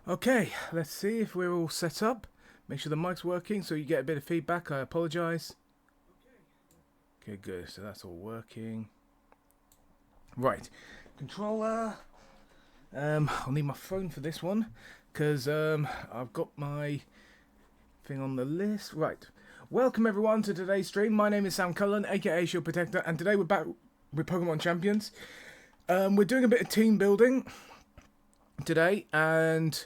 Okay, let's see if we're all set up. Make sure the mic's working so you get a bit of feedback. I apologise. Okay, good. So that's all working. Right. Controller. I'll need my phone for this one because I've got my thing on the list. Right. Welcome everyone to today's stream. My name is Sam Cullen, aka Shield Protector, and today we're back with Pokémon Champions. We're doing a bit of team building today, and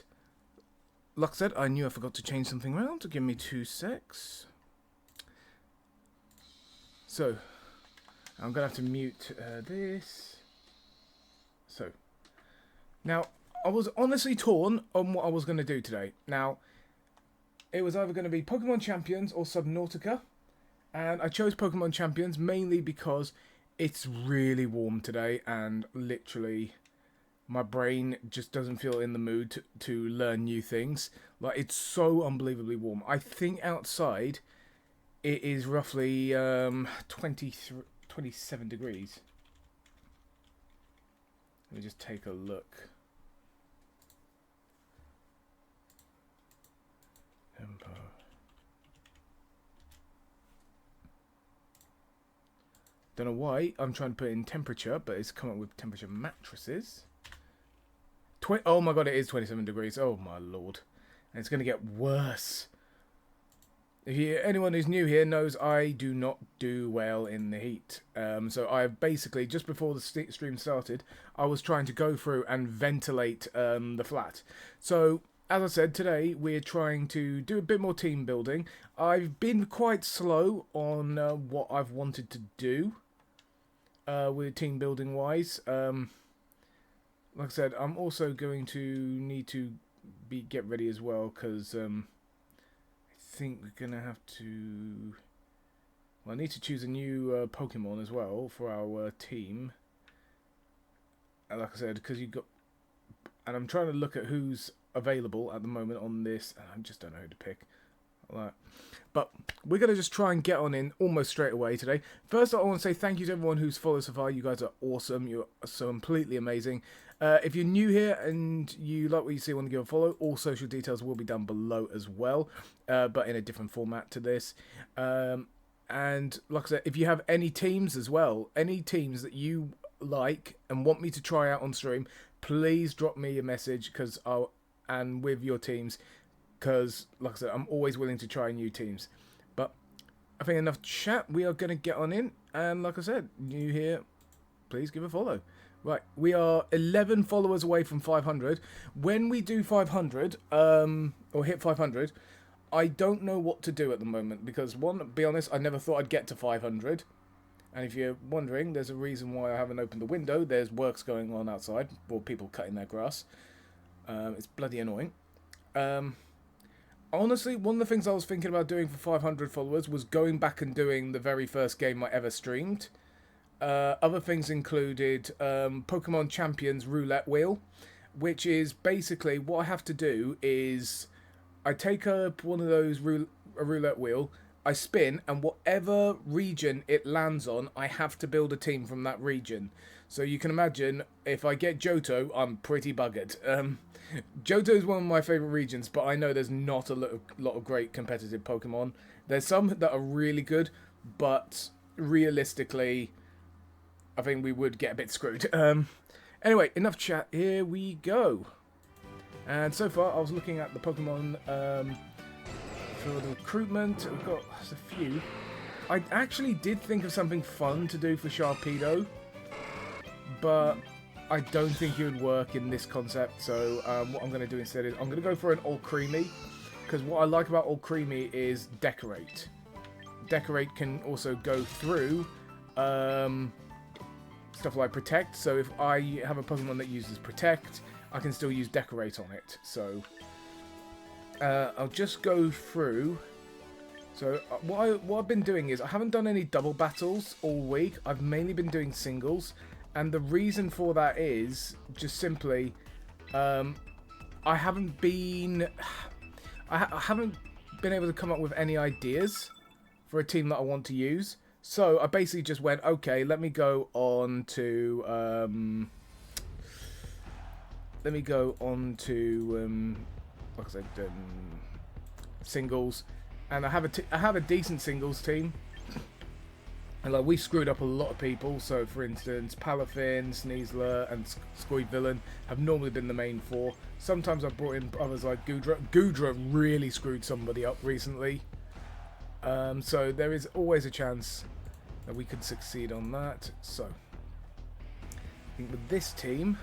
like I said, I knew I forgot to change something around, so give me 2 secs. So, I'm going to have to mute this. So, now, I was honestly torn on what I was going to do today. Now, it was either going to be Pokemon Champions or Subnautica, and I chose Pokemon Champions mainly because it's really warm today, and literally my brain just doesn't feel in the mood to learn new things. Like, it's so unbelievably warm. I think outside it is roughly 27 degrees. Let me just take a look. Tempo. Don't know why I'm trying to put in temperature, but it's come up with temperature mattresses. Oh my god, it is 27 degrees. Oh my lord. And it's going to get worse. Anyone who's new here knows I do not do well in the heat. So I basically, just before the stream started, I was trying to go through and ventilate the flat. So, as I said, today we're trying to do a bit more team building. I've been quite slow on what I've wanted to do with team building wise. Like I said, I'm also going to need to get ready as well, because I think we're going to have to... Well, I need to choose a new Pokemon as well for our team. Like I said, because you've got... And I'm trying to look at who's available at the moment on this. I just don't know who to pick. Like, but we're going to just try and get on in almost straight away today. First, I want to say thank you to everyone who's followed so far. You guys are awesome. You're so completely amazing. If you're new here and you like what you see, want to give a follow, all social details will be down below as well, but in a different format to this. And like I said, if you have any teams as well, any teams that you like and want me to try out on stream, please drop me a message and with your teams, because like I said, I'm always willing to try new teams. But I think enough chat. We are going to get on in, and like I said, new here, please give a follow. Right, we are 11 followers away from 500. When we do 500, or hit 500, I don't know what to do at the moment, because one, to be honest, I never thought I'd get to 500. And if you're wondering, there's a reason why I haven't opened the window. There's works going on outside, or people cutting their grass. It's bloody annoying. Honestly, one of the things I was thinking about doing for 500 followers was going back and doing the very first game I ever streamed. Other things included Pokemon Champions roulette wheel, which is basically what I have to do is I take up one of those a roulette wheel, I spin, and whatever region it lands on, I have to build a team from that region. So you can imagine, if I get Johto, I'm pretty buggered. Johto is one of my favourite regions, but I know there's not a lot of great competitive Pokemon. There's some that are really good, but realistically, I think we would get a bit screwed. Anyway, enough chat. Here we go. And so far, I was looking at the Pokemon for the recruitment. We've got a few. I actually did think of something fun to do for Sharpedo, but I don't think it would work in this concept. So what I'm going to do instead is I'm going to go for an All Creamy, because what I like about All Creamy is Decorate. Decorate can also go through stuff like Protect, so if I have a Pokemon that uses Protect, I can still use Decorate on it. So I'll just go through. So what I've been doing is I haven't done any double battles all week. I've mainly been doing singles, and the reason for that is just simply I haven't been able to come up with any ideas for a team that I want to use. So I basically just went, okay, let me go on to let me go on to like I said, singles, and I have a decent singles team. And like, we screwed up a lot of people. So for instance, Palafin, Sneasler and Squidvillain have normally been the main four. Sometimes I've brought in others like Goodra. Goodra really screwed somebody up recently. So there is always a chance that we could succeed on that. So I think with this team,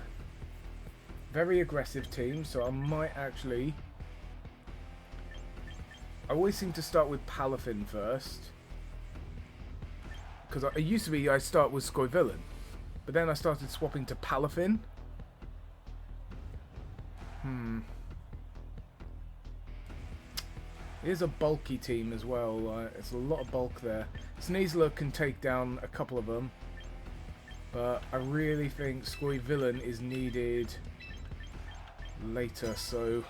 very aggressive team, so I might actually... I always seem to start with Palafin first. Because it used to be I start with Squidvillain, but then I started swapping to Palafin. It is a bulky team as well. It's a lot of bulk there. Sneasler can take down a couple of them, but I really think Squidvillain is needed later. So,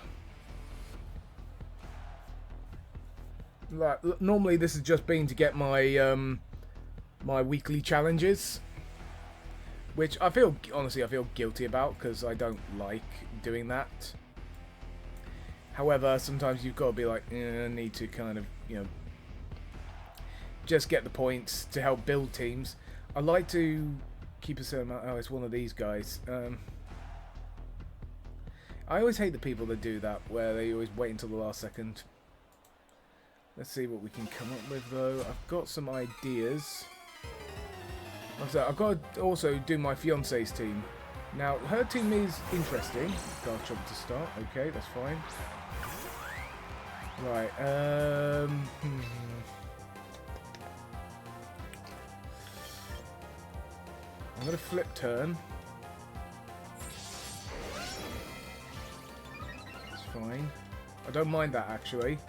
like, normally this has just been to get my my weekly challenges, which I feel, honestly, I feel guilty about because I don't like doing that. However, sometimes you've got to be like, I need to kind of, you know, just get the points to help build teams. I like to keep a certain amount. Oh, it's one of these guys. I always hate the people that do that, where they always wait until the last second. Let's see what we can come up with, though. I've got some ideas. Like I said, I've got to also do my fiancee's team. Now, her team is interesting. Garchomp to start. Okay, that's fine. Right, I'm going to flip turn. It's fine. I don't mind that, actually.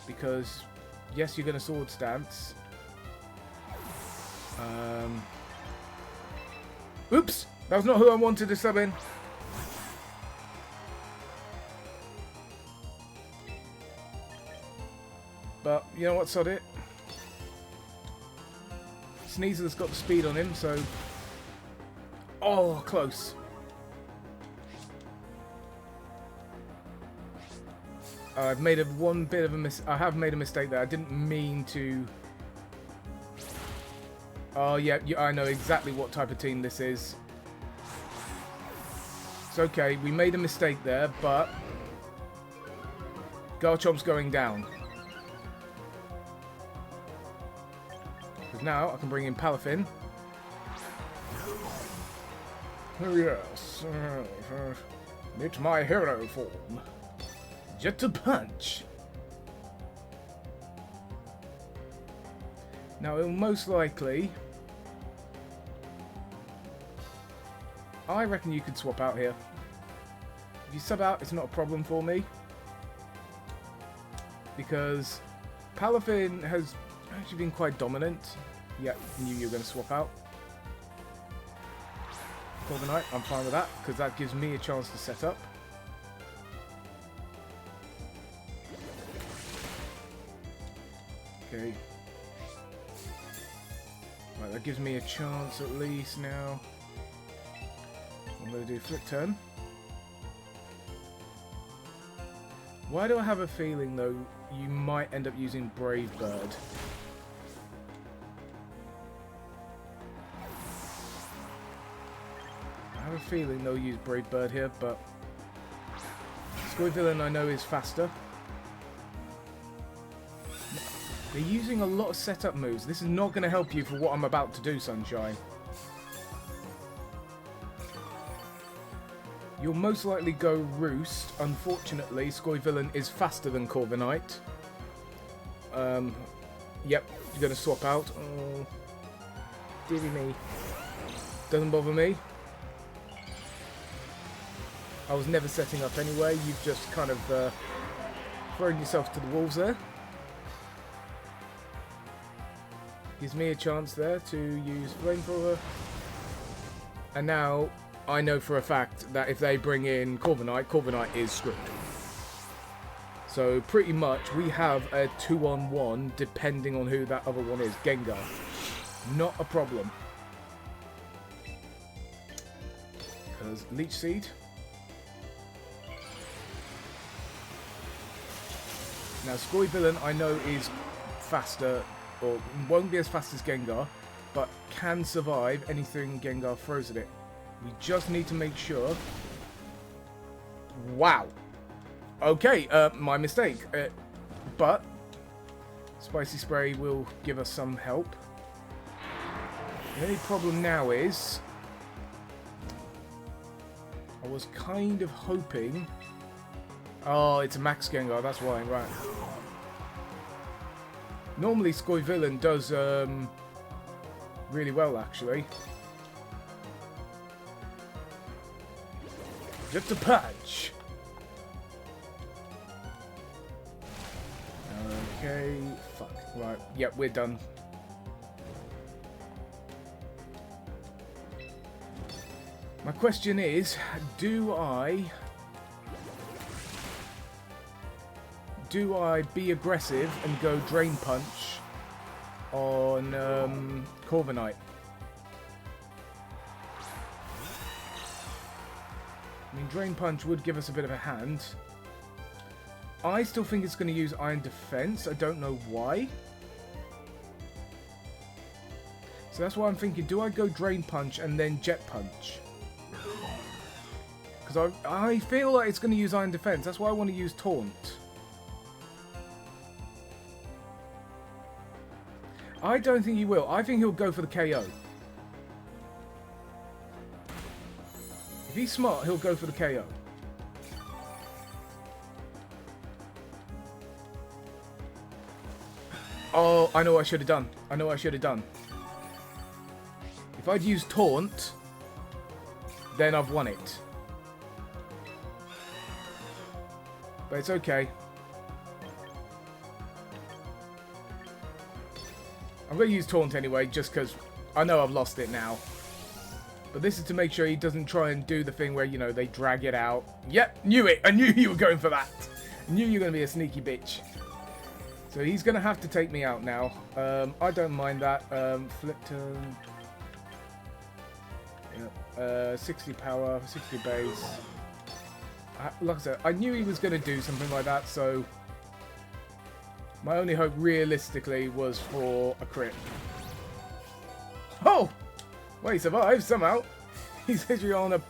Because, yes, you're going to sword stance. Oops! That was not who I wanted to sub in. But, you know what, sod it. Sneasler's got the speed on him, so... Oh, close. I've made one bit of a I have made a mistake there. I didn't mean to... Oh, yeah, I know exactly what type of team this is. It's okay, we made a mistake there, but... Garchomp's going down. Because now I can bring in Palafin. Oh, yes. Meet my hero form. Jet to punch. Now, it'll most likely... I reckon you could swap out here. If you sub out, it's not a problem for me. Because Palafin has actually been quite dominant. Yeah, knew you were going to swap out. Corviknight, I'm fine with that, because that gives me a chance to set up. Okay. Right, that gives me a chance at least now. I'm going to do flip turn. Why do I have a feeling, though, you might end up using Brave Bird? I have a feeling they'll use Brave Bird here, but Squidvillain I know is faster. They're using a lot of setup moves. This is not going to help you for what I'm about to do, Sunshine. You'll most likely go Roost. Unfortunately, Squidvillain is faster than Corviknight. Yep, you're going to swap out. Oh, dearie me. Doesn't bother me. I was never setting up anyway. You've just kind of thrown yourself to the wolves there. Gives me a chance there to use Flamethrower. And now I know for a fact that if they bring in Corviknight, Corviknight is screwed. So pretty much we have a 2-on-1 depending on who that other one is. Gengar. Not a problem. Because Leech Seed. Now, Scoivillain I know is faster, or won't be as fast as Gengar, but can survive anything Gengar throws at it. We just need to make sure. Wow. Okay, my mistake. But Spicy Spray will give us some help. The only problem now is I was kind of hoping... Oh, it's a Max Gengar, that's why, right. Normally Scoivillain does really well, actually. Just a punch. Okay, fuck. Right, yep, we're done. My question is, do I be aggressive and go Drain Punch on Corviknight? I mean, Drain Punch would give us a bit of a hand. I still think it's going to use Iron Defense. I don't know why. So that's why I'm thinking, do I go Drain Punch and then Jet Punch? Because I feel like it's going to use Iron Defense. That's why I want to use Taunt. I don't think he will. I think he'll go for the KO. If he's smart, he'll go for the KO. Oh, I know what I should have done. I know what I should have done. If I'd used Taunt, then I've won it. But it's okay. I'm going to use Taunt anyway, just because I know I've lost it now. But this is to make sure he doesn't try and do the thing where, you know, they drag it out. Yep, knew it. I knew you were going for that. I knew you were going to be a sneaky bitch. So he's going to have to take me out now. I don't mind that. Flip turn. Yep. 60 power, 60 base. Like I said, I knew he was going to do something like that, so... My only hope, realistically, was for a crit. Oh! Well, he survived, somehow. He's literally on a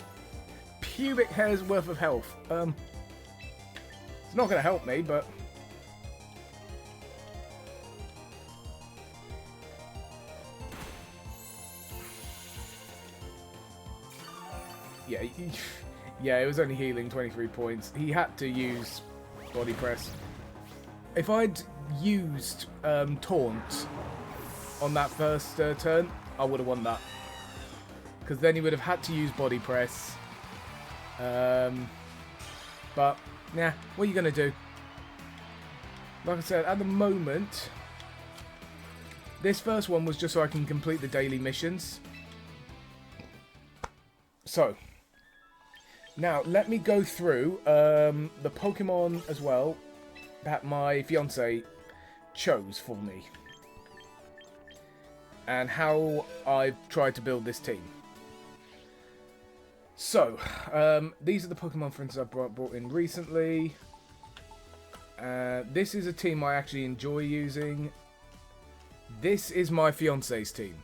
pubic hair's worth of health. It's not going to help me, but... Yeah, yeah, it was only healing 23 points. He had to use Body Press. If I'd used Taunt on that first turn, I would have won that. Because then he would have had to use Body Press. But, nah, what are you going to do? Like I said, at the moment, this first one was just so I can complete the daily missions. So, now let me go through the Pokemon as well that my fiancé chose for me. And how I've tried to build this team. So, these are the Pokemon friends I've brought in recently. This is a team I actually enjoy using. This is my fiancé's team.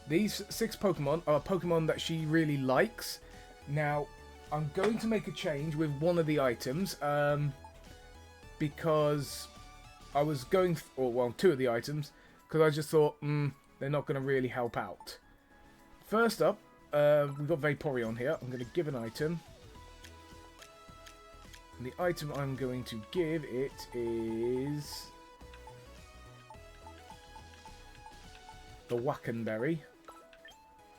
These 6 Pokemon are Pokemon that she really likes. Now, I'm going to make a change with one of the items. Because I was going... Or, well, 2 of the items. Because I just thought, they're not going to really help out. First up, we've got Vaporeon here. I'm going to give an item. And the item I'm going to give it is... the Wackenberry.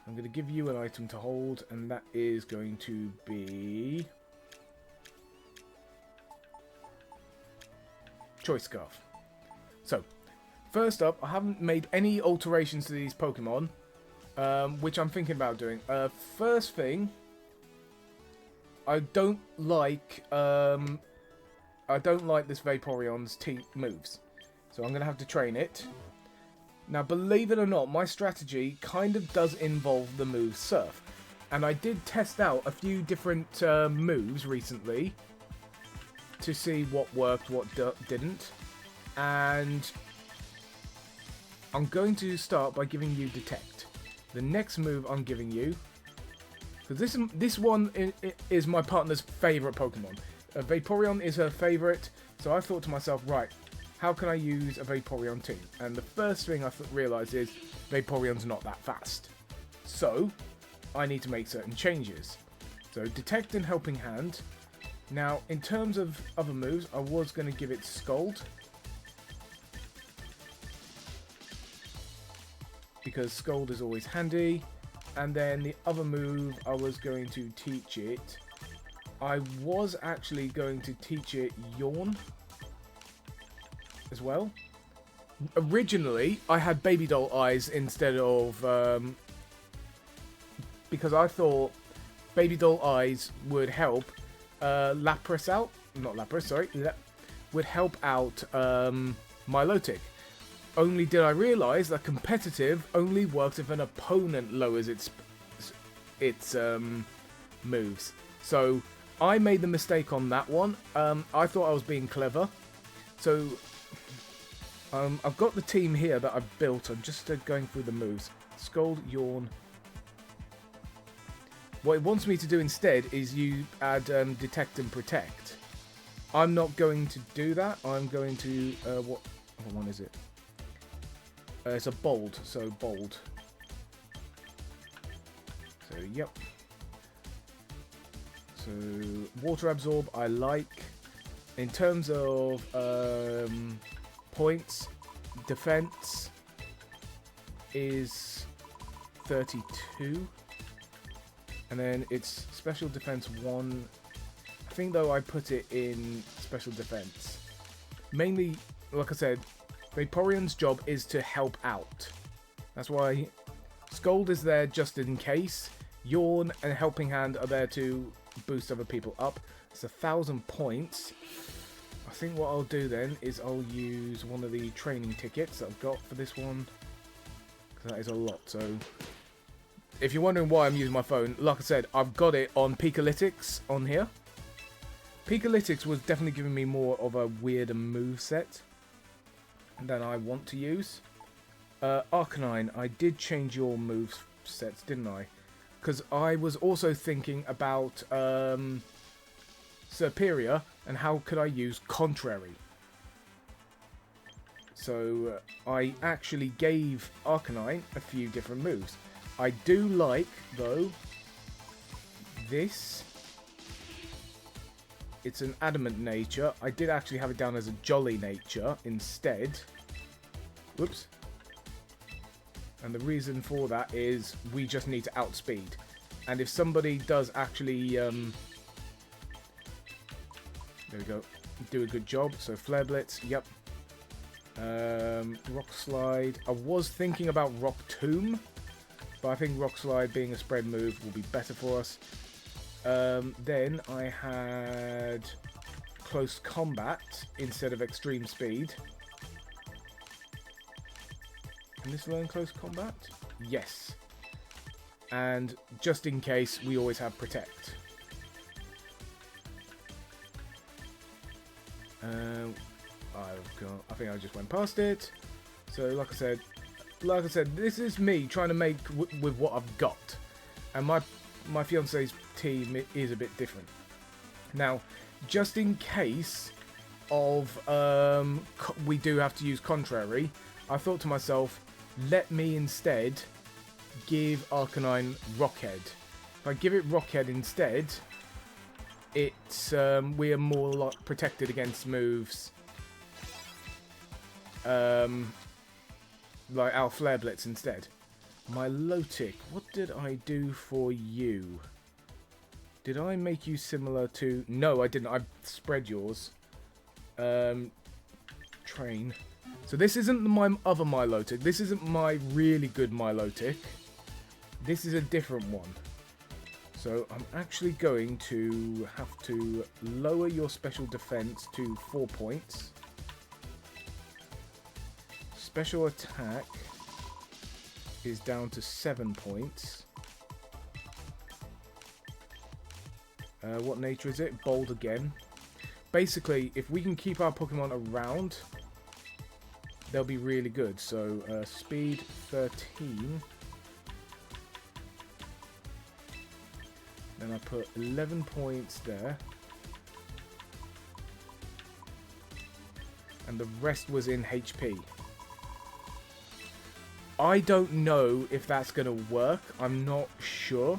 I'm going to give you an item to hold, and that is going to be... Choice Scarf. So, first up, I haven't made any alterations to these Pokemon, which I'm thinking about doing. First thing, I don't like this Vaporeon's moves, so I'm going to have to train it. Now, believe it or not, my strategy kind of does involve the move Surf. And I did test out a few different moves recently to see what worked, what didn't. And I'm going to start by giving you Detect. The next move I'm giving you, because this one is my partner's favourite Pokemon. Vaporeon is her favourite, so I thought to myself, right, how can I use a Vaporeon team? And the first thing I realised is Vaporeon's not that fast. So I need to make certain changes. So Detect and Helping Hand. Now, in terms of other moves, I was going to give it Scald, because Scald is always handy. And then the other move I was going to teach it, I was actually going to teach it Yawn as well. Originally, I had Baby Doll Eyes instead of... because I thought Baby Doll Eyes would help Lapras out. Not Lapras, sorry. Would help out Milotic. Only did I realise that competitive only works if an opponent lowers its moves. So I made the mistake on that one. I thought I was being clever. So I've got the team here that I've built. I'm just going through the moves. Scold, Yawn. What it wants me to do instead is you add Detect and Protect. I'm not going to do that. I'm going to... what one is it? It's a Bold, so Bold. So, yep. So, Water Absorb, I like. In terms of points, Defense is 32. And then it's Special Defense 1. I think, though, I put it in Special Defense. Mainly, like I said, Vaporeon's job is to help out. That's why Scold is there just in case. Yawn and Helping Hand are there to boost other people up. It's 1,000 points. I think what I'll do then is I'll use one of the training tickets that I've got for this one, because that is a lot. So if you're wondering why I'm using my phone, like I said, I've got it on Pikalytics on here. Pikalytics was definitely giving me more of a weirder moveset than I want to use. Arcanine, I did change your move sets, didn't I? Because I was also thinking about Superior and how could I use Contrary. So I actually gave Arcanine a few different moves. I do like, though, this. It's an Adamant nature. I did actually have it down as a Jolly nature instead. Whoops. And the reason for that is we just need to outspeed. And if somebody does actually, there we go, do a good job. So Flare Blitz, yep. Rock Slide. I was thinking about Rock Tomb, but I think Rock Slide being a spread move will be better for us. Then I had Close Combat instead of Extreme Speed. Can this learn Close Combat? Yes. And just in case, we always have Protect. I think I just went past it. So like I said, this is me trying to make with what I've got. And my fiancée's team is a bit different. Now, just in case of we do have to use Contrary, I thought to myself, let me instead give Arcanine Rockhead. If I give it Rockhead instead, it's we are more protected against moves like our Flare Blitz instead. Milotic, what did I do for you? Did I make you similar to... No, I didn't. I spread yours. Train. So this isn't my other Milotic. This isn't my really good Milotic. This is a different one. So I'm actually going to have to lower your special defense to 4 points. Special attack is down to 7 points. What nature is it? Bold again. Basically, if we can keep our Pokemon around, they'll be really good. So, speed 13. Then I put 11 points there. And the rest was in HP. I don't know if that's going to work. I'm not sure.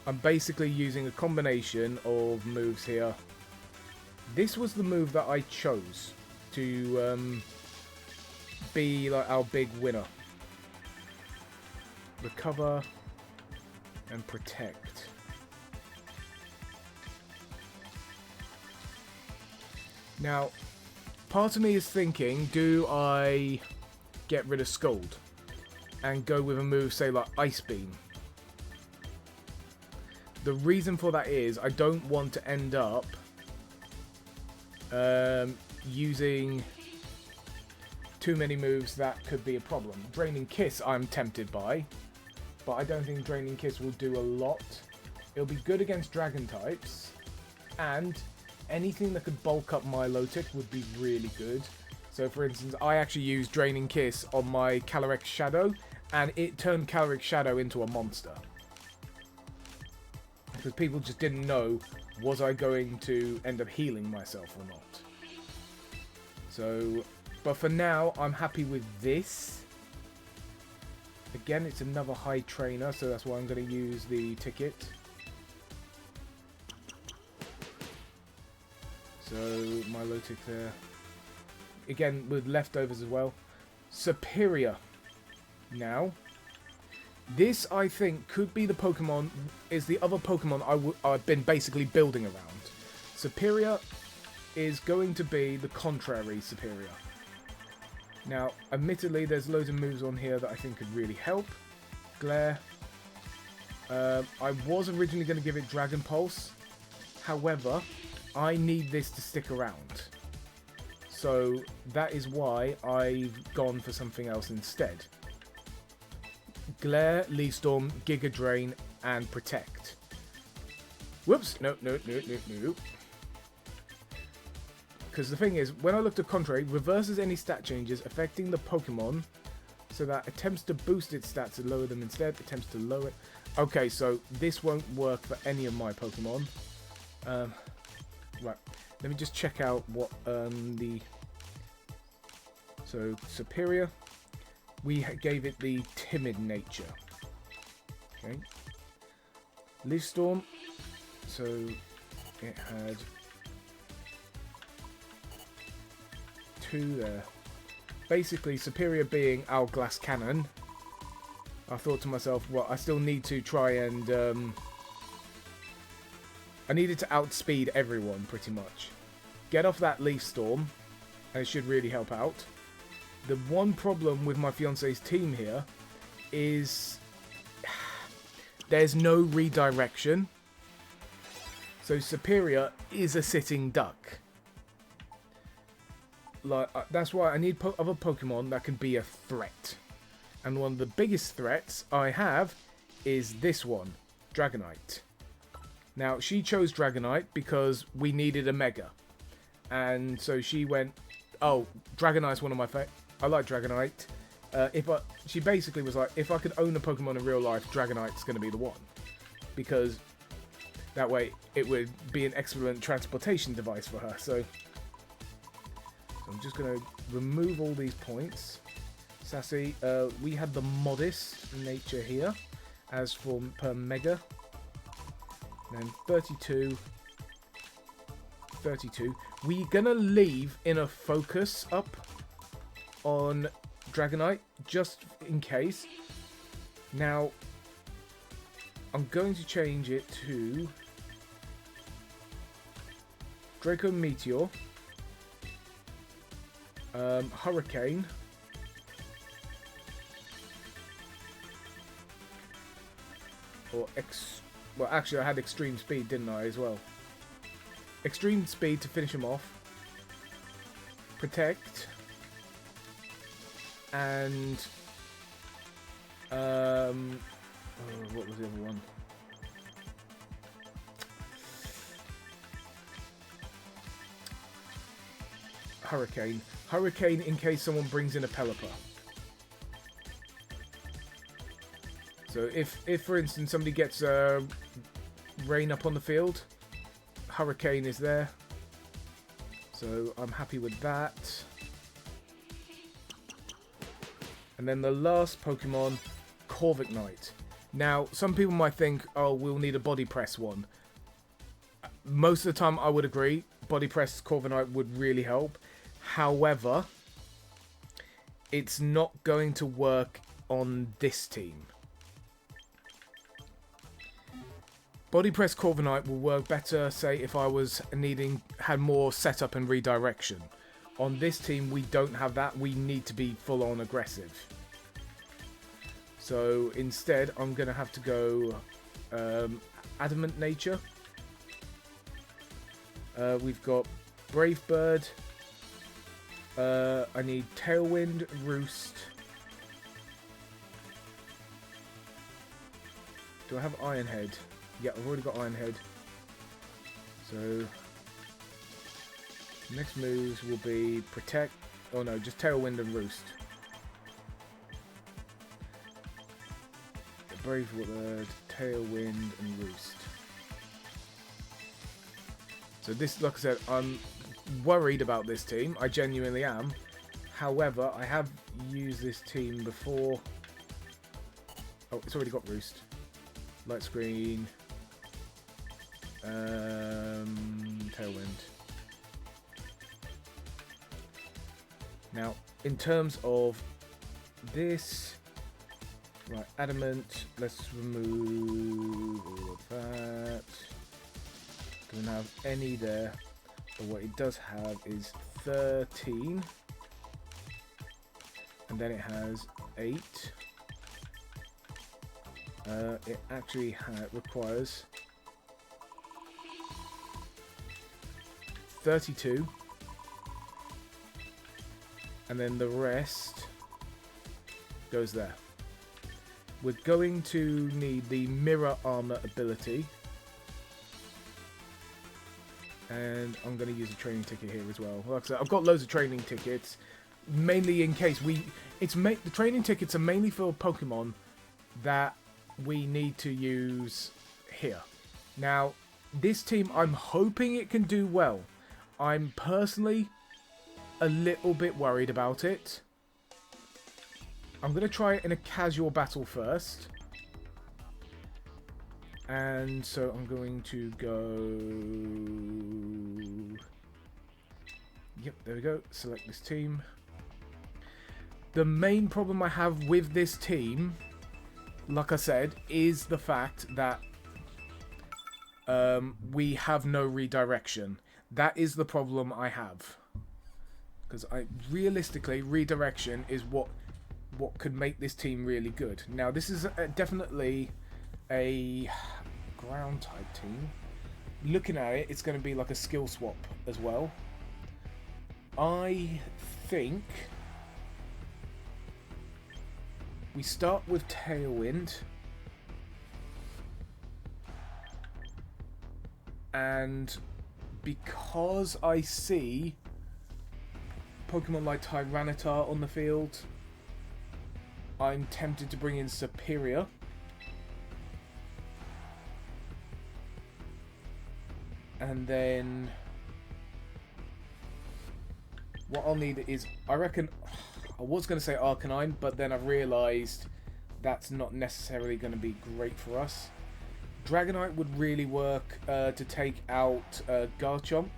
I'm basically using a combination of moves here. This was the move that I chose to be like our big winner. Recover and protect. Now, part of me is thinking, do I get rid of Scald and go with a move, say, like Ice Beam? The reason for that is I don't want to end up using too many moves that could be a problem. Draining Kiss I'm tempted by, but I don't think Draining Kiss will do a lot. It'll be good against Dragon types, and anything that could bulk up my Milotic would be really good. So for instance, I actually used Draining Kiss on my Calyrex Shadow, and it turned Calyrex Shadow into a monster. Because people just didn't know, was I going to end up healing myself or not. So, but for now, I'm happy with this. Again, it's another high trainer, so that's why I'm going to use the ticket. So, Milotic there. Again, with leftovers as well. Superior. Now, this, I think, could be the Pokemon, is the other Pokemon I've been basically building around. Superior is going to be the contrary Superior. Now, admittedly, there's loads of moves on here that I think could really help. Glare. I was originally going to give it Dragon Pulse. However, I need this to stick around. So, that is why I've gone for something else instead. Glare, Leaf Storm, Giga Drain, and Protect. Whoops! No. Because the thing is, when I looked at Contrary, reverses any stat changes affecting the Pokemon, so that attempts to boost its stats and lower them instead, attempts to lower it. Okay, so this won't work for any of my Pokemon. Right, let me just check out what So, Superior. We gave it the timid nature. Okay. Leaf Storm. So it had 2 there. Basically, Superior being our Glass Cannon. I thought to myself, well, I still need to try and I needed to outspeed everyone pretty much. Get off that Leaf Storm, and it should really help out. The one problem with my fiance's team here is there's no redirection. So Superior is a sitting duck. Like that's why I need other Pokemon that can be a threat. And one of the biggest threats I have is this one, Dragonite. Now, she chose Dragonite because we needed a Mega. And so she went, oh, Dragonite's one of my favorites. I like Dragonite. She basically was like, if I could own a Pokemon in real life, Dragonite's going to be the one. Because that way it would be an excellent transportation device for her. So I'm just going to remove all these points. Sassy, we had the modest nature here, as for per Mega. Then 32. We're going to leave Inner Focus up on Dragonite, just in case. Now, I'm going to change it to Draco Meteor, Hurricane, or well, actually, I had Extreme Speed, didn't I, as well? Extreme Speed to finish him off. Protect. And what was the other one? Hurricane. Hurricane in case someone brings in a Pelipper. So if for instance somebody gets rain up on the field, Hurricane is there. So I'm happy with that. And then the last Pokemon, Corviknight. Now, some people might think, oh, we'll need a Body Press one. Most of the time, I would agree. Body Press Corviknight would really help. However, it's not going to work on this team. Body Press Corviknight will work better, say, if I had more setup and redirection. On this team, we don't have that. We need to be full-on aggressive. So instead, I'm going to have to go Adamant Nature. We've got Brave Bird. I need Tailwind, Roost. Do I have Iron Head? Yeah, I've already got Iron Head. So next moves will be Protect. Oh no, just Tailwind and Roost. Brave Bird, Tailwind and Roost. So this, like I said, I'm worried about this team. I genuinely am. However, I have used this team before. Oh, it's already got Roost. Light Screen. Tailwind. Now, in terms of this, right, Adamant, let's remove all of that. Doesn't have any there, but what it does have is 13, and then it has 8. It actually requires 32, and then the rest goes there. We're going to need the Mirror Armor ability, and I'm going to use a training ticket here as well. Like I said, I've got loads of training tickets, mainly in case the training tickets are mainly for Pokemon that we need to use here. Now, this team, I'm hoping it can do well. I'm personally a little bit worried about it. I'm going to try it in a casual battle first. And so I'm going to go... Yep, there we go. Select this team. The main problem I have with this team, like I said, is the fact that we have no redirection. That is the problem I have. Because realistically, redirection is what could make this team really good. Now, this is definitely a ground type team. Looking at it, it's going to be like a skill swap as well. I think we start with Tailwind, and because I see Pokemon like Tyranitar on the field, I'm tempted to bring in Superior. And then what I'll need is, I reckon, I was going to say Arcanine, but then I realised that's not necessarily going to be great for us. Dragonite would really work to take out Garchomp.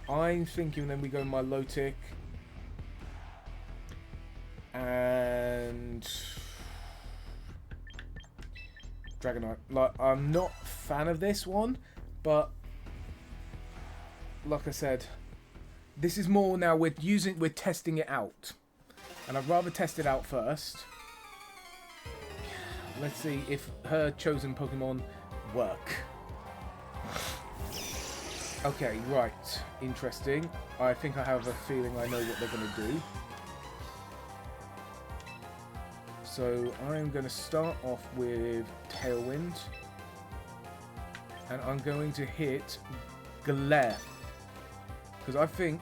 I'm thinking then we go Milotic and Dragonite. Like, I'm not a fan of this one, but like I said, this is more now we're testing it out, and I'd rather test it out first. Let's see if her chosen Pokemon work. Okay, right. Interesting. I think I have a feeling I know what they're going to do. So I'm going to start off with Tailwind. And I'm going to hit Glare. Because I think...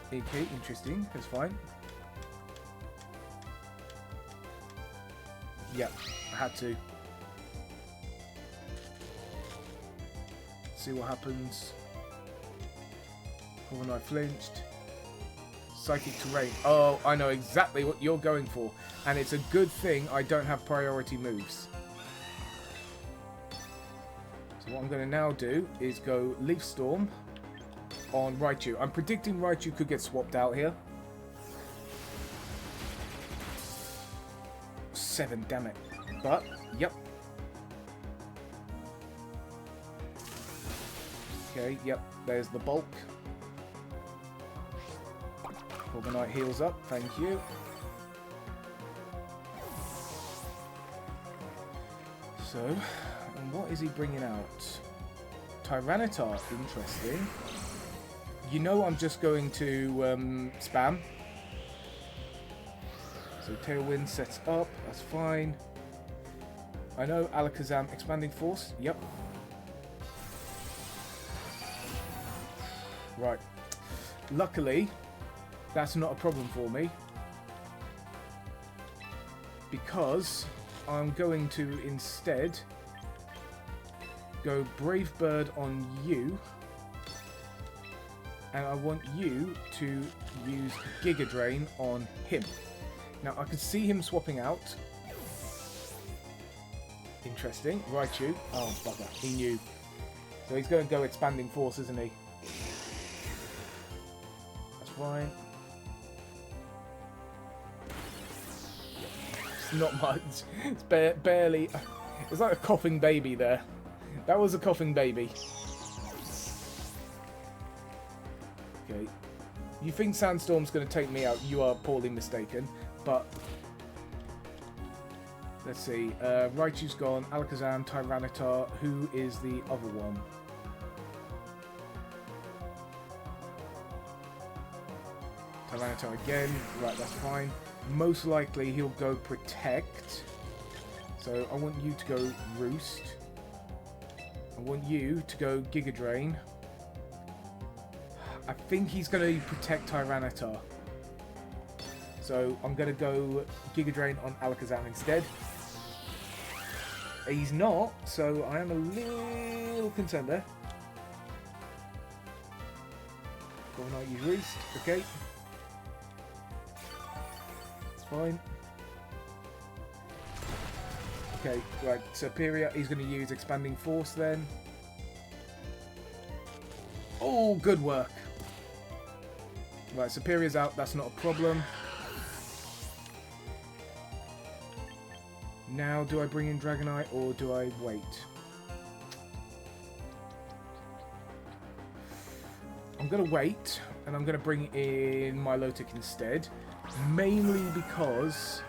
Okay, interesting. That's fine. Yep, I had to. See what happens. When I flinched. Psychic terrain. Oh, I know exactly what you're going for. And it's a good thing I don't have priority moves. So what I'm going to now do is go Leaf Storm on Raichu. I'm predicting Raichu could get swapped out here. 7, damn it. But, yep. Okay, yep, there's the bulk. Corviknight heals up, thank you. So, and what is he bringing out? Tyranitar, interesting. You know I'm just going to spam. So Tailwind sets up, that's fine. I know Alakazam Expanding Force, yep. Right. Luckily, that's not a problem for me. Because I'm going to instead go Brave Bird on you. And I want you to use Giga Drain on him. Now, I could see him swapping out. Interesting. Raichu. Oh, bugger. He knew. So he's going to go Expanding Force, isn't he? That's fine. It's not much. It's barely... It's like a coughing baby there. That was a coughing baby. Okay. You think Sandstorm's going to take me out? You are poorly mistaken. But... Let's see. Raichu's gone. Alakazam, Tyranitar. Who is the other one? Tyranitar again. Right, that's fine. Most likely he'll go Protect. So I want you to go Roost. I want you to go Giga Drain. I think he's going to Protect Tyranitar. So I'm going to go Giga Drain on Alakazam instead. He's not, so I am a little concerned there. Go on, use Roost. Okay. It's fine. Okay, right. Superior, he's going to use Expanding Force then. Oh, good work. Right, Superior's out. That's not a problem. Now, do I bring in Dragonite or do I wait? I'm going to wait, and I'm going to bring in Milotic instead. Mainly because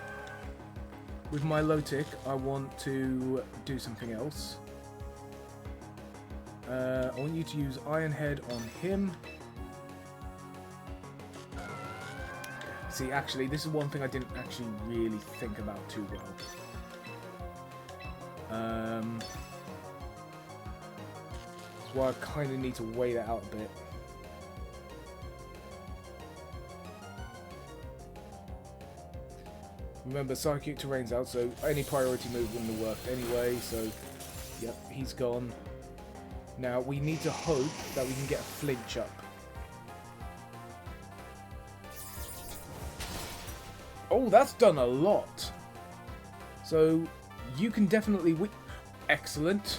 with Milotic, I want to do something else. I want you to use Iron Head on him. See, actually, this is one thing I didn't actually really think about too well. That's why I kind of need to wait it out a bit. Remember, Psychic Terrain's out, so any priority move wouldn't have worked anyway, so... Yep, he's gone. Now, we need to hope that we can get a flinch up. Oh, that's done a lot! So... You can definitely win. Excellent.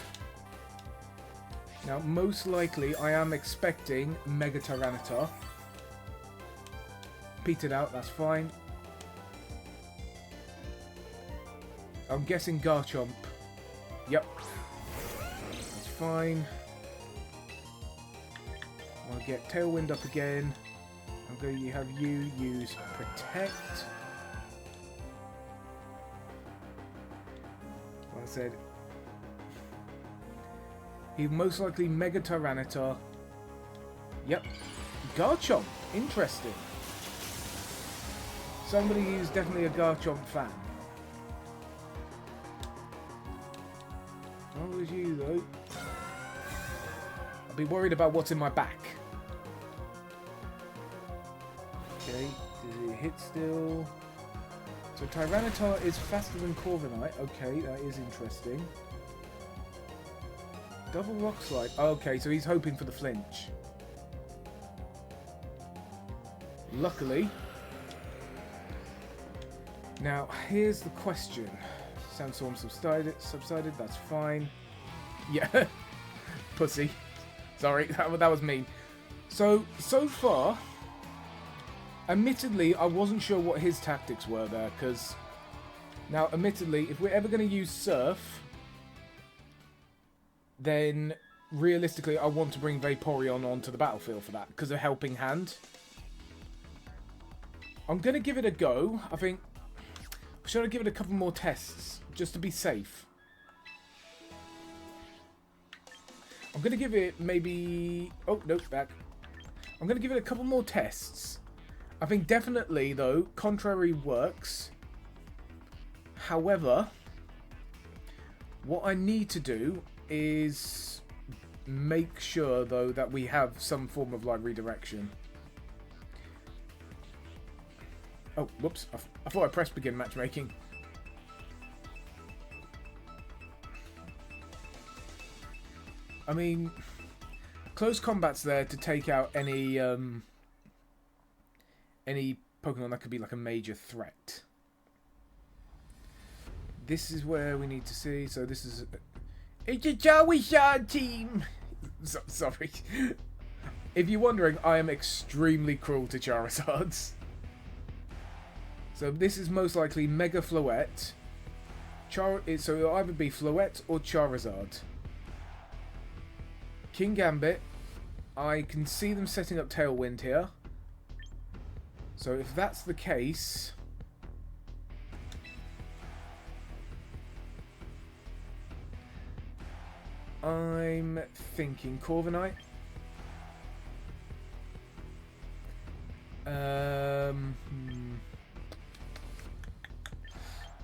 Now, most likely, I am expecting Mega Tyranitar. Petered out, that's fine. I'm guessing Garchomp. Yep. That's fine. I'll get Tailwind up again. I'm going to have you use Protect. I said he most likely Mega Tyranitar. Yep. Garchomp. Interesting. Somebody who's definitely a Garchomp fan. What was you though? I'll be worried about what's in my back. Okay, did it hit still? So Tyranitar is faster than Corviknight. Okay, that is interesting. Double Rock Slide. Okay, so he's hoping for the flinch. Luckily. Now, here's the question. Sandstorm subsided, that's fine. Yeah, pussy. Sorry, that was mean. So far, admittedly, I wasn't sure what his tactics were there, because... Now, admittedly, if we're ever going to use Surf, then, realistically, I want to bring Vaporeon onto the battlefield for that, because of Helping Hand. I'm going to give it a go. I think... Should I give it a couple more tests, just to be safe? I'm going to give it maybe... Oh, no, back. I'm going to give it a couple more tests. I think definitely, though, Contrary works. However, what I need to do is make sure, though, that we have some form of, like, redirection. Oh, whoops. I thought I pressed begin matchmaking. I mean, close combat's there to take out any Pokemon that could be like a major threat. This is where we need to see. So this is... It's a Charizard team! Sorry. If you're wondering, I am extremely cruel to Charizards. So this is most likely Mega Floette. So it'll either be Floette or Charizard. King Gambit. I can see them setting up Tailwind here. So if that's the case... I'm thinking Corviknight.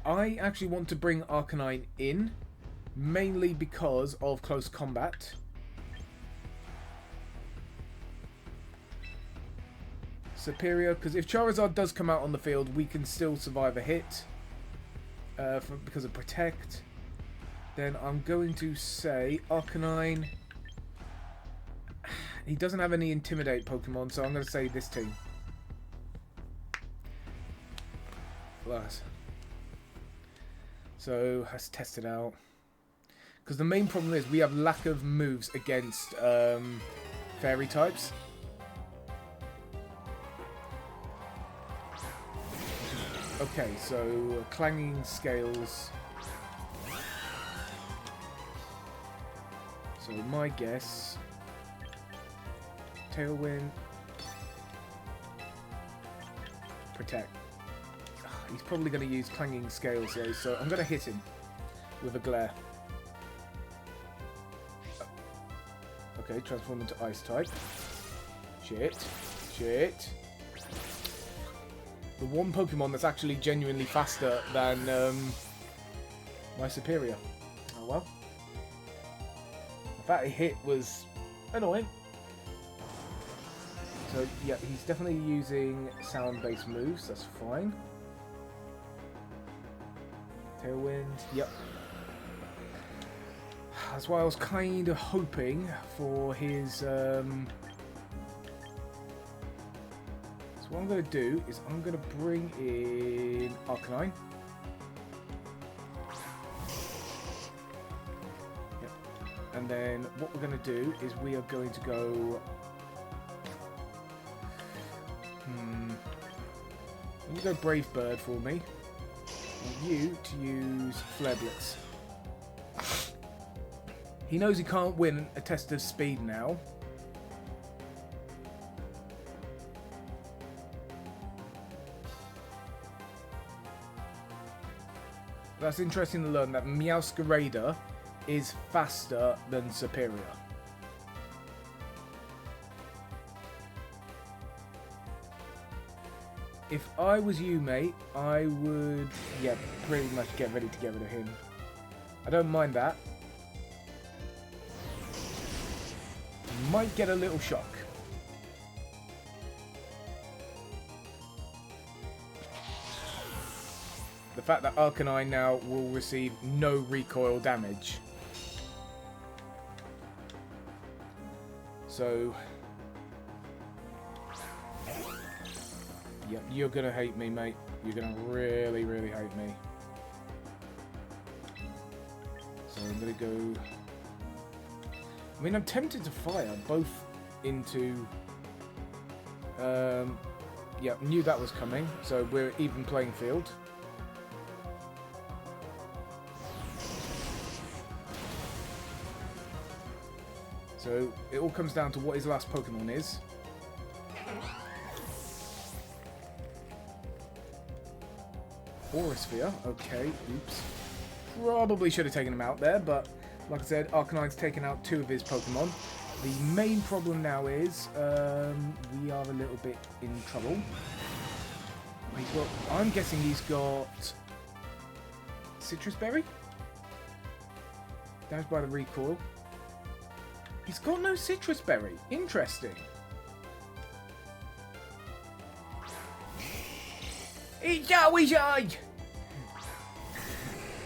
I actually want to bring Arcanine in, mainly because of close combat. Superior, because if Charizard does come out on the field, we can still survive a hit because of Protect. Then I'm going to say Arcanine. He doesn't have any Intimidate Pokemon, so I'm going to say this team. Last. So, let's test it out. Because the main problem is we have lack of moves against fairy types. Okay, so Clanging Scales. So my guess... Tailwind. Protect. He's probably going to use Clanging Scales though, so I'm going to hit him with a Glare. Okay, transform into Ice type. Shit. Shit. The one Pokemon that's actually genuinely faster than my Superior. Oh well. That hit was annoying. So yeah, he's definitely using sound-based moves, that's fine. Tailwind, yep. That's why I was kind of hoping for his... So what I'm going to do is I'm going to bring in Arcanine. Yep. And then what we're going to do is we are going to go... You go Brave Bird for me. And you to use Flare Blitz. He knows he can't win a test of speed now. That's interesting to learn that Meowscarada is faster than Superior. If I was you, mate, I would, yeah, pretty much get ready to get rid of him. I don't mind that. Might get a little shock. the fact that Arcanine now will receive no recoil damage. So, yep, you're gonna hate me, mate. You're gonna really, really hate me. So I'm gonna go... I mean, I'm tempted to fire both into... yeah, knew that was coming, so we're even playing field. So it all comes down to what his last Pokemon is. Aura Sphere, okay, oops. Probably should have taken him out there, but like I said, Arcanine's taken out 2 of his Pokemon. The main problem now is we are a little bit in trouble. I'm guessing he's got Citrus Berry? Damaged by the recoil. He's got no Citrus Berry. Interesting.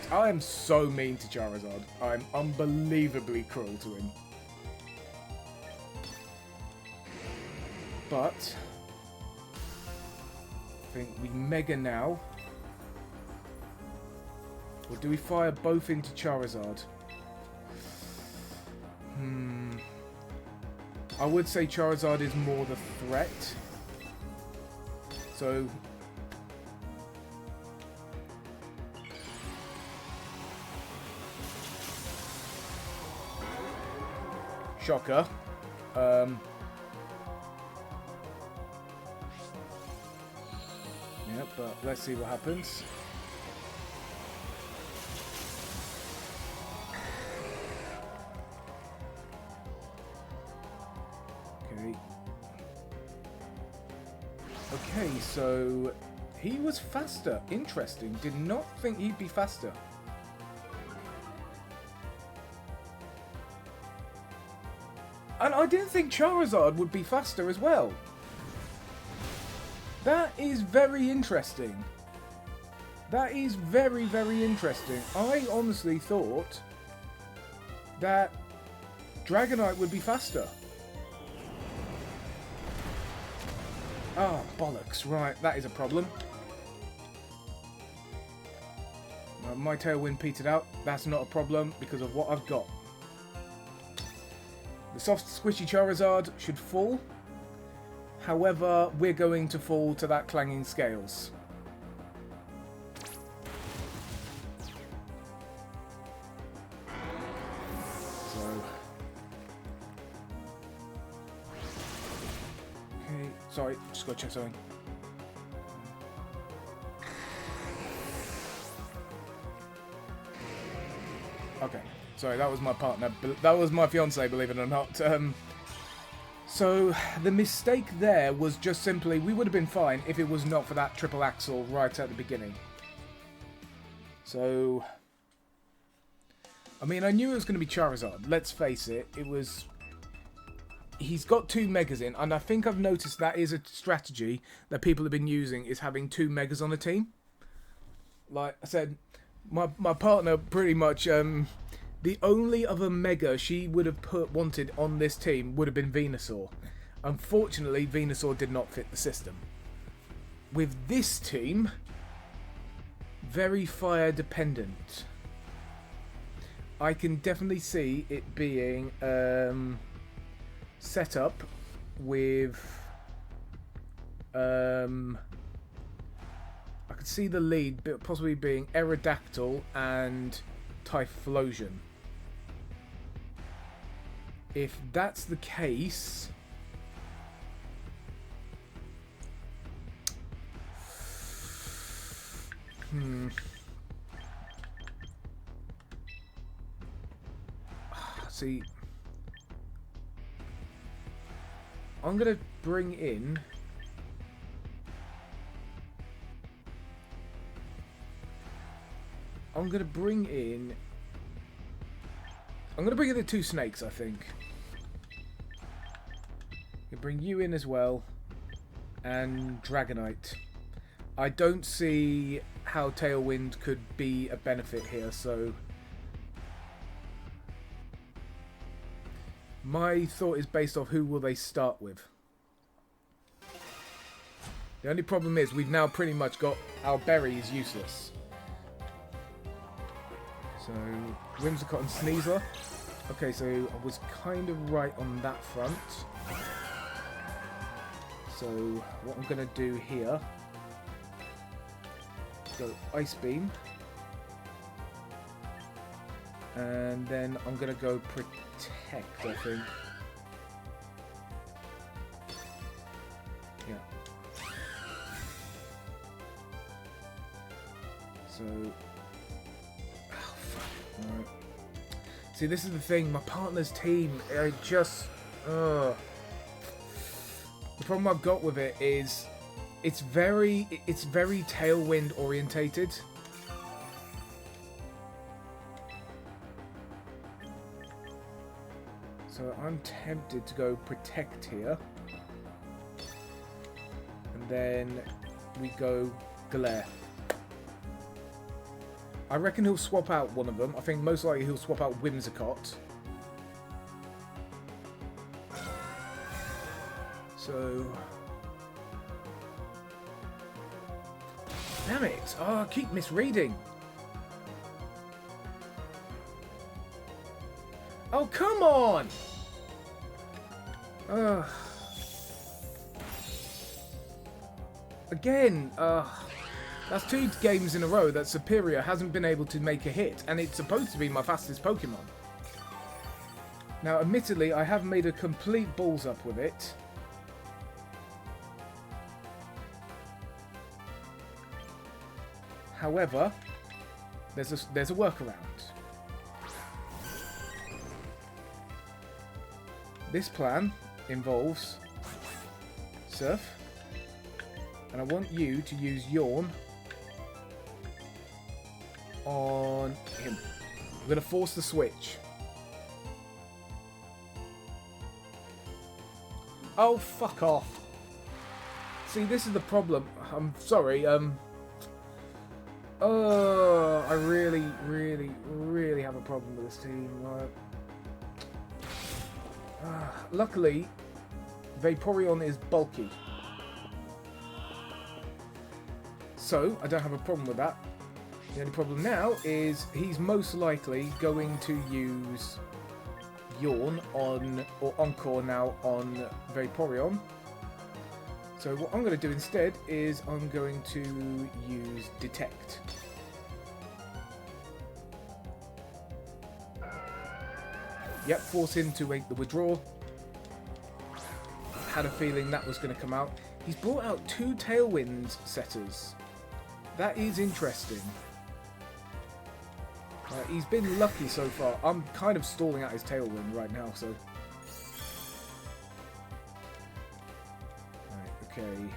I am so mean to Charizard. I'm unbelievably cruel to him. But I think we Mega now. Or do we fire both into Charizard? I would say Charizard is more the threat. So... Shocker. Yeah, but let's see what happens. Okay. Okay, so he was faster. Interesting. Did not think he'd be faster. And I didn't think Charizard would be faster as well. That is very interesting. That is very, very interesting. I honestly thought that Dragonite would be faster. Ah, bollocks. Right, that is a problem. My Tailwind petered out. That's not a problem because of what I've got. The soft, squishy Charizard should fall. However, we're going to fall to that clanging scales. So... Okay, sorry, just gotta check something. Okay. Sorry, that was my partner. That was my fiancée, believe it or not. So, the mistake there was just simply, we would have been fine if it was not for that triple axle right at the beginning. So, I mean, I knew it was going to be Charizard. Let's face it, it was... He's got 2 Megas in, and I think I've noticed that is a strategy that people have been using, is having 2 Megas on a team. Like I said, my partner pretty much... the only other Mega she would have wanted on this team would have been Venusaur. Unfortunately, Venusaur did not fit the system. With this team, very fire dependent. I can definitely see it being set up with... I could see the lead possibly being Aerodactyl and Typhlosion. If that's the case... See... I'm going to bring in... I'm going to bring in the 2 snakes, I think. I'll bring you in as well. And Dragonite. I don't see how Tailwind could be a benefit here, so my thought is based off who will they start with. The only problem is we've now pretty much got our berries useless. So, Whimsicott and Sneasler. Okay, so I was kind of right on that front. So, what I'm going to do here, go Ice Beam. And then I'm going to go Protect, I think. Yeah. So... Oh, fuck. Alright. See, this is the thing. My partner's team, I just... The problem I've got with it is it's very Tailwind orientated. So I'm tempted to go Protect here. And then we go Glare. I reckon he'll swap out one of them. I think most likely he'll swap out Whimsicott. So... Damn it! Oh, I keep misreading. Oh, come on! Again, that's 2 games in a row that Superior hasn't been able to make a hit, and it's supposed to be my fastest Pokemon. Now, admittedly, I have made a complete balls up with it. However, there's a workaround. This plan involves Surf, and I want you to use Yawn on him. I'm going to force the switch. Oh, fuck off. See, this is the problem. I'm sorry, oh, I really, really, really have a problem with this team. Luckily, Vaporeon is bulky. So, I don't have a problem with that. The only problem now is he's most likely going to use Yawn on, or Encore now on Vaporeon. So what I'm going to do instead is I'm going to use Detect. Yep, force him to make the withdrawal. Had a feeling that was going to come out. He's brought out 2 Tailwind setters. That is interesting. He's been lucky so far. I'm kind of stalling out his Tailwind right now, so... Right, okay.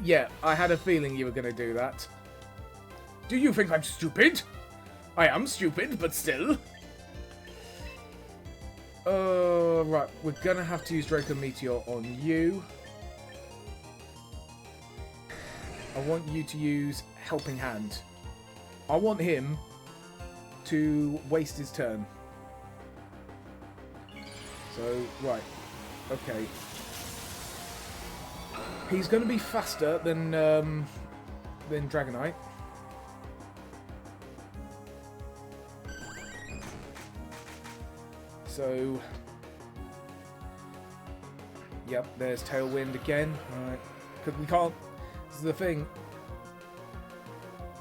Yeah, I had a feeling you were going to do that. Do you think I'm stupid? I am stupid, but still. Right, we're going to have to use Draco Meteor on you. I want you to use Helping Hand. I want him to waste his turn. So, right. Okay. He's going to be faster than Dragonite. So... Yep, there's Tailwind again. Alright. Because we can't... This is the thing.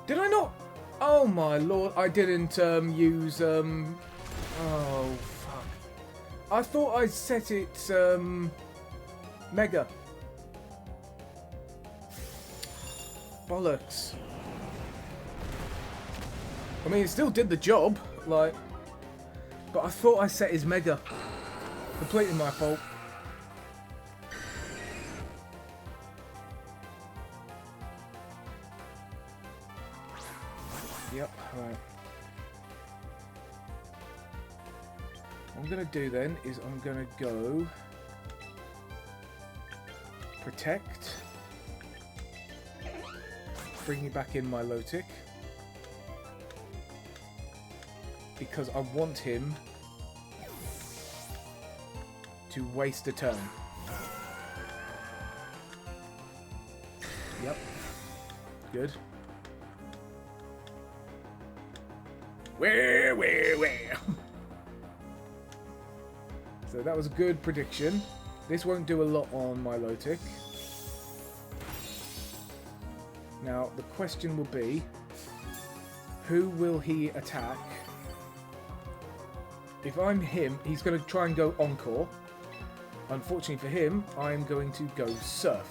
Did I not? Oh my lord, I didn't use... Oh, fuck. I thought I set it... Mega. Bollocks. I mean, it still did the job, like... But I thought I set his Mega. Completely my fault. Yep, right. What I'm going to do then is I'm going to go... Protect. bringing back in my Lotic. Because I want him to waste a turn. Yep. Good. Where? So that was a good prediction. This won't do a lot on my Lotic. Now, the question will be, who will he attack? If I'm him, he's going to try and go Encore. Unfortunately for him, I'm going to go Surf.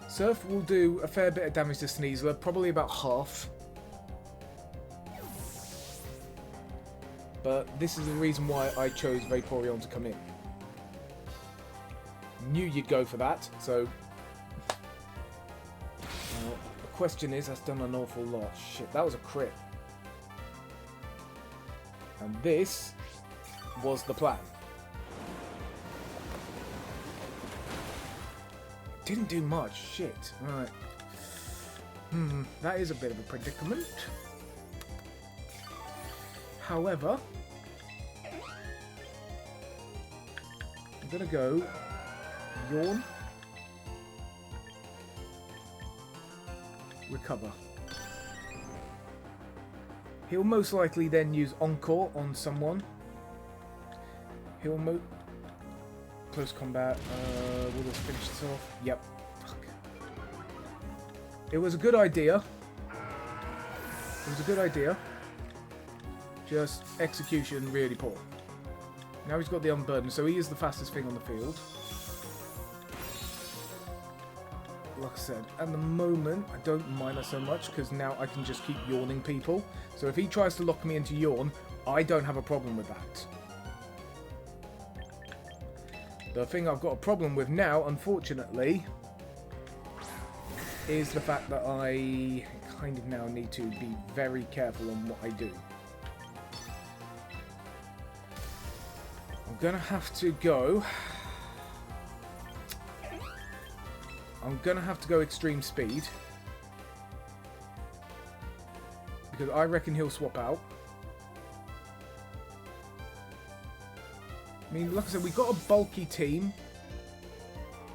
Surf will do a fair bit of damage to Sneasler, probably about half. But this is the reason why I chose Vaporeon to come in. Knew you'd go for that, so... the question is, that's done an awful lot. Shit, that was a crit. And this was the plan. Didn't do much. Shit. Right. That is a bit of a predicament. However, I'm gonna go Yawn. Recover. He'll most likely then use Encore on someone. He'll close combat. Will this finish this off? Yep. Fuck. It was a good idea. It was a good idea. Just execution really poor. Now he's got the Unburden, so he is the fastest thing on the field. Like I said, at the moment, I don't mind that so much, because now I can just keep yawning people. So if he tries to lock me into yawn, I don't have a problem with that. The thing I've got a problem with now, unfortunately, is the fact that I kind of now need to be very careful on what I do. I'm going to have to go... I'm going to have to go extreme speed. Because I reckon he'll swap out. I mean, like I said, we've got a bulky team.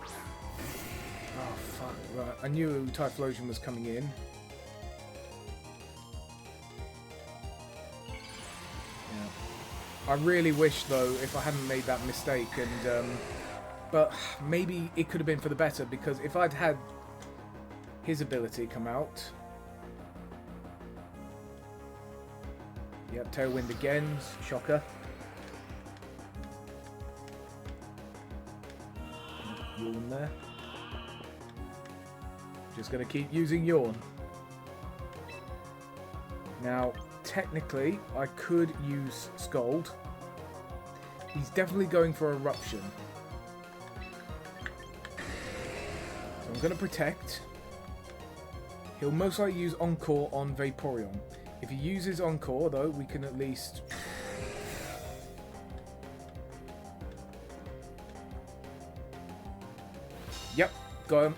Oh, fuck. Right, I knew Typhlosion was coming in. Yeah. I really wish, though, if I hadn't made that mistake and... but maybe it could have been for the better, because if I'd had his ability come out... Yep, Tailwind again. Shocker. Yawn there. Just going to keep using Yawn. Now, technically, I could use Scold. He's definitely going for Eruption. So I'm going to Protect. He'll most likely use Encore on Vaporeon. If he uses Encore, though, we can at least... Yep, got him.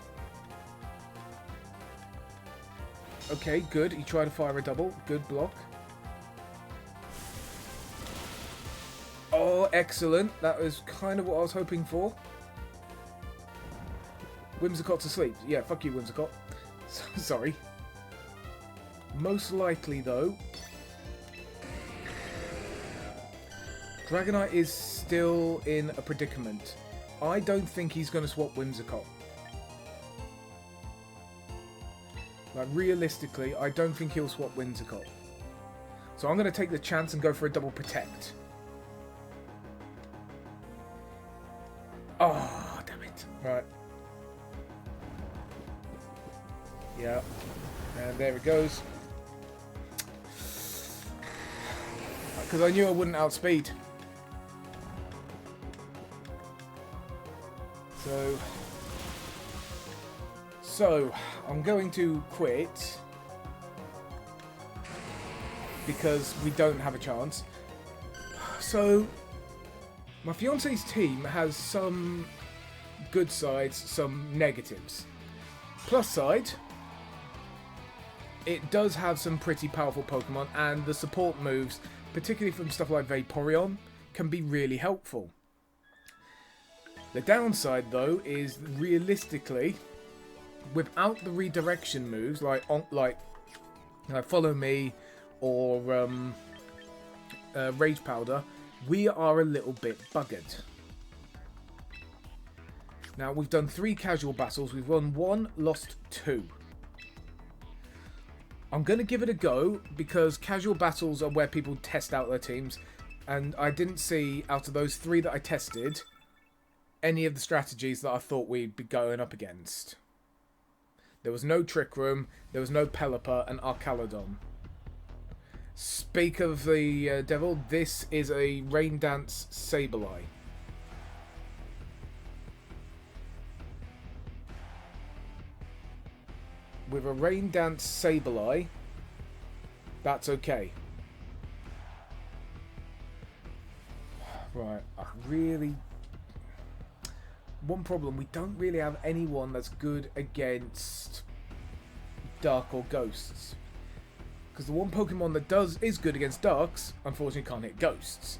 Okay, good. He tried to fire a double. Good block. Oh, excellent. That was kind of what I was hoping for. Whimsicott's asleep. Yeah, fuck you, Whimsicott. Sorry. Most likely, though, Dragonite is still in a predicament. I don't think he's going to swap Whimsicott. Like, realistically, I don't think he'll swap Whimsicott. So I'm going to take the chance and go for a double Protect. Oh, damn it. Right. Yeah. And there it goes. Because I knew I wouldn't outspeed. So I'm going to quit because we don't have a chance. So My fiance's team has some good sides, some negatives. Plus side, it does have some pretty powerful Pokemon, and the support moves, particularly from stuff like Vaporeon, can be really helpful. The downside, though, is realistically, without the redirection moves like Follow Me or Rage Powder, we are a little bit buggered. Now, we've done 3 casual battles. We've won 1, lost 2. I'm going to give it a go because casual battles are where people test out their teams. And I didn't see, out of those 3 that I tested, any of the strategies that I thought we'd be going up against. There was no Trick Room, there was no Pelipper and Arcaludon. Speak of the devil, this is a Rain Dance Sableye. With a Rain Dance Sableye, that's okay. Right, I really... One problem, we don't really have anyone that's good against Dark or Ghosts. Because the one Pokemon that is good against Darks, unfortunately can't hit Ghosts.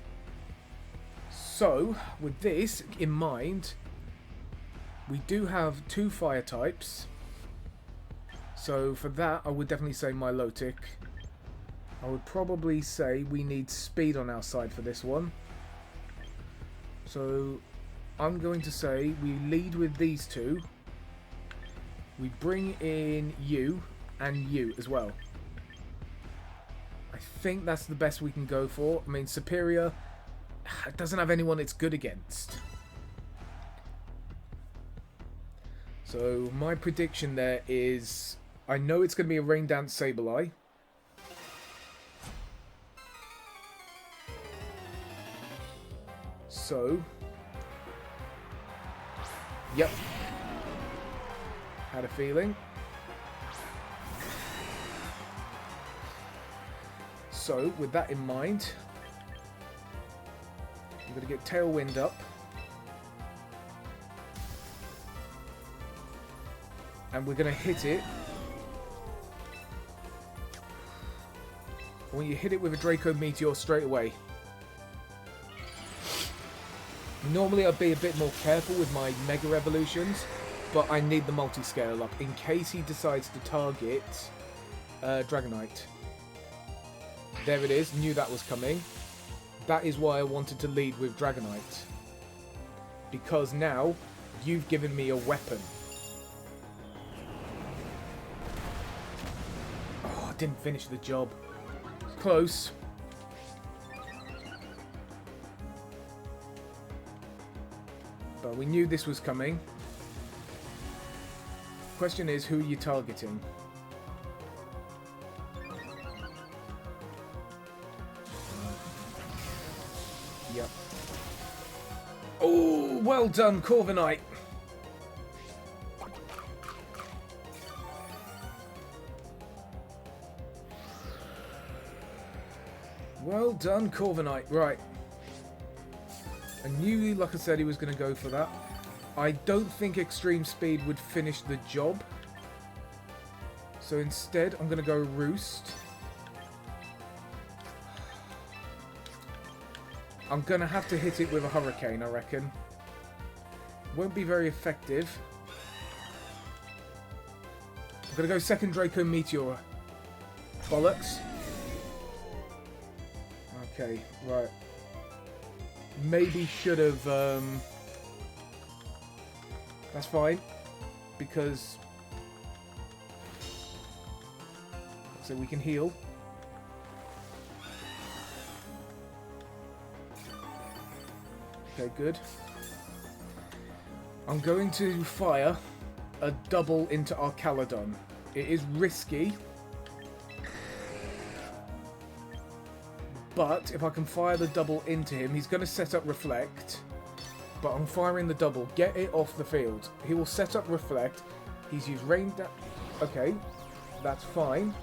So, with this in mind, we do have 2 Fire types. So for that, I would definitely say Milotic. I would probably say we need speed on our side for this one. So I'm going to say we lead with these 2. We bring in you and you as well. I think that's the best we can go for. I mean, Superior doesn't have anyone it's good against. So my prediction there is... I know it's going to be a Rain Dance Sableye. So... Yep. Had a feeling. So, with that in mind, I'm going to get Tailwind up. And we're going to hit it. When you hit it with a Draco Meteor straight away. Normally I'd be a bit more careful with my Mega Evolutions, but I need the multi-scale up in case he decides to target Dragonite. There it is, knew that was coming. That is why I wanted to lead with Dragonite. Because now, you've given me a weapon. Oh, I didn't finish the job. Close. But we knew this was coming. Question is, who are you targeting? Yep. Oh, well done, Corviknight. Well done, Corviknight. Right. I knew, like I said, he was going to go for that. I don't think Extreme Speed would finish the job. So instead, I'm going to go Roost. I'm going to have to hit it with a Hurricane, I reckon. Won't be very effective. I'm going to go second Draco Meteor. Bollocks. Okay, right. Maybe should have... That's fine. Because... So we can heal. Okay, good. I'm going to fire a double into Arcaludon. It is risky. But if I can fire the double into him, he's going to set up Reflect. But I'm firing the double. Get it off the field. He will set up Reflect. He's used Rain Dance. Okay, that's fine.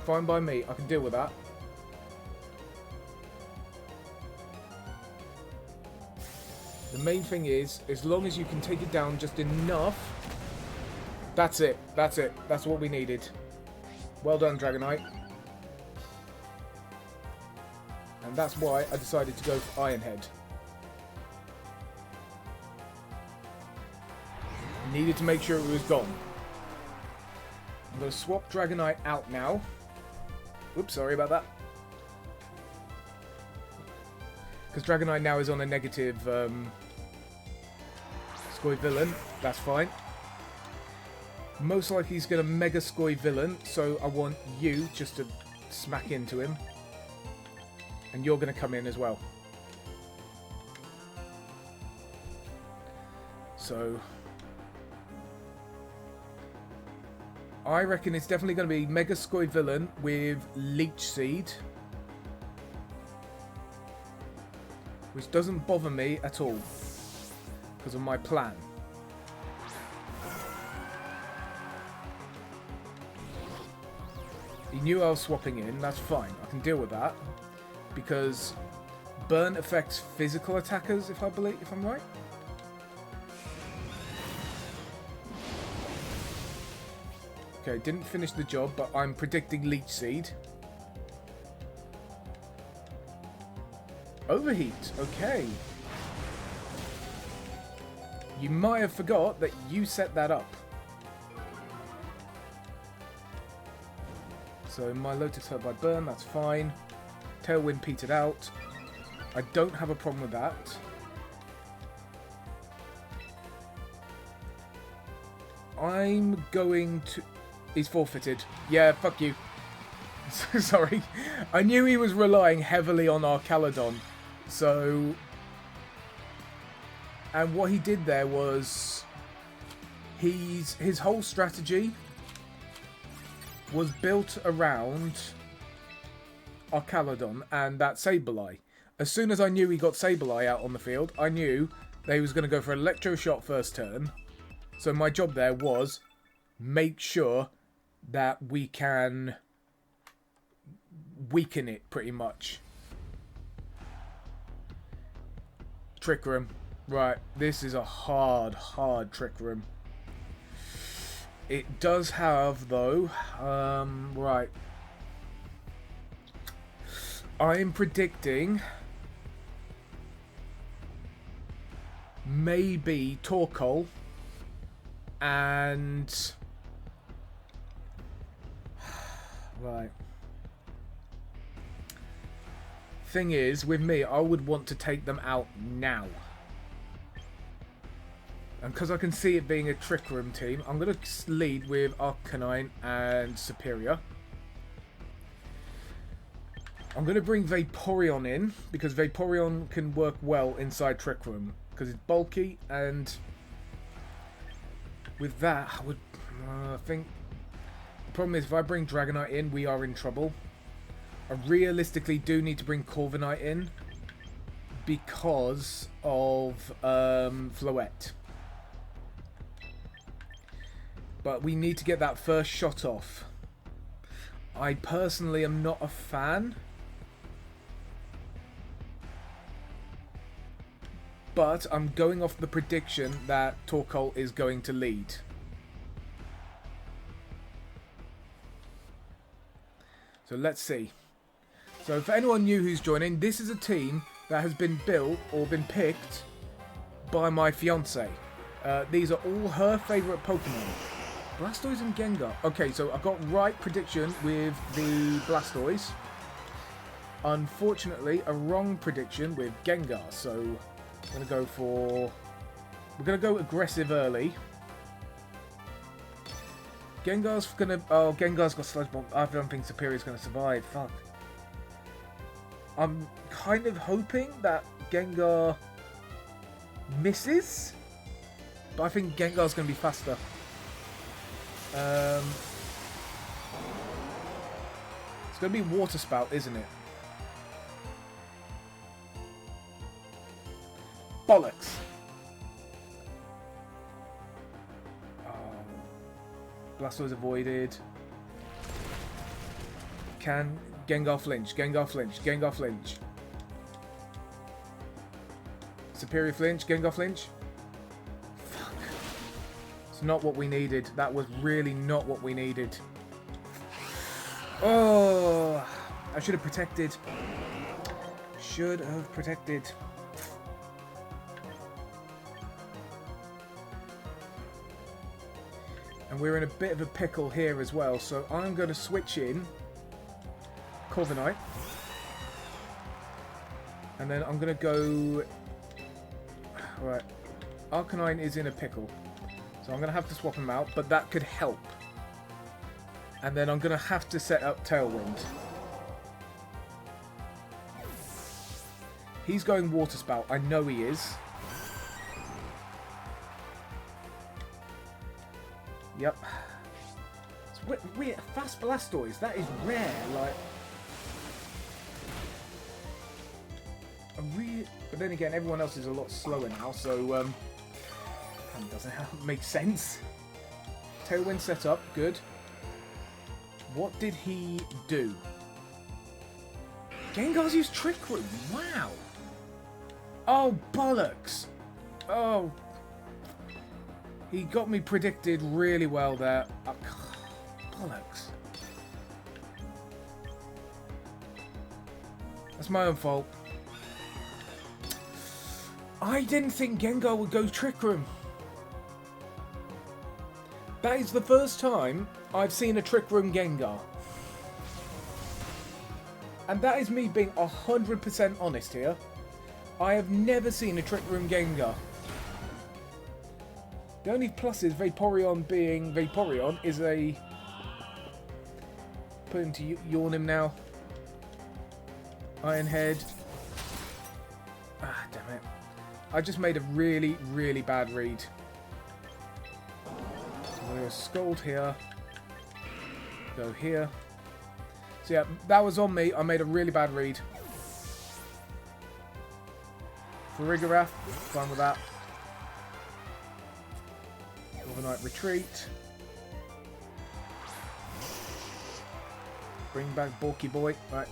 Fine by me. I can deal with that. The main thing is, as long as you can take it down just enough. That's it. That's it. That's what we needed. Well done, Dragonite. And that's why I decided to go for Iron Head. Needed to make sure it was gone. I'm going to swap Dragonite out now. Oops, sorry about that. Because Dragonite now is on a negative Scoivillain. That's fine. Most likely he's going to Mega Scoivillain, so I want you just to smack into him. And you're going to come in as well. So I reckon it's definitely going to be Mega Scoivillain with Leech Seed. Which doesn't bother me at all. Because of my plan. He knew I was swapping in, that's fine. I can deal with that. Because burn affects physical attackers, if I'm right. Okay, didn't finish the job, but I'm predicting Leech Seed. Overheat, okay. You might have forgot that you set that up. So my Lotus hurt by burn, that's fine. Tailwind petered out. I don't have a problem with that. I'm going to... He's forfeited. Yeah, fuck you. Sorry. I knew he was relying heavily on our Caledon. So... And what he did there was... His whole strategy was built around our Caledon and that Sableye. As soon as I knew he got Sableye out on the field, I knew that he was going to go for Electro Shot first turn. So my job there was make sure that we can weaken it pretty much. Trick Room. Right, this is a hard Trick Room. It does have, though, right. I'm predicting maybe Torkoal and... Right. Thing is, with me, I would want to take them out now. And because I can see it being a Trick Room team, I'm going to lead with Arcanine and Superior. I'm going to bring Vaporeon in, because Vaporeon can work well inside Trick Room. Because it's bulky, and with that, I would think... The problem is, if I bring Dragonite in, we are in trouble. I realistically do need to bring Corviknight in, because of Floette. But we need to get that first shot off. I personally am not a fan. But I'm going off the prediction that Torkoal is going to lead. So let's see. So for anyone new who's joining, this is a team that has been built or been picked by my fiancée. These are all her favourite Pokemon. Blastoise and Gengar. Okay, so I got right prediction with the Blastoise. Unfortunately, a wrong prediction with Gengar. So I'm going to go for... We're going to go aggressive early. Gengar's going to... Oh, Gengar's got Sludge Bomb. I don't think Superior's going to survive. Fuck. I'm kind of hoping that Gengar misses. But I think Gengar's going to be faster. It's going to be Water Spout, isn't it? Bollocks! Blastoise avoided. Can Gengar flinch? Gengar flinch. Gengar flinch. Superior flinch. Gengar flinch. Fuck. It's not what we needed. That was really not what we needed. Oh, I should have protected. Should have protected. And we're in a bit of a pickle here as well, so I'm going to switch in Corviknight. And then I'm going to go... Right, Arcanine is in a pickle. So I'm going to have to swap him out, but that could help. And then I'm going to have to set up Tailwind. He's going Water Spout. I know he is. Yep. It's weird. Fast Blastoise. That is rare. Like, but then again, everyone else is a lot slower now, so doesn't make sense. Tailwind set up. Good. What did he do? Gengar's used Trick Room. Wow. Oh, bollocks. Oh. He got me predicted really well there. Oh, bollocks. That's my own fault. I didn't think Gengar would go Trick Room. That is the first time I've seen a Trick Room Gengar. And that is me being 100% honest here. I have never seen a Trick Room Gengar. The only plus is Vaporeon being Vaporeon is a... Put him to yawn him now. Iron Head. Ah, damn it. I just made a really, really bad read. So I'm going to Scold here. Go here. So yeah, that was on me. I made a really bad read. Farigarath, fine with that. Overnight Retreat. Bring back Bulky Boy. Right.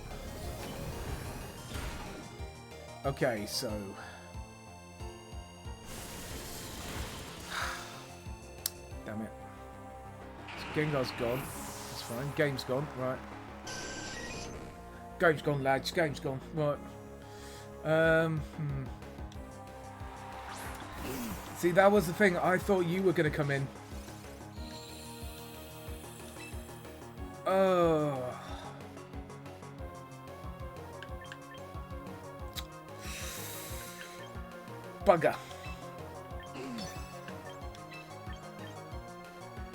Okay, so... Damn it. So Gengar's gone. That's fine. Game's gone. Right. Game's gone, lads. Game's gone. Right. See, that was the thing. I thought you were going to come in. Oh. Bugger.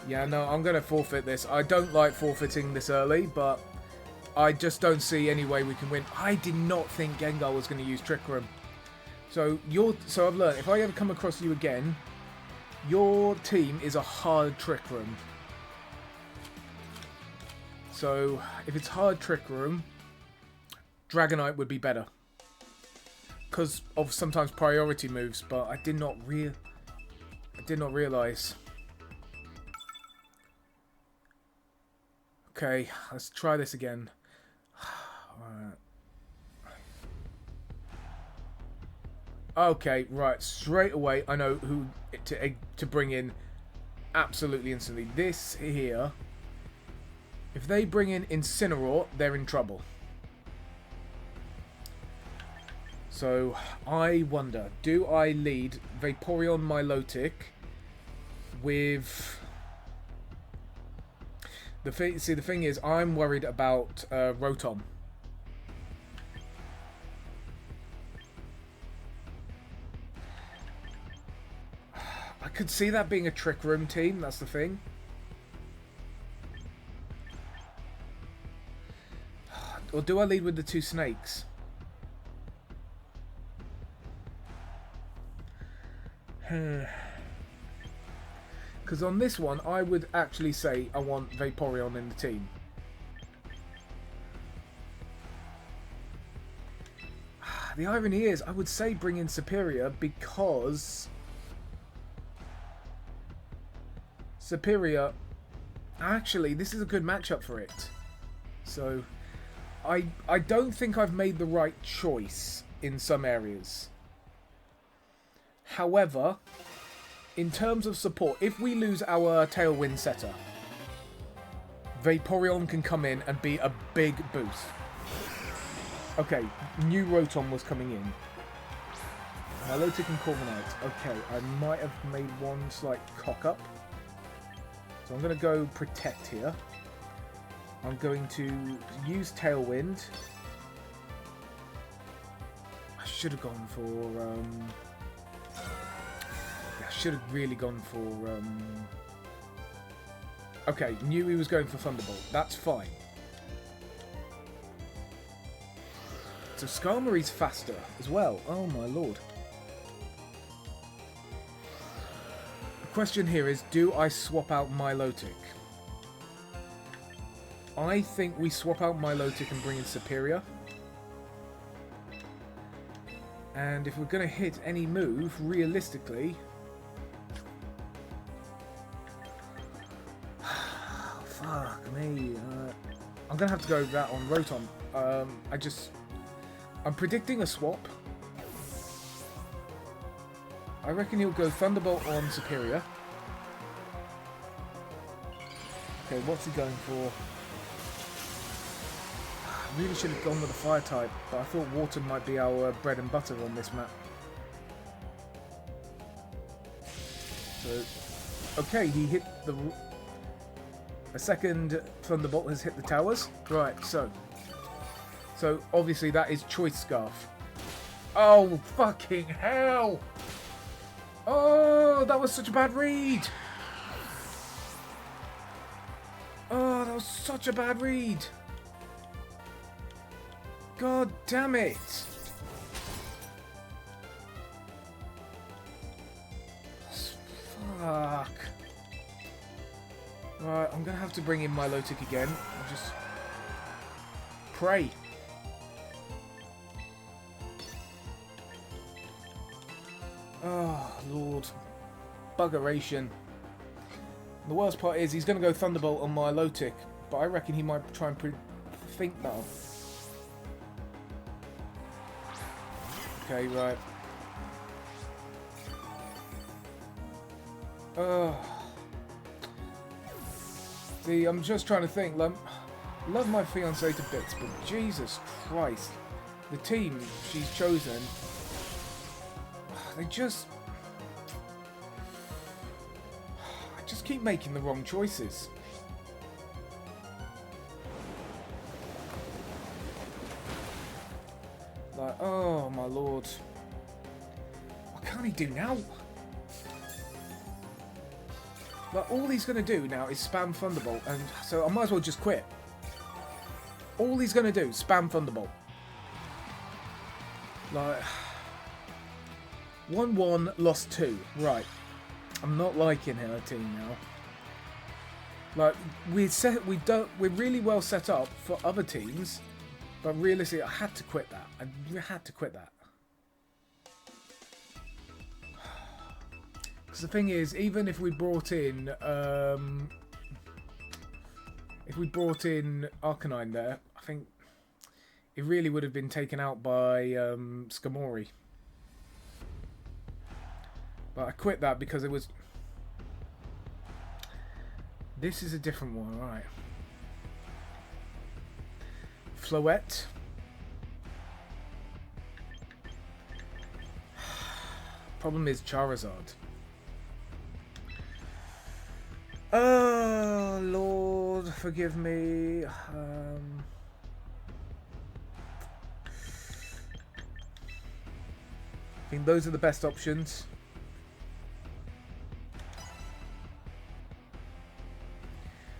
Yeah, no, I'm going to forfeit this. I don't like forfeiting this early, but I just don't see any way we can win. I did not think Gengar was going to use Trick Room. So I've learned, if I ever come across you again, your team is a hard Trick Room. So if it's hard Trick Room, Dragonite would be better. Because of sometimes priority moves, but I did not realise. Okay, let's try this again. Alright. Okay, right, straight away I know who to bring in absolutely instantly. This here, if they bring in Incineroar, they're in trouble. So, I wonder, do I lead Vaporeon Milotic with... the thing is, I'm worried about Rotom. I could see that being a Trick Room team, that's the thing. Or do I lead with the two snakes? Because on this one, I would actually say I want Vaporeon in the team. The irony is, I would say bring in Superior because... Superior... Actually, this is a good matchup for it. So, I don't think I've made the right choice in some areas. However, in terms of support, if we lose our Tailwind setter, Vaporeon can come in and be a big boost. Okay, new Rotom was coming in. Milotic and Corviknight. Okay, I might have made one slight cock-up. So I'm going to go Protect here. I'm going to use Tailwind. I should have gone for... I should have really gone for... Okay, knew he was going for Thunderbolt. That's fine. So Skarmory's faster as well. Oh my lord. The question here is, do I swap out Milotic? I think we swap out Milotic and bring in Superior. And if we're going to hit any move, realistically... Fuck me. I'm going to have to go with that on Rotom. I'm predicting a swap. I reckon he'll go Thunderbolt on Superior. Okay, what's he going for? I really should have gone with the Fire type, but I thought Water might be our bread and butter on this map. So, okay, he hit the... A second Thunderbolt has hit the towers. Right, so obviously that is Choice Scarf. Oh, fucking hell! Oh, that was such a bad read! Oh, that was such a bad read! God damn it! Fuck. Right, I'm gonna have to bring in Milotic again. I'll just pray. Oh, Lord. Buggeration. The worst part is he's going to go Thunderbolt on Milotic, but I reckon he might try and think that. Okay, right. See, I'm just trying to think. Love my fiancée to bits, but Jesus Christ. The team she's chosen... I just keep making the wrong choices. Like, oh my lord. What can he do now? Like, all he's going to do now is spam Thunderbolt, and so I might as well just quit. All he's going to do is spam Thunderbolt. Like... 1-1, lost 2. Right. I'm not liking her team now. Like, we're really well set up for other teams, but realistically, I had to quit that. I had to quit that. Because the thing is, even if we brought in, Arcanine there, I think it really would have been taken out by Skarmory. But I quit that because it was... This is a different one, right. Floette. Problem is Charizard. Oh, Lord, forgive me. I think those are the best options.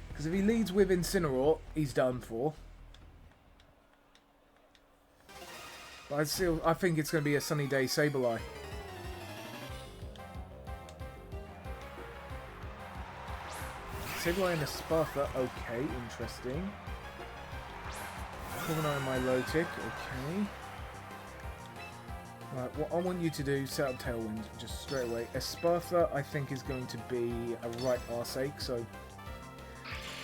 Because if he leads with Incineroar, he's done for. But I think it's going to be a Sunny Day Sableye. Sableye and a Sparta, okay, interesting. Corviknight and Milotic, okay. Right, what I want you to do, set up Tailwind just straight away. Espartha, I think, is going to be a right arseache, so...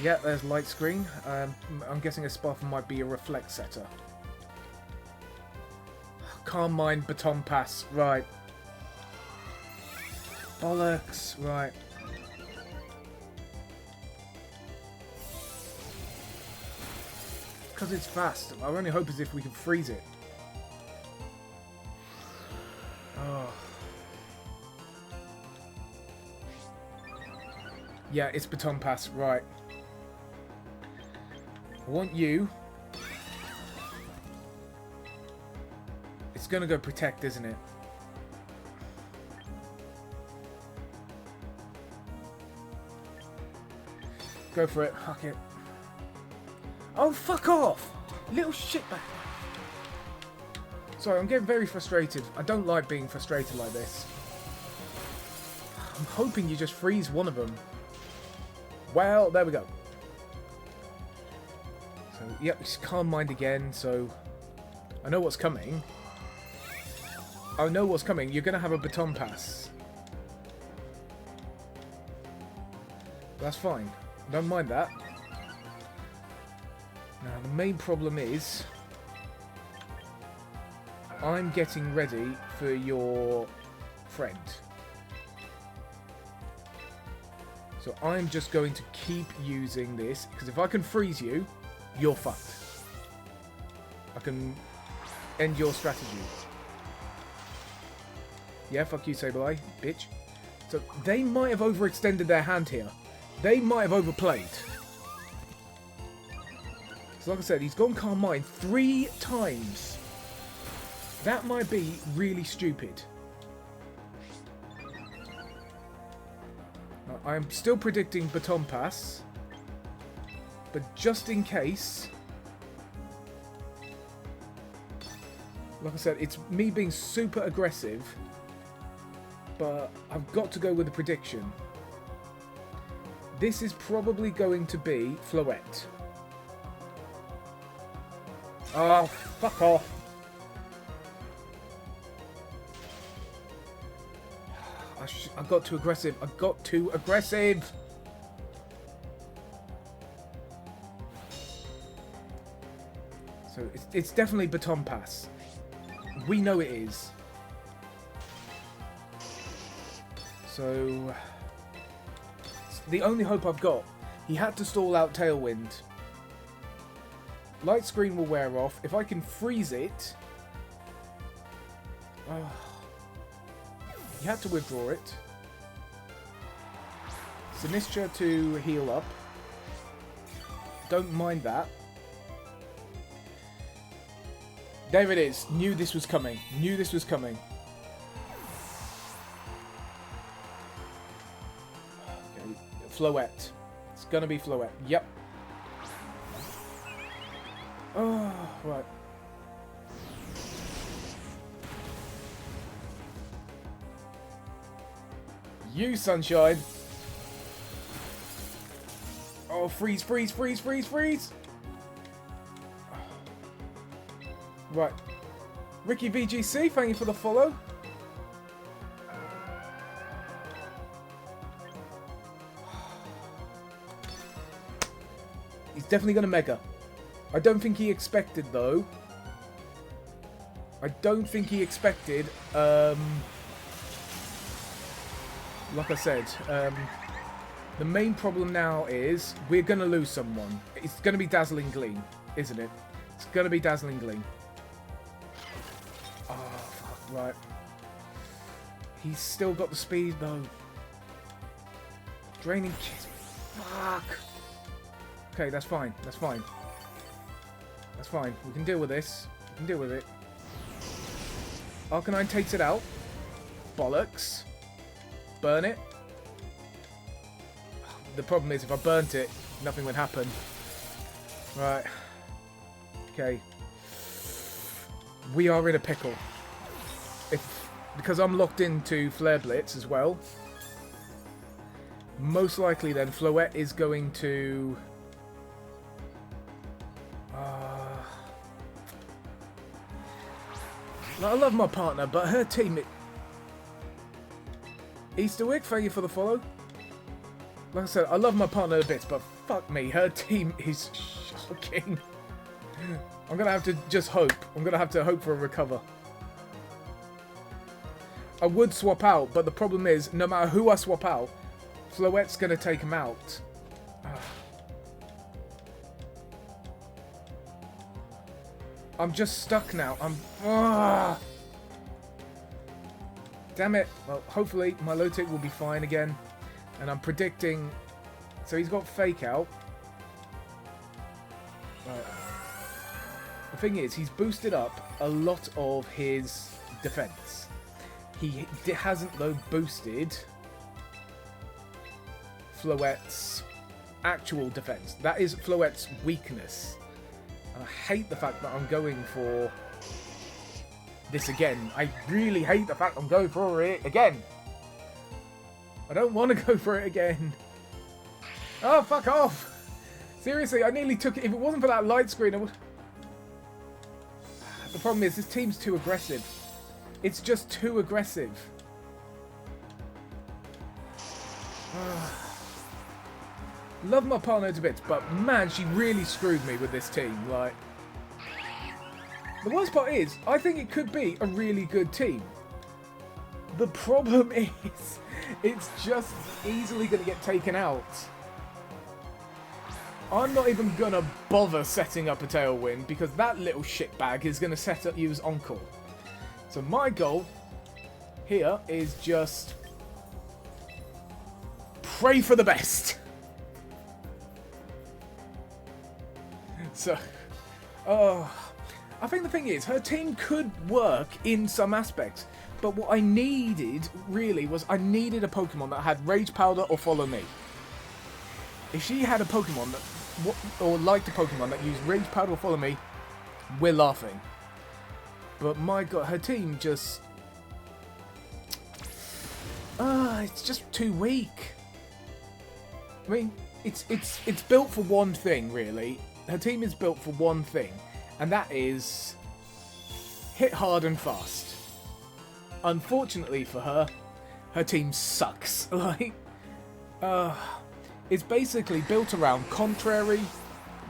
Yeah, there's Light Screen. I'm guessing Espartha might be a Reflect setter. Calm Mind, Baton Pass, right. Bollocks. Right. Because it's fast. Our only hope is if we can freeze it. Oh. Yeah, it's Baton Pass. Right. I want you. It's going to go Protect, isn't it? Go for it. Huck it. Oh, fuck off! Little shitbag. Sorry, I'm getting very frustrated. I don't like being frustrated like this. I'm hoping you just freeze one of them. Well, there we go. So, yep, it's Calm Mind again, so I know what's coming. I know what's coming. You're going to have a Baton Pass. That's fine. Don't mind that. Now, the main problem is I'm getting ready for your friend. So I'm just going to keep using this, because if I can freeze you, you're fucked. I can end your strategy. Yeah, fuck you, Sableye, bitch. So they might have overextended their hand here. They might have overplayed. So like I said, he's gone Calm Mind 3 times. That might be really stupid. Now, I'm still predicting Baton Pass. But just in case... Like I said, it's me being super aggressive. But I've got to go with a prediction. This is probably going to be Floette. Oh, fuck off. I got too aggressive. I got too aggressive. So it's definitely Baton Pass. We know it is. So the only hope I've got, he had to stall out Tailwind. Light Screen will wear off. If I can freeze it... he had to withdraw it. Sinistra to heal up. Don't mind that. There it is. Knew this was coming. Knew this was coming. Okay. Floette. It's gonna be Floette. Yep. Oh, right. You, sunshine. Oh, freeze, freeze, freeze, freeze, freeze. Right. Ricky VGC, thank you for the follow. He's definitely going to Mega. I don't think he expected, though. I don't think he expected, like I said, the main problem now is we're going to lose someone. It's going to be Dazzling Gleam, isn't it? It's going to be Dazzling Gleam. Oh, fuck, right. He's still got the speed, though. Draining Kiss. Fuck. Okay, that's fine. That's fine. That's fine. We can deal with this. We can deal with it. Arcanine takes it out. Bollocks. Burn it. The problem is if I burnt it, nothing would happen. Right. Okay. We are in a pickle. Because I'm locked into Flare Blitz as well. Most likely then Floette is going to... I love my partner, but her team... Easterwick, thank you for the follow. Like I said, I love my partner a bit, but fuck me, her team is shocking. I'm going to have to just hope. I'm going to have to hope for a recover. I would swap out, but the problem is, no matter who I swap out, Floette's going to take him out. I'm just stuck now. Damn it. Well, hopefully Milotic will be fine again. And I'm predicting... So he's got Fake out. Right. The thing is, he's boosted up a lot of his defense. He hasn't, though, boosted Floette's actual defense. That is Floette's weakness. I hate the fact that I'm going for this again. I really hate the fact I'm going for it again. I don't want to go for it again. Oh, fuck off. Seriously, I nearly took it. If it wasn't for that light screen, I would... The problem is, this team's too aggressive. It's just too aggressive. Love my partner to bits, but man, she really screwed me with this team. Like, the worst part is, I think it could be a really good team. The problem is, it's just easily going to get taken out. I'm not even going to bother setting up a Tailwind because that little shitbag is going to set up use Encore. So my goal here is just pray for the best. So, I think the thing is, her team could work in some aspects, but what I needed, really, was I needed a Pokemon that had Rage Powder or Follow Me. If she had a Pokemon that, or liked a Pokemon that used Rage Powder or Follow Me, we're laughing. But my god, her team just... it's just too weak. I mean, it's built for one thing, really. Her team is built for one thing, and that is hit hard and fast. Unfortunately for her, her team sucks. Like, it's basically built around Contrary,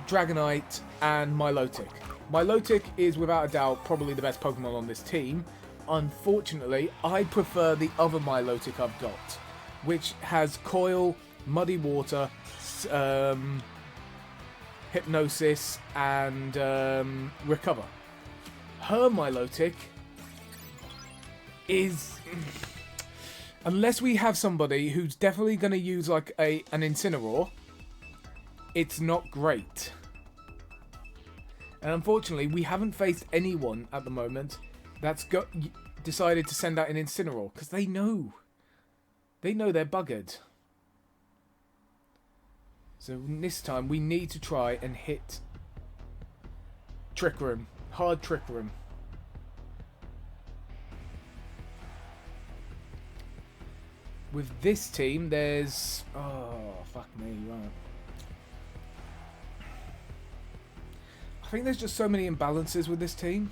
Dragonite, and Milotic. Milotic is without a doubt probably the best Pokemon on this team. Unfortunately, I prefer the other Milotic I've got, which has Coil, Muddy Water, Hypnosis, and Recover. Her Milotic is... Unless we have somebody who's definitely going to use like an Incineroar, it's not great. And unfortunately, we haven't faced anyone at the moment that's decided to send out an Incineroar, because they know. They know they're buggered. So this time, we need to try and hit Trick Room. Hard Trick Room. With this team, there's... Oh, fuck me, right. I think there's just so many imbalances with this team.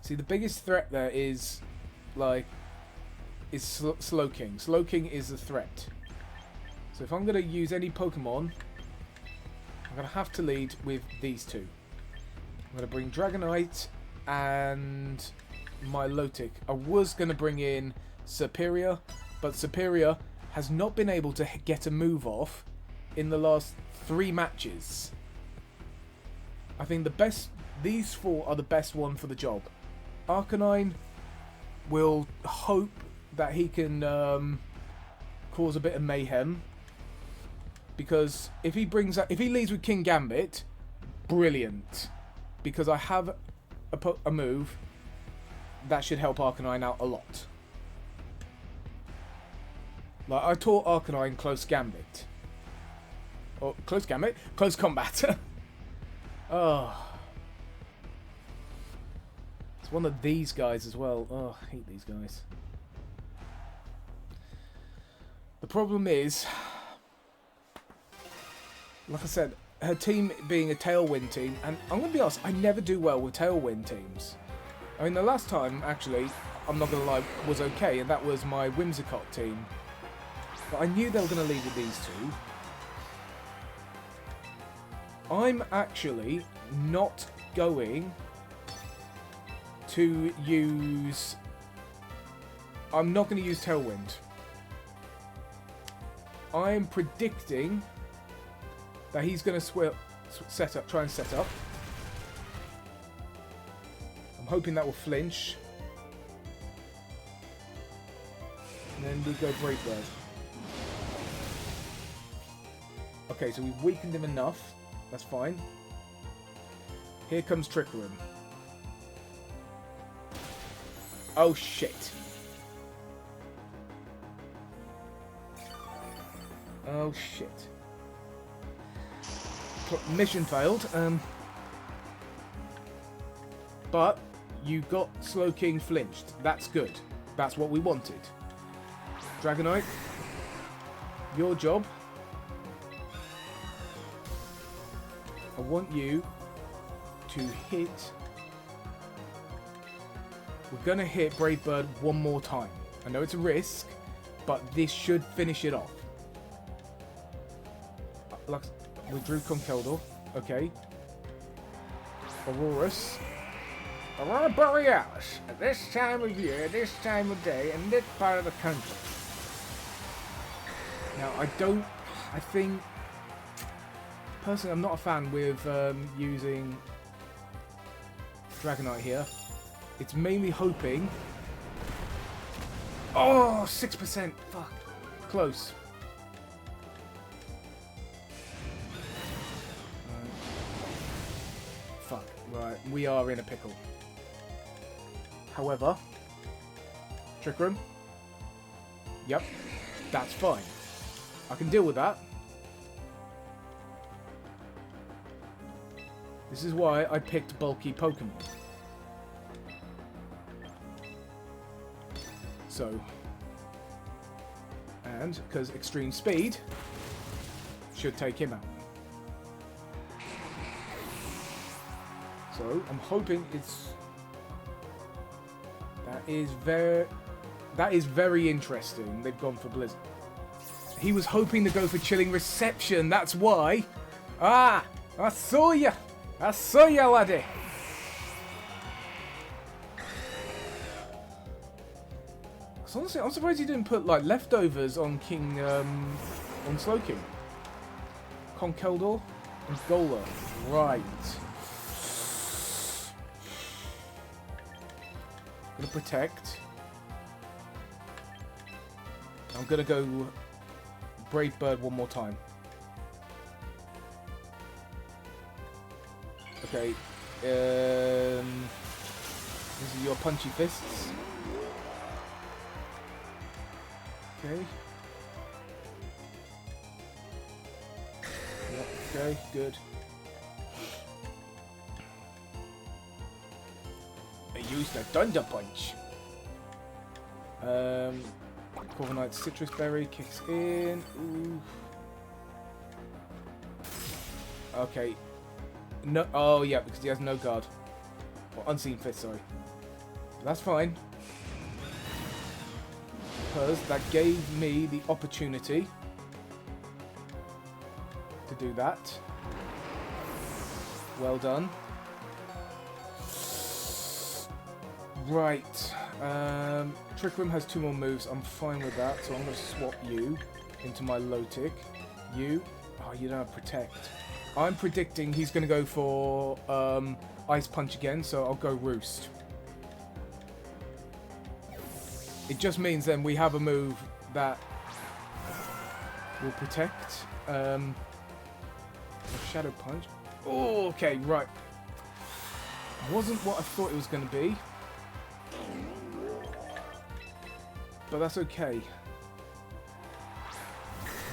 See, the biggest threat there is, like, Slowking. Slowking is the threat. So if I'm going to use any Pokemon, I'm going to have to lead with these two. I'm going to bring Dragonite and Milotic. I was going to bring in Superior, but Superior has not been able to get a move off in the last 3 matches. I think these 4 are the best one for the job. Arcanine will hope that he can cause a bit of mayhem, because if he leads with King Gambit, brilliant, because I have a move that should help Arcanine out a lot. Like, I taught Arcanine Close Gambit. Or, Close Gambit? Close Combat. Oh. It's one of these guys as well. Oh, I hate these guys. The problem is, like I said, her team being a Tailwind team, and I'm going to be honest, I never do well with Tailwind teams. I mean, the last time, actually, I'm not going to lie, was okay, and that was my Whimsicott team. But I knew they were going to lead with these two. I'm actually not going to use... I'm not going to use Tailwind. I'm predicting that he's going to try and set up. I'm hoping that will flinch. And then we go Brave Bird. Okay, so we've weakened him enough. That's fine. Here comes Trick Room. Oh shit. Oh shit. Mission failed. But you got Slowking flinched. That's good. That's what we wanted. Dragonite, your job. I want you to hit... We're going to hit Brave Bird one more time. I know it's a risk, but this should finish it off. Withdrew Conkeldurr. Okay. Aurorus. Aurora Borealis. At this time of year, this time of day, in this part of the country. Now, I think... Personally, I'm not a fan with using Dragonite here. It's mainly hoping... Oh, 6%! Fuck. Close. Fuck. Right, we are in a pickle. However... Trick Room? Yep. That's fine. I can deal with that. This is why I picked bulky Pokemon. So, and because Extreme Speed should take him out. So, I'm hoping it's... That is very interesting. They've gone for Blizzard. He was hoping to go for Chilling Reception. That's why. Ah! I saw ya! I saw ya, laddie! Cause honestly, I'm surprised he didn't put, like, leftovers on King, on Slowking. Conkeldurr and Golem. Right. Gonna protect. I'm gonna go Brave Bird one more time. Okay. This is your punchy fists. Okay. Yep, okay, good. I used the Thunder Punch. Corviknight's Citrus Berry kicks in. Ooh. Okay. No. Oh yeah, because he has no guard. Or Unseen Fist, sorry. But that's fine. Because that gave me the opportunity to do that. Well done. Right. Trick Room has 2 more moves. I'm fine with that, so I'm going to swap you into my low tick. You. Oh, you don't have Protect. I'm predicting he's going to go for Ice Punch again, so I'll go Roost. It just means then we have a move that will protect. A Shadow Punch. Oh, okay, right. Wasn't what I thought it was going to be. But that's okay.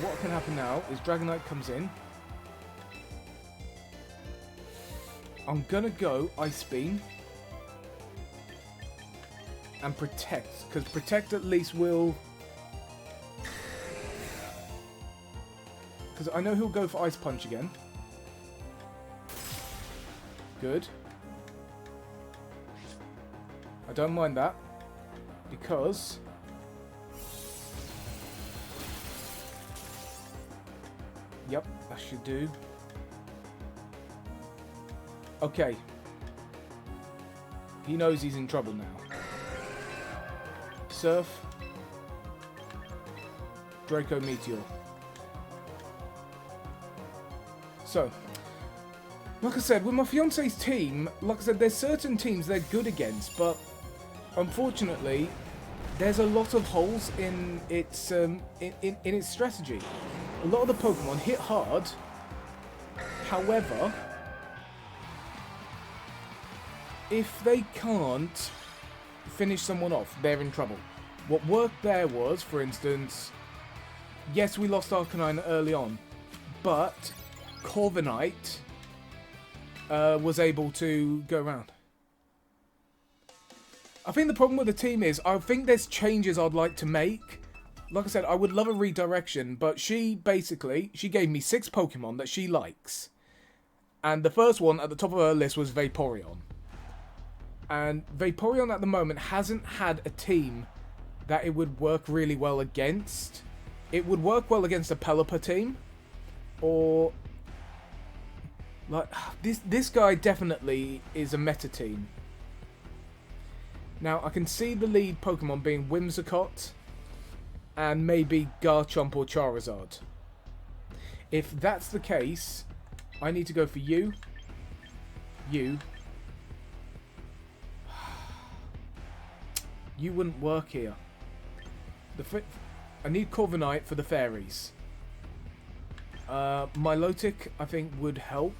What can happen now is Dragonite comes in. I'm gonna go Ice Beam and Protect, because Protect at least will... Because I know he'll go for Ice Punch again. Good. I don't mind that, because... Yep, that should do. Okay. He knows he's in trouble now. Surf. Draco Meteor. So, like I said, with my fiance's team, like I said, there's certain teams they're good against, but unfortunately, there's a lot of holes in its in its strategy. A lot of the Pokemon hit hard. However, if they can't finish someone off, they're in trouble. What worked there was, for instance, yes, we lost Arcanine early on, but Corviknight was able to go around. I think the problem with the team is, I think there's changes I'd like to make. Like I said, I would love a redirection, but she gave me 6 Pokemon that she likes. And the first one at the top of her list was Vaporeon. And Vaporeon at the moment hasn't had a team that it would work really well against. It would work well against a Pelipper team. Or... like, this guy definitely is a meta team. Now, I can see the lead Pokemon being Whimsicott and maybe Garchomp or Charizard. If that's the case, I need to go for you. You wouldn't work here. I need Corviknight for the fairies. Milotic, I think, would help.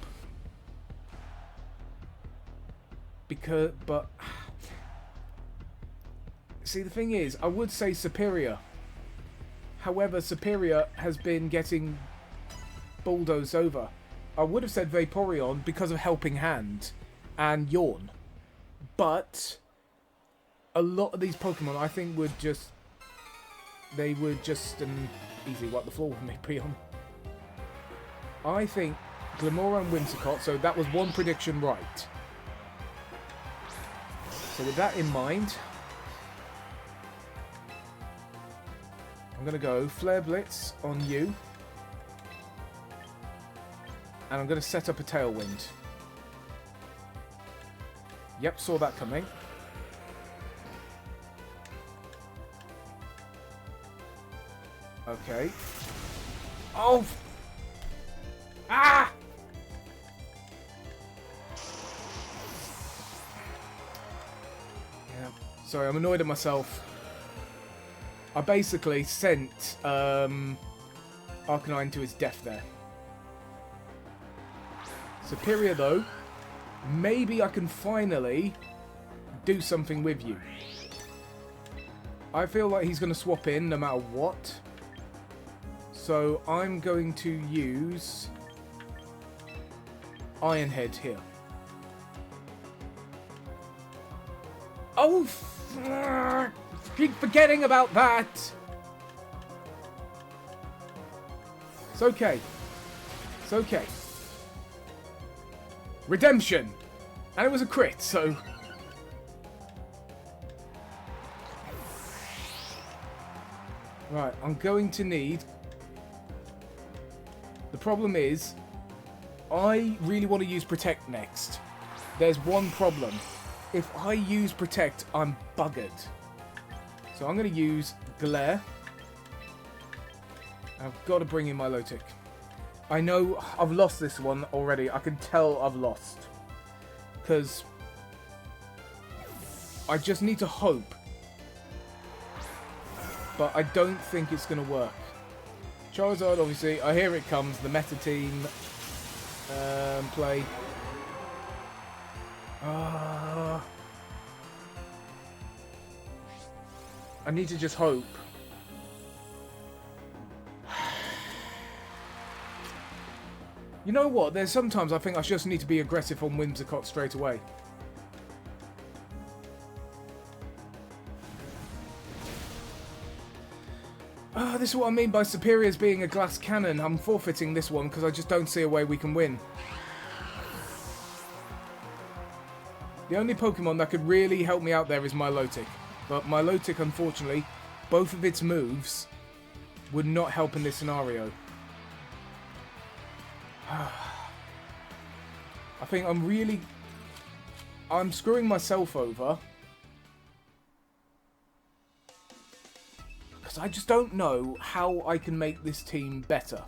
But see, the thing is, I would say Superior. However, Superior has been getting bulldozed over. I would have said Vaporeon because of Helping Hand and Yawn. But a lot of these Pokemon, I think, would just... they would just easily wipe the floor with me, Peon. I think Glimmora and Whimsicott, so that was one prediction right. So with that in mind, I'm going to go Flare Blitz on you. And I'm going to set up a Tailwind. Yep, saw that coming. Okay. Oh! Ah! Yeah. Sorry, I'm annoyed at myself. I basically sent Arcanine to his death there. Superior, though. Maybe I can finally do something with you. I feel like he's going to swap in no matter what. So I'm going to use Iron Head here. Oh, keep forgetting about that. It's okay. It's okay. Redemption. And it was a crit, so... right, I'm going to need... the problem is, I really want to use Protect next. There's one problem. If I use Protect, I'm buggered. So I'm going to use Glare. I've got to bring in my Milotic. I know I've lost this one already. I can tell I've lost. Because I just need to hope. But I don't think it's going to work. Charizard, obviously. Oh, here it comes. The meta team play. I need to just hope. You know what? There's sometimes I think I just need to be aggressive on Whimsicott straight away. This is what I mean by Superior's being a glass cannon. I'm forfeiting this one because I just don't see a way we can win. The only Pokemon that could really help me out there is Milotic. But Milotic, unfortunately, both of its moves would not help in this scenario. I think I'm really I'm screwing myself over. Because I just don't know how I can make this team better.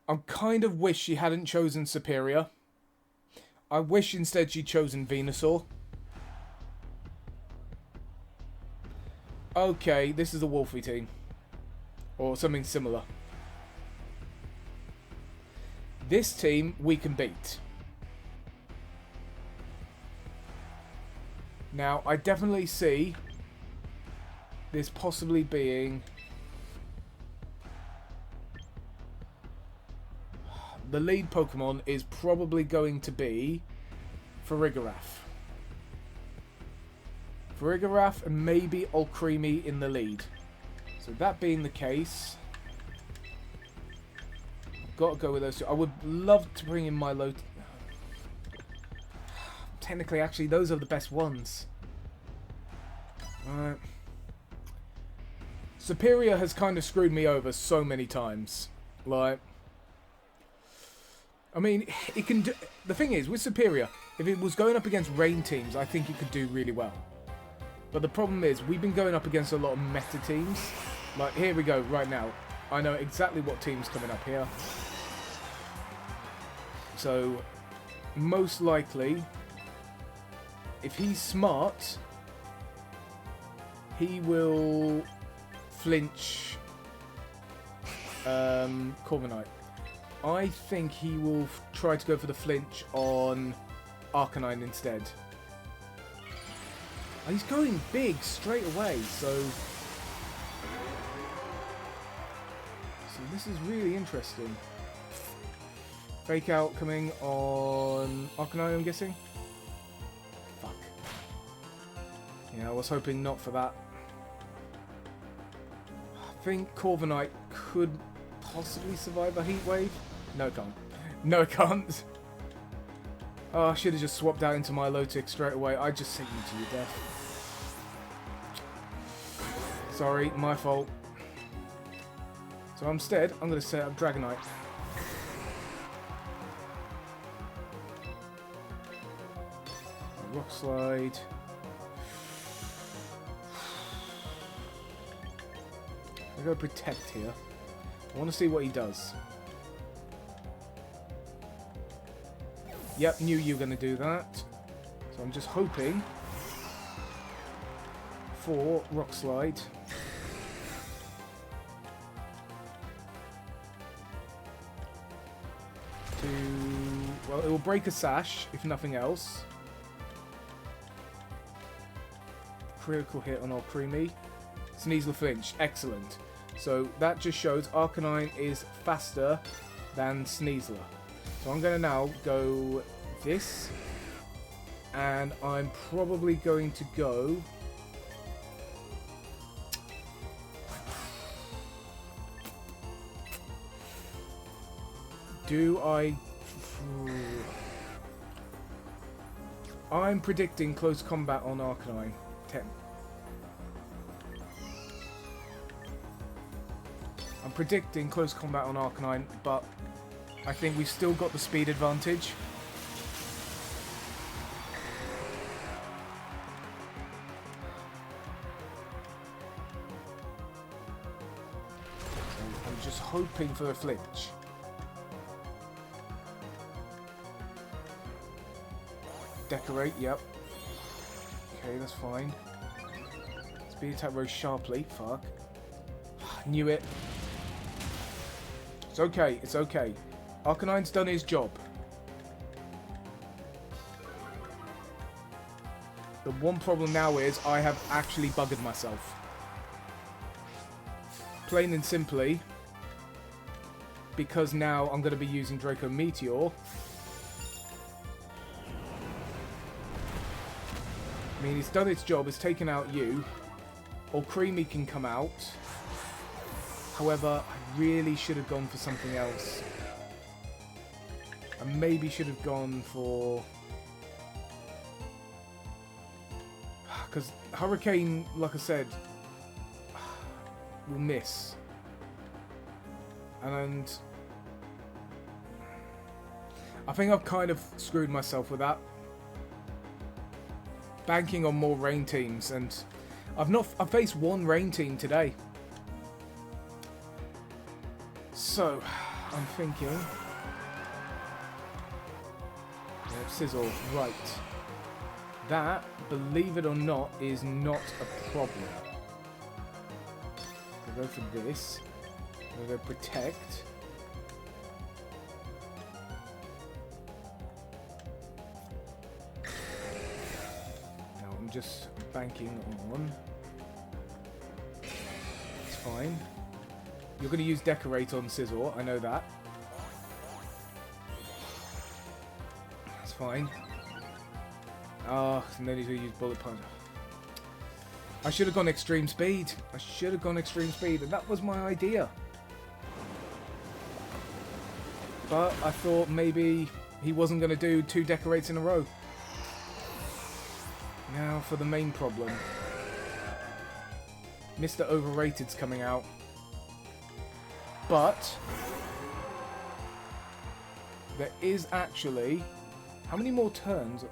I kind of wish she hadn't chosen Superior. I wish instead she'd chosen Venusaur. Okay, this is a Wolfie team. Or something similar. This team we can beat. Now, I definitely see this possibly being the lead Pokemon is probably going to be Farigiraf. Farigiraf and maybe Alcremie in the lead. So that being the case, I've got to go with those two. I would love to bring in Milo. Technically, actually, those are the best ones. Alright. Superior has kind of screwed me over so many times. Like, I mean, it can do... The thing is, with Superior, if it was going up against rain teams, I think it could do really well. But the problem is, we've been going up against a lot of meta teams. Like, here we go, right now. I know exactly what team's coming up here. So, most likely, if he's smart, he will flinch Corviknight. I think he will try to go for the flinch on Arcanine instead. And he's going big straight away, so this is really interesting. Fake out coming on Arcanine, I'm guessing. Fuck. Yeah, I was hoping not for that. I think Corviknight could possibly survive a heat wave. No, it can't. No, it can't. Oh, I should have just swapped out into my Milotic straight away. I just sent you to your death. Sorry, my fault. So instead, I'm going to set up Dragonite. Rock Slide. I'm going to Protect here. I want to see what he does. Yep, knew you were going to do that. So I'm just hoping for Rock Slide. Well, it will break a Sash, if nothing else. Critical hit on Alcremie. Sneasel flinch. Excellent. So that just shows Arcanine is faster than Sneasler. So I'm going to now go this. And I'm probably going to go... Do I... I'm predicting close combat on Arcanine. 10. I'm predicting close combat on Arcanine, but I think we've still got the speed advantage. So I'm just hoping for a flinch. Decorate, yep. Okay, that's fine. Speed attack very sharply. Fuck. Knew it. It's okay, it's okay. Arcanine's done his job. The one problem now is I have actually buggered myself. Plain and simply. Because now I'm going to be using Draco Meteor. I mean, it's done its job, it's taken out you. Alcremie can come out. However, I really should have gone for something else. I maybe should have gone for... Because Hurricane, like I said, will miss. And I think I've kind of screwed myself with that. Banking on more rain teams, and I've faced one rain team today. So, I'm thinking... Sizzle, right. That, believe it or not, is not a problem. I'll go for this. I'll go protect. Now I'm just banking on. It's fine. You're going to use decorate on Sizzle, I know that. That's fine. Oh, and then he's going to use bullet punch. I should have gone extreme speed. I should have gone extreme speed, and that was my idea. But I thought maybe he wasn't going to do 2 decorates in a row. Now for the main problem. Mr. Overrated's coming out. But there is actually... How many more turns?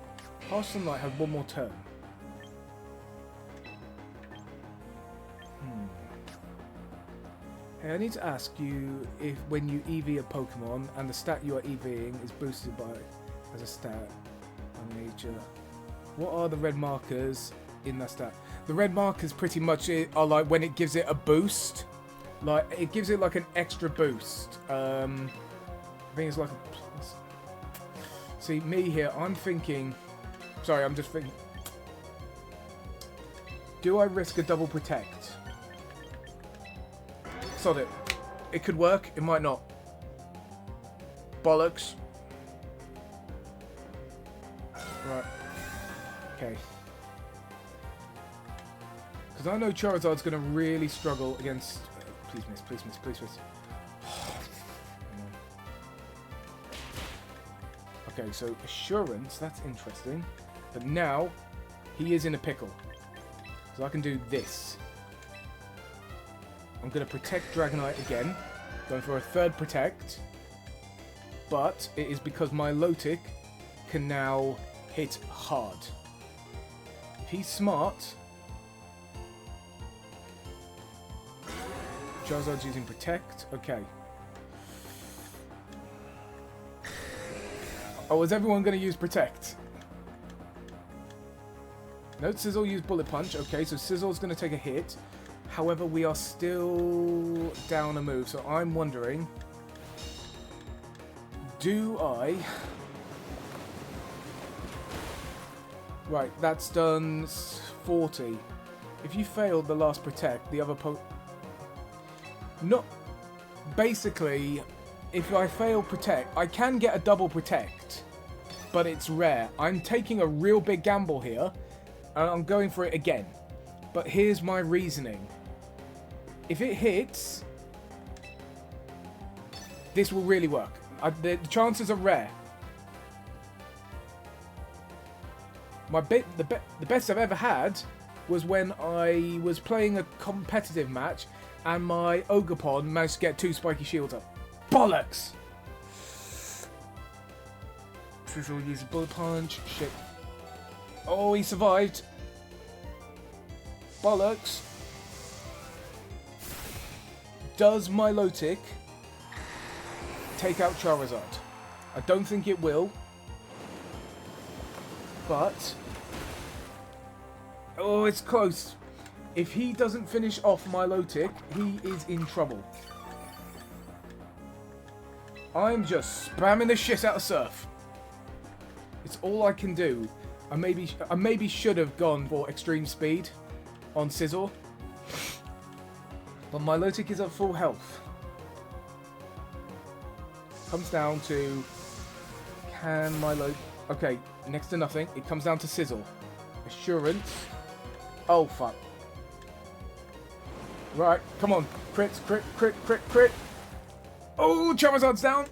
Harsh Sunlight has 1 more turn. Hey, I need to ask you if when you EV a Pokemon and the stat you are EVing is boosted by as a stat on nature, what are the red markers in that stat? The red markers pretty much are like when it gives it a boost. Like, it gives it like an extra boost. I think it's like a plus. See, me here, I'm thinking... Sorry, I'm just thinking... Do I risk a double protect? Sod it. It could work, it might not. Bollocks. Right. Okay. Because I know Charizard's going to really struggle against... Please miss, please miss, please miss. Okay, so Assurance, that's interesting. But now, he is in a pickle. So I can do this. I'm going to protect Dragonite again. Going for a 3rd protect. But it is because my Lotic can now hit hard. If he's smart... Charizard's using protect. Okay. Oh, is everyone going to use protect? No, Sizzle used bullet punch. Okay, so Sizzle's going to take a hit. However, we are still down a move. So I'm wondering... Do I... Right, that's done 40. If you failed the last protect, the other Not... Basically, if I fail protect, I can get a double protect. But it's rare. I'm taking a real big gamble here. And I'm going for it again. But here's my reasoning. If it hits... This will really work. The chances are rare. The best I've ever had was when I was playing a competitive match and my Ogerpon managed to get 2 spiky shields up. Bollocks! Sizzle uses bullet punch. Shit. Oh, he survived. Bollocks. Does my Lotic take out Charizard? I don't think it will. But... Oh, it's close. If he doesn't finish off my Lotic, he is in trouble. I'm just spamming the shit out of Surf. It's all I can do. I maybe should have gone for extreme speed on Sizzle. But my Lotic is at full health. Comes down to... Can my Lotic... Okay, next to nothing. It comes down to Sizzle. Assurance. Oh, fuck. Right, come on. Crits, crit, crit, crit, crit. Oh, Charizard's down.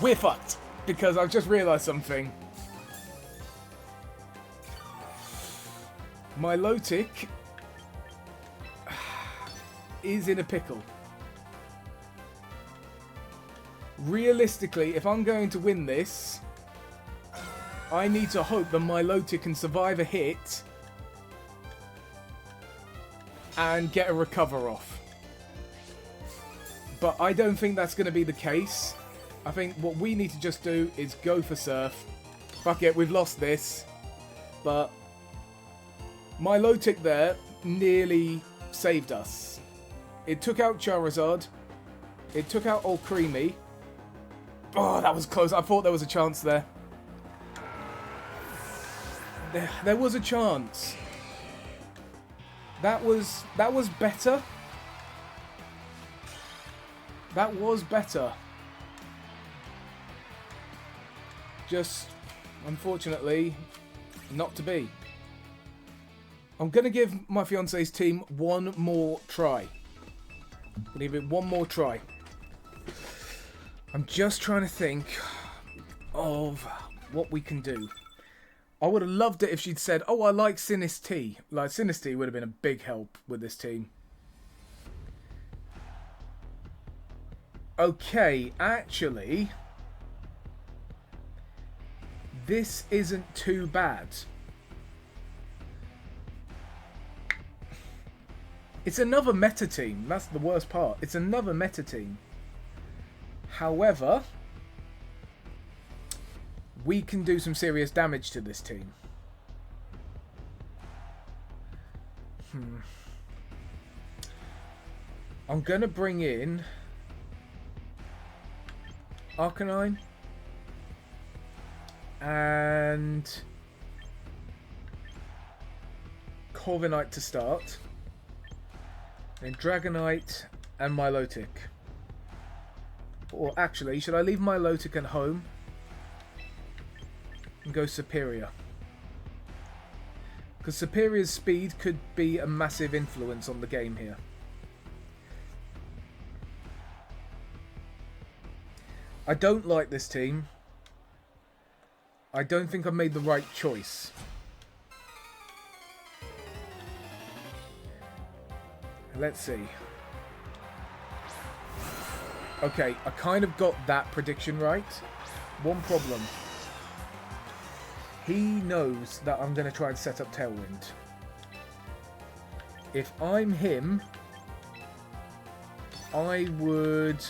We're fucked. Because I've just realised something. My Lotic is in a pickle. realistically, if I'm going to win this, I need to hope that Milotic can survive a hit and get a recover off. But I don't think that's going to be the case. I think what we need to just do is go for Surf. Fuck it, we've lost this. But Milotic there nearly saved us. It took out Charizard. It took out Old Creamy. Oh, that was close. I thought there was a chance there. There was a chance. That was better. That was better. Just, unfortunately, not to be. I'm going to give my fiance's team one more try. I'm going to give it one more try. I'm just trying to think of what we can do. I would have loved it if she'd said, oh, I like Sinistee. Like, Sinistee would have been a big help with this team. Okay, actually, this isn't too bad. It's another meta team. That's the worst part. It's another meta team. However, we can do some serious damage to this team. I'm going to bring in Arcanine and Corviknight to start. Then Dragonite and Milotic. Or actually, should I leave Milotic at home and go Superior? Because Superior's speed could be a massive influence on the game here. I don't like this team. I don't think I've made the right choice. Let's see. Okay, I kind of got that prediction right. One problem. He knows that I'm going to try and set up Tailwind. If I'm him, I would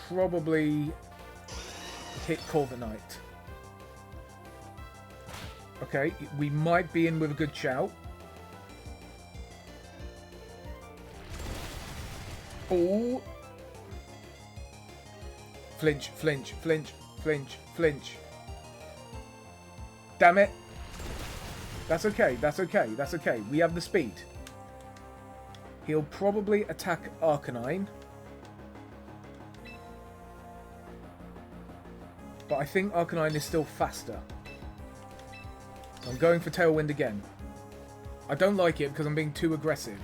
probably hit Corviknight. Okay, we might be in with a good shout. Oh. Flinch, flinch, flinch, flinch, flinch. Damn it. That's okay, that's okay, that's okay. We have the speed. He'll probably attack Arcanine. But I think Arcanine is still faster. So I'm going for Tailwind again. I don't like it because I'm being too aggressive.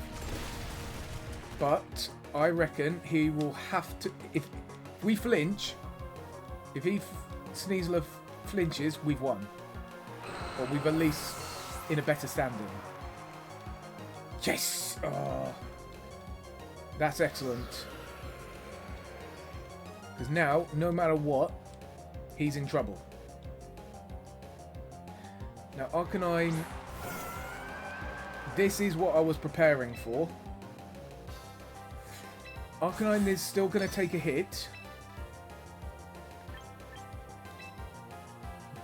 But I reckon he will have to... If we flinch, if Sneasler flinches, we've won. Or we've at least in a better standing. Yes! Oh, that's excellent. Because now, no matter what, he's in trouble. Now, Arcanine... This is what I was preparing for. Arcanine is still going to take a hit.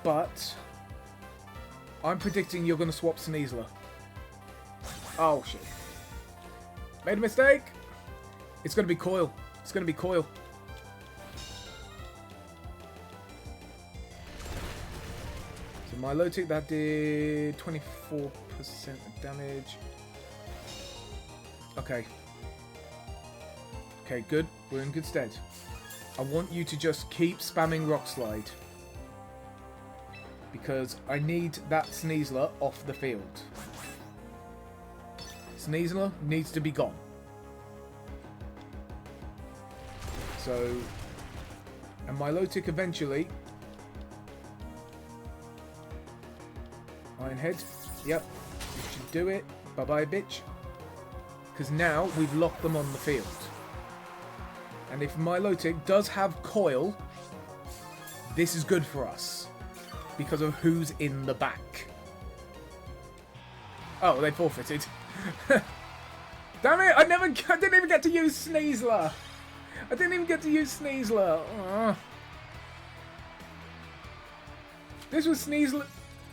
But I'm predicting you're going to swap Sneasler. Oh, shit. Made a mistake. It's going to be Coil. It's going to be Coil. So Milotic, that did 24% of damage. Okay. Okay, good. We're in good stead. I want you to just keep spamming Rock Slide. Because I need that Sneasler off the field. Sneasler needs to be gone. So... And Milotic eventually... Ironhead. Yep. You should do it. Bye-bye, bitch. Because now we've locked them on the field. And if Milotic does have Coil, this is good for us. Because of who's in the back. Oh, they forfeited. Damn it! I didn't even get to use Sneasler. I didn't even get to use Sneasler. This was Sneasler.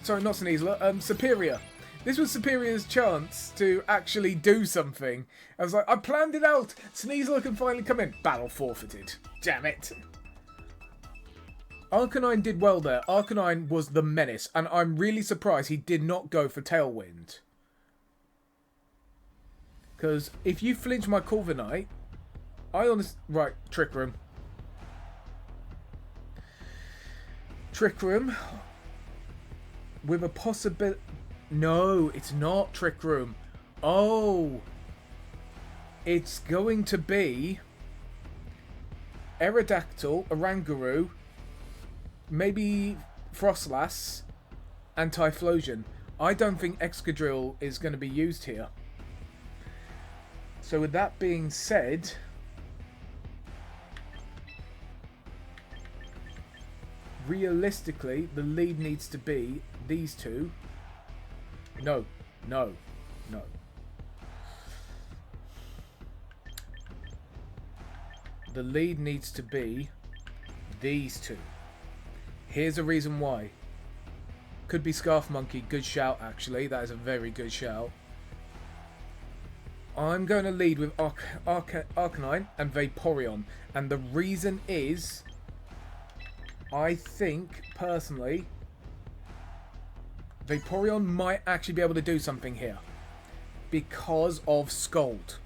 Sorry, not Sneasler. Superior. This was Superior's chance to actually do something. I was like, I planned it out. Sneasler can finally come in. Battle forfeited. Damn it. Arcanine did well there. Arcanine was the menace, and I'm really surprised he did not go for Tailwind. Because if you flinch my Corviknight, I honestly... Right, Trick Room. Trick Room. With a possibility... No, it's not Trick Room. Oh. It's going to be... Aerodactyl, Oranguru, maybe Frostlass, and Typhlosion. I don't think Excadrill is going to be used here. So with that being said... Realistically, the lead needs to be these two. No, no, no. The lead needs to be these two. Here's a reason why. Could be Scarf Monkey. Good shout, actually. That is a very good shout. I'm going to lead with Arcanine and Vaporeon. And the reason is... I think, personally... Vaporeon might actually be able to do something here. Because of Scald.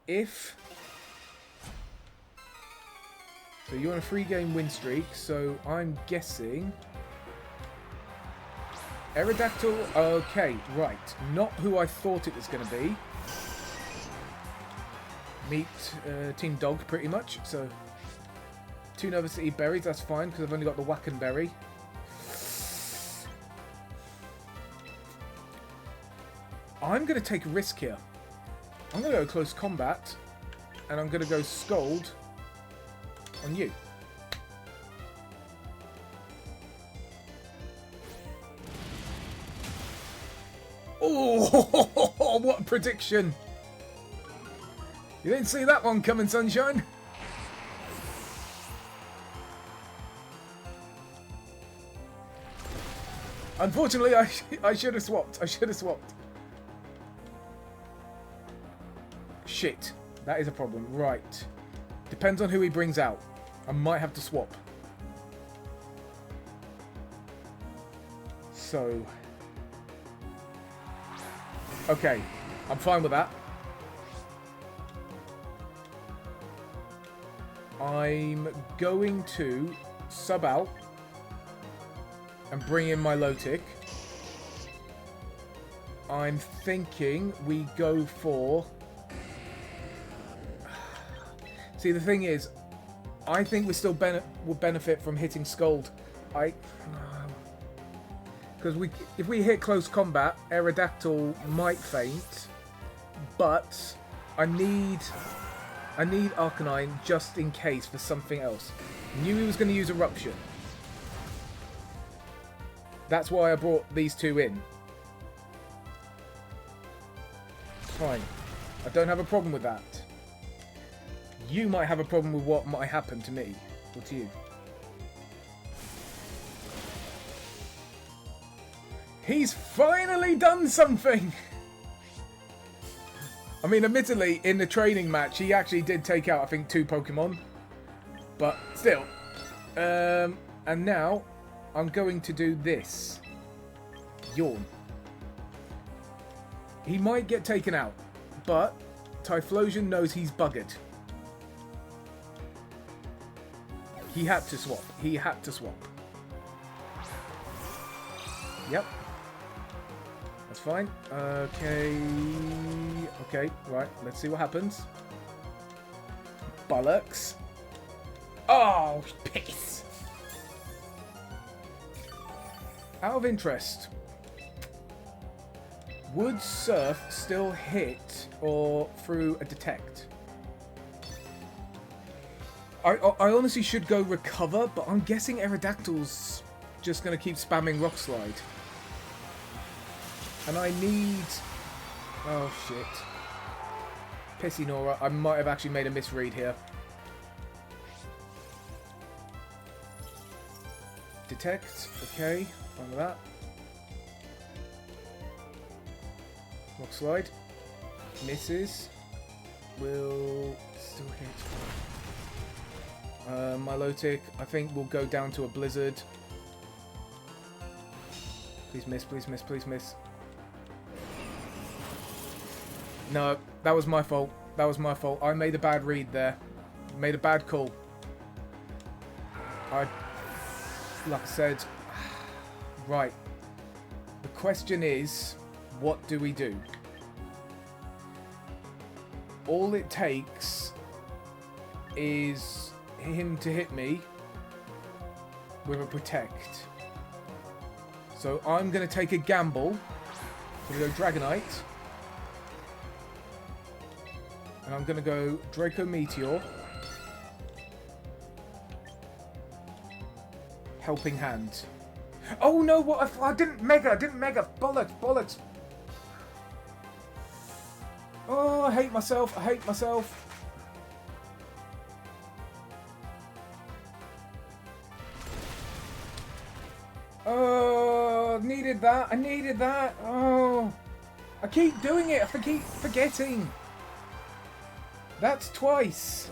If... So you're on a 3-game win streak, so I'm guessing... Aerodactyl, okay, right. Not who I thought it was going to be. Meet Team Dog, pretty much, so... 2 Nova City berries, that's fine, because I've only got the Wackenberry. I'm going to take a risk here. I'm going to go close combat, and I'm going to go Scald on you. Oh, what a prediction! You didn't see that one coming, Sunshine? Unfortunately, I should have swapped. I should have swapped. Shit. That is a problem. Right. Depends on who he brings out. I might have to swap. So... Okay. I'm fine with that. I'm going to sub out and bring in my Milotic. I'm thinking we go for... See, the thing is, I think we still will benefit from hitting Scald. Because if we hit close combat, Aerodactyl might faint. But I need Arcanine just in case for something else. Knew he was going to use Eruption. That's why I brought these two in. Fine. I don't have a problem with that. You might have a problem with what might happen to me. Or to you. He's finally done something! I mean, admittedly, in the training match, he actually did take out, I think, 2 Pokemon. But still. And now, I'm going to do this. Yawn. He might get taken out, but Typhlosion knows he's buggered. He had to swap. He had to swap. Yep. That's fine. Okay. Okay, right. Let's see what happens. Bollocks. Oh, piss. Out of interest, Would Surf still hit or through a Detect? I honestly should go Recover, but I'm guessing Aerodactyl's just going to keep spamming Rock Slide. And I need... Oh, shit. Pissy Nora. I might have actually made a misread here. Detect. Okay. Fine with that. Rock Slide. Misses. Will still hit. Milotic, I think, will go down to a Blizzard. Please miss, please miss, please miss. No, that was my fault. That was my fault. I made a bad read there. Made a bad call. Like I said, right. The question is, what do we do? All it takes is him to hit me with a Protect. So I'm going to take a gamble. I'm going to go Dragonite. And I'm going to go Draco Meteor. Helping Hand. Oh no, what? I didn't Mega. Bollocks, bollocks. Oh, I hate myself. I hate myself. Oh, needed that. I needed that. Oh, I keep doing it. I keep forgetting. That's twice.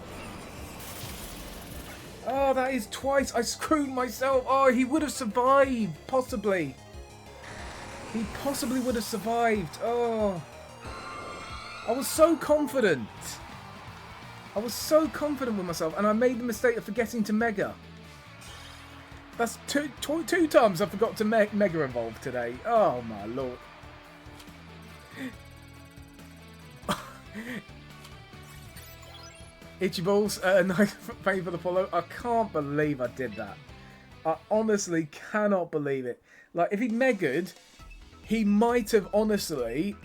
Oh, that is twice. I screwed myself. Oh, he would have survived. Possibly. He possibly would have survived. Oh. I was so confident. I was so confident with myself. And I made the mistake of forgetting to Mega. That's two times I forgot to Mega Evolve today. Oh, my lord. Itchy Balls, nice, thank you for the follow. I can't believe I did that. I honestly cannot believe it. Like, if he'd Mega'd, he might have honestly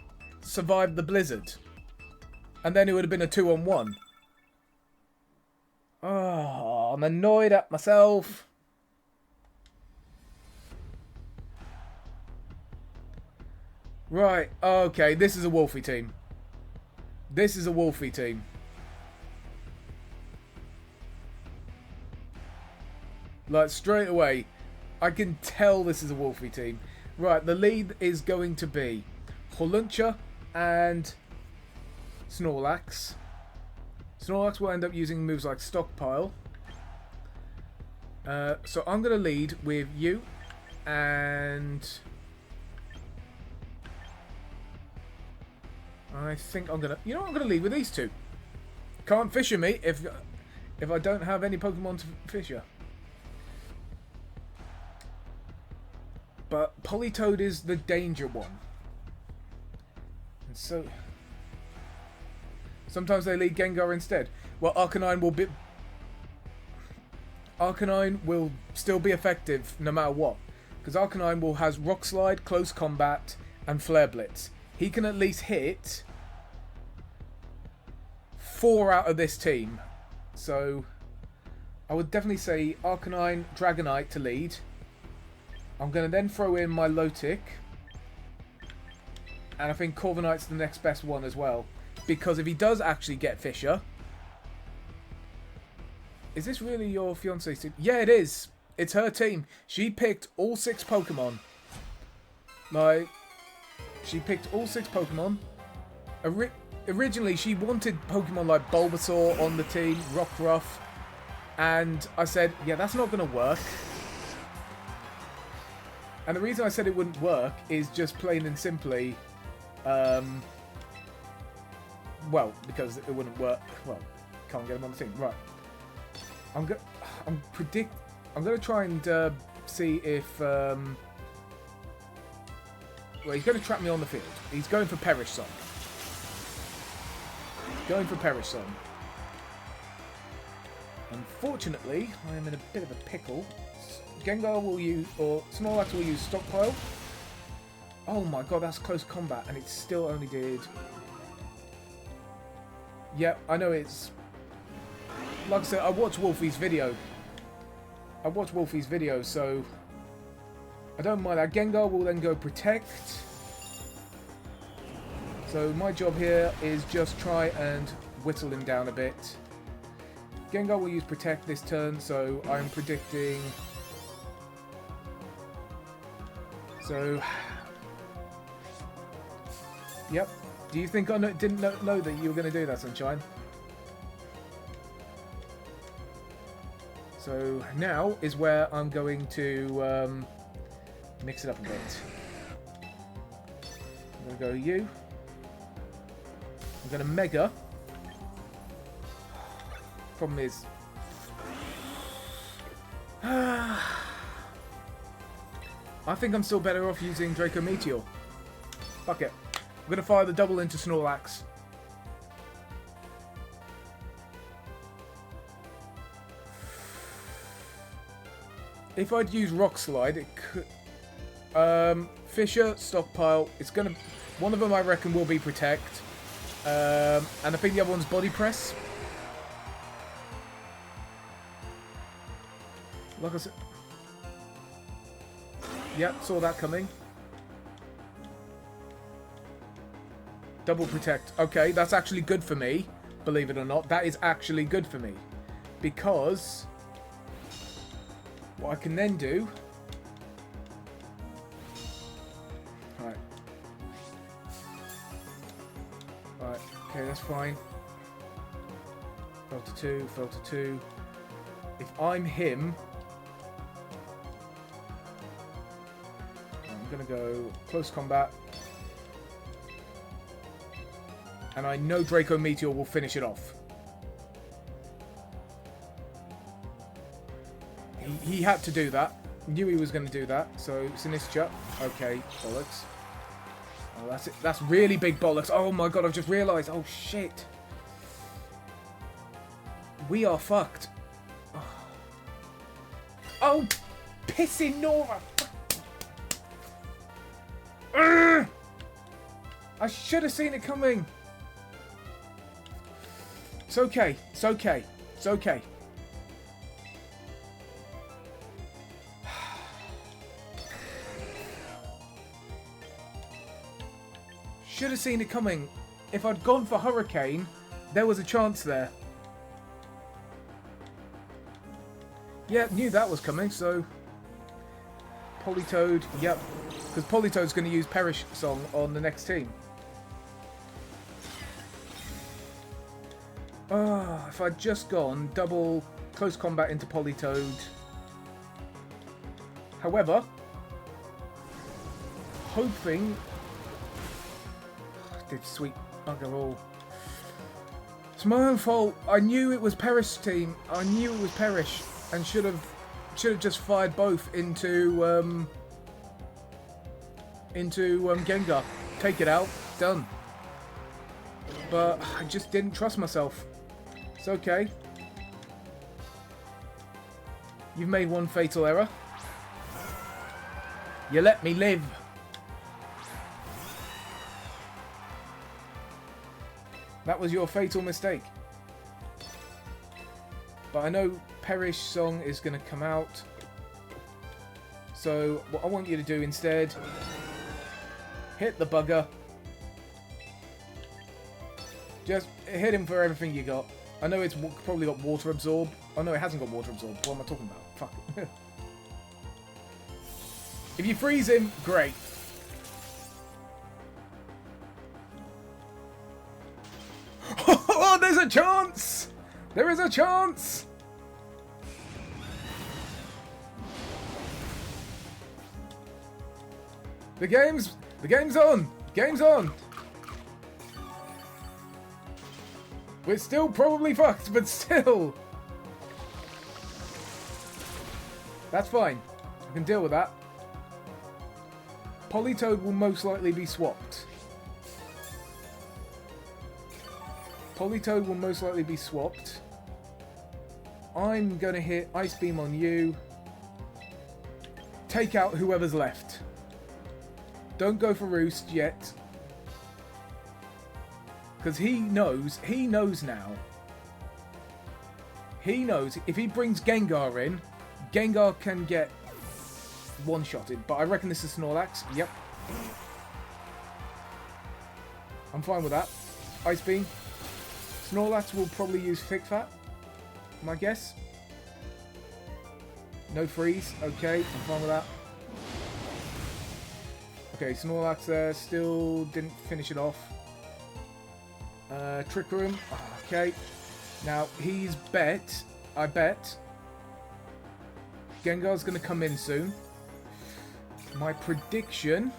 survived the Blizzard. And then it would have been a 2-on-1. Oh, I'm annoyed at myself. Right, okay, this is a Wolfie team. This is a Wolfie team. Like, straight away, I can tell this is a Wolfie team. Right, the lead is going to be Horluncha and Snorlax. Snorlax will end up using moves like Stockpile. So I'm going to lead with you and... I think I'm going to... You know what? I'm going to lead with these two. Can't Fissure me if I don't have any Pokemon to Fissure. But Politoed is the danger one. And so... Sometimes they lead Gengar instead. Well, Arcanine will be... Arcanine will still be effective no matter what. Because Arcanine has Rock Slide, Close Combat, and Flare Blitz. He can at least hit 4 out of this team. So, I would definitely say Arcanine, Dragonite to lead. I'm going to then throw in my Milotic. And I think Corviknight's the next best one as well. Because if he does actually get Fissure... Is this really your fiancée's team? Yeah, it is. It's her team. She picked all 6 Pokemon. Like, she picked all 6 Pokemon. Originally, she wanted Pokemon like Bulbasaur on the team, Rockruff. And I said, yeah, that's not going to work. And the reason I said it wouldn't work is just plain and simply... well, because it wouldn't work. Well, can't get him on the team. Right. I'm going to try and see if... well, he's going to trap me on the field. He's going for Perish Song. Going for Perish Song. Unfortunately, I am in a bit of a pickle. Gengar will use, or Snorlax will use Stockpile. Oh my god, that's close combat, and it still only did... Yep, I know it's... Like I said, I watched Wolfie's video. So... I don't mind that. Gengar will then go Protect. So my job here is just try and whittle him down a bit. Gengar will use Protect this turn, so I'm predicting... So... Yep. Do you think I didn't know that you were going to do that, Sunshine? So now is where I'm going to mix it up a bit. I'm going to go you. I'm going to Mega. Problem is... I think I'm still better off using Draco Meteor. Fuck it. I'm going to fire the double into Snorlax. If I'd use Rock Slide, it could... Fisher, Stockpile. It's going to... One of them, I reckon, will be Protect. And I think the other one's Body Press. Like I said... Yep, saw that coming. Double Protect. Okay, that's actually good for me. Believe it or not, that is actually good for me. Because... What I can then do... Alright. Alright, okay, that's fine. Filter 2, Filter 2. If I'm him... I'm gonna go Close Combat. And I know Draco Meteor will finish it off. He had to do that. Knew he was going to do that. So, Sinistra. Okay, bollocks. Oh, that's it. That's really big bollocks. Oh my god, I've just realised. Oh, shit. We are fucked. Oh, pissing Nora. I should have seen it coming. It's okay. It's okay. It's okay. Should have seen it coming. If I'd gone for Hurricane, there was a chance there. Yeah, knew that was coming, so... Politoed, yep. Because Politoed's going to use Perish Song on the next team. If I'd just gone double Close Combat into Politoed. However, hoping... Did sweet bugger all. It's my own fault. I knew it was Perish team. I knew it was Perish, and should have just fired both into Gengar. Take it out. Done. But I just didn't trust myself. It's okay. You've made one fatal error. You let me live. That was your fatal mistake. But I know Perish Song is going to come out. So what I want you to do instead, hit the bugger. Just hit him for everything you got. I know it's probably got Water Absorb. Oh no, it hasn't got Water Absorb. What am I talking about? Fuck it. If you freeze him, great. Oh, there's a chance! There is a chance! The game's on! Game's on! We're still probably fucked, but still! That's fine. I can deal with that. Politoed will most likely be swapped. Politoed will most likely be swapped. I'm going to hit Ice Beam on you. Take out whoever's left. Don't go for Roost yet. Because he knows now. He knows if he brings Gengar in, Gengar can get one-shotted. But I reckon this is Snorlax. Yep. I'm fine with that. Ice Beam. Snorlax will probably use Thick Fat, my guess. No freeze. Okay, I'm fine with that. Okay, Snorlax there. Still didn't finish it off. Trick Room. Okay. Now, he's bet. I bet. Gengar's going to come in soon. My prediction.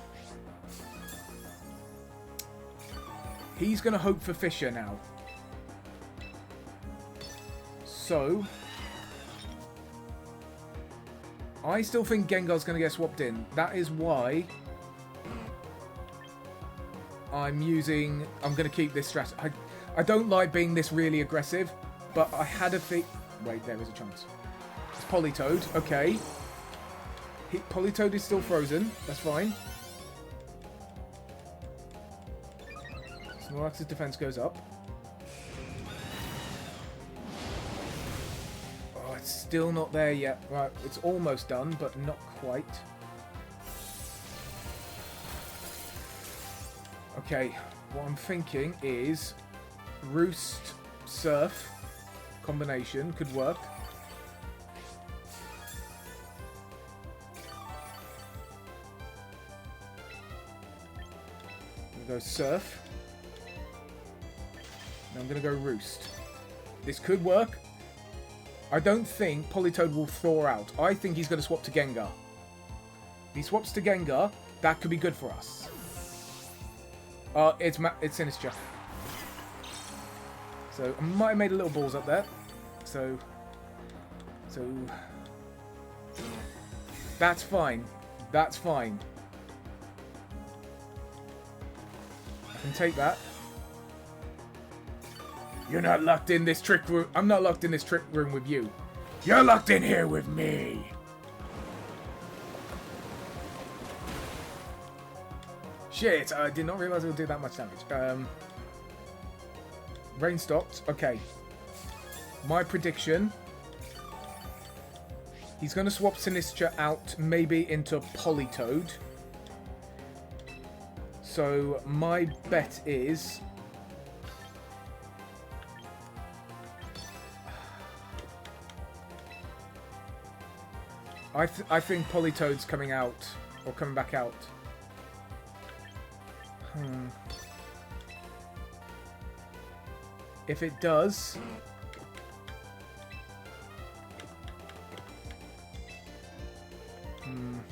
He's going to hope for Fissure now. So, I still think Gengar's going to get swapped in. That is why I'm going to keep this strategy. I don't like being this really aggressive, but I had a think. Wait, there is a chance. It's Politoed. Okay. Politoed is still frozen. That's fine. Snorlax's defense goes up. It's still not there yet. Right, it's almost done, but not quite. Okay, what I'm thinking is Roost Surf combination could work. I'm going to go Surf. And I'm going to go Roost. This could work. I don't think Politoed will thaw out. I think he's going to swap to Gengar. If he swaps to Gengar, that could be good for us. It's Sinistcha. So, I might have made a little balls up there. So... That's fine. That's fine. I can take that. You're not locked in this trick room. I'm not locked in this trick room with you. You're locked in here with me. Shit, I did not realize it would do that much damage. Rain stopped. Okay. My prediction. He's going to swap Sinistcha out maybe into Politoed. So my bet is... I think Politoed's coming out, or coming back out. If it does... I'm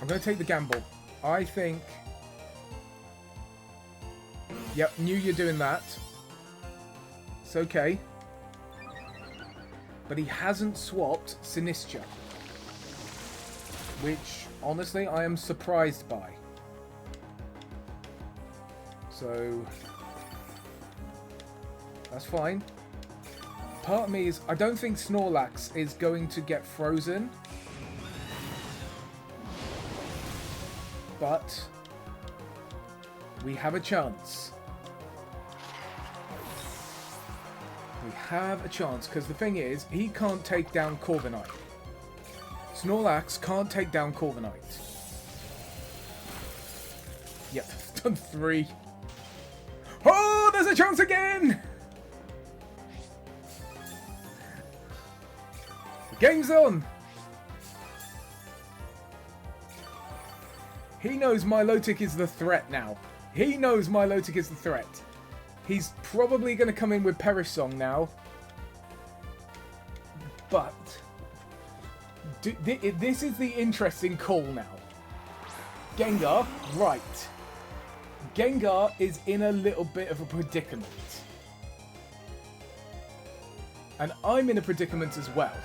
going to take the gamble. I think... Yep, knew you're doing that. It's okay. But he hasn't swapped Sinistcha. Which, honestly, I am surprised by. So... That's fine. Part of me is... I don't think Snorlax is going to get frozen. But... we have a chance. We have a chance, because the thing is, he can't take down Corviknight. Snorlax can't take down Corviknight. Yep, done 3. Oh, there's a chance again! The game's on! He knows Milotic is the threat now. He knows Milotic is the threat. He's probably going to come in with Perish Song now. But... this is the interesting call now. Gengar, right. Gengar is in a little bit of a predicament. And I'm in a predicament as well.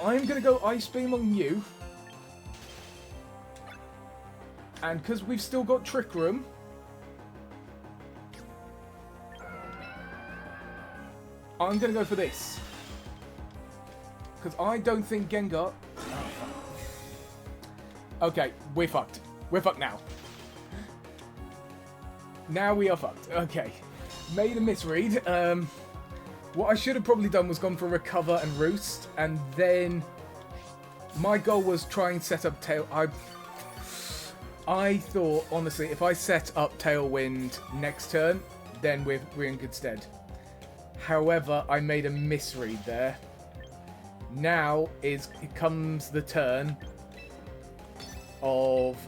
I'm going to go Ice Beam on you. And because we've still got Trick Room... I'm going to go for this. Because I don't think Gengar... Okay, we're fucked. We're fucked now. Now we are fucked. Okay. Made a misread. What I should have probably done was gone for Recover and Roost. And then... My goal was try and set up Tail... I thought, honestly, if I set up Tailwind next turn, then we're in good stead. However, I made a misread there. Now it comes the turn of...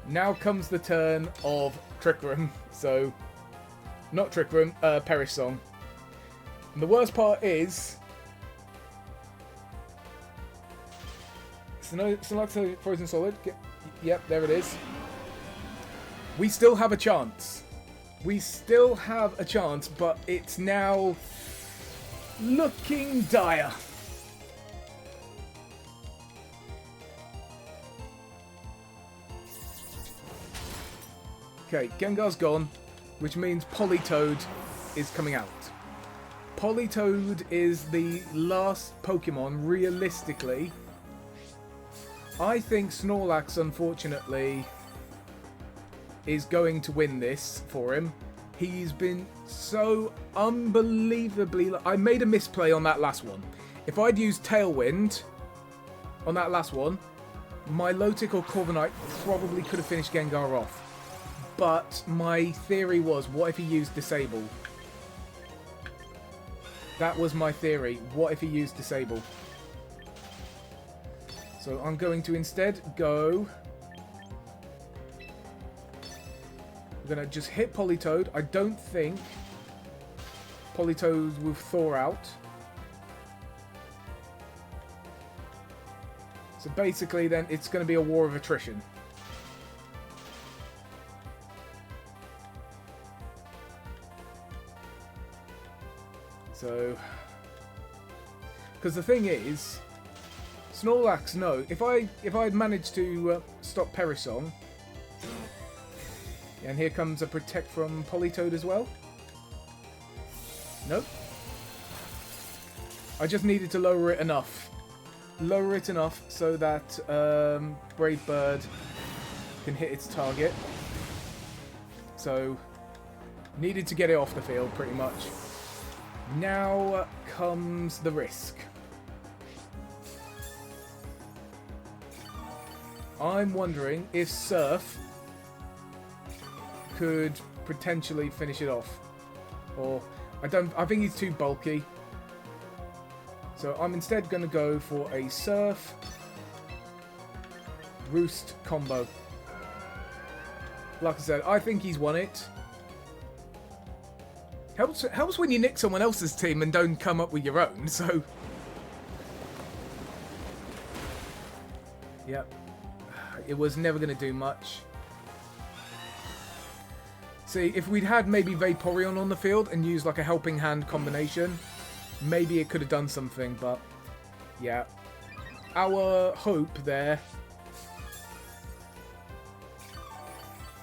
Now comes the turn of Trick Room. So, not Trick Room, Perish Song. And the worst part is... Snorlax Frozen Solid. Yep, there it is. We still have a chance. We still have a chance, but it's now looking dire. Okay, Gengar's gone, which means Politoed is coming out. Politoed is the last Pokemon, realistically. I think Snorlax, unfortunately, is going to win this for him. He's been so unbelievably... I made a misplay on that last one. If I'd used Tailwind on that last one, my Lotic or Corviknight probably could have finished Gengar off. But my theory was, what if he used Disable? That was my theory. What if he used Disable? So I'm going to instead go... I'm going to just hit Politoed. I don't think Politoed will thaw out. So basically then it's going to be a war of attrition. So... Because the thing is... Snorlax, no. If I'd managed to stop Perish Song, and here comes a Protect from Politoed as well. Nope. I just needed to lower it enough. Lower it enough so that Brave Bird can hit its target. So, needed to get it off the field pretty much. Now comes the risk. I'm wondering if Surf could potentially finish it off. Or, I think he's too bulky. So I'm instead going to go for a Surf Roost combo. Like I said, I think he's won it. Helps when you nick someone else's team and don't come up with your own, so... Yep. It was never going to do much. See, if we'd had maybe Vaporeon on the field and used like a Helping Hand combination, maybe it could have done something, but yeah. Our hope there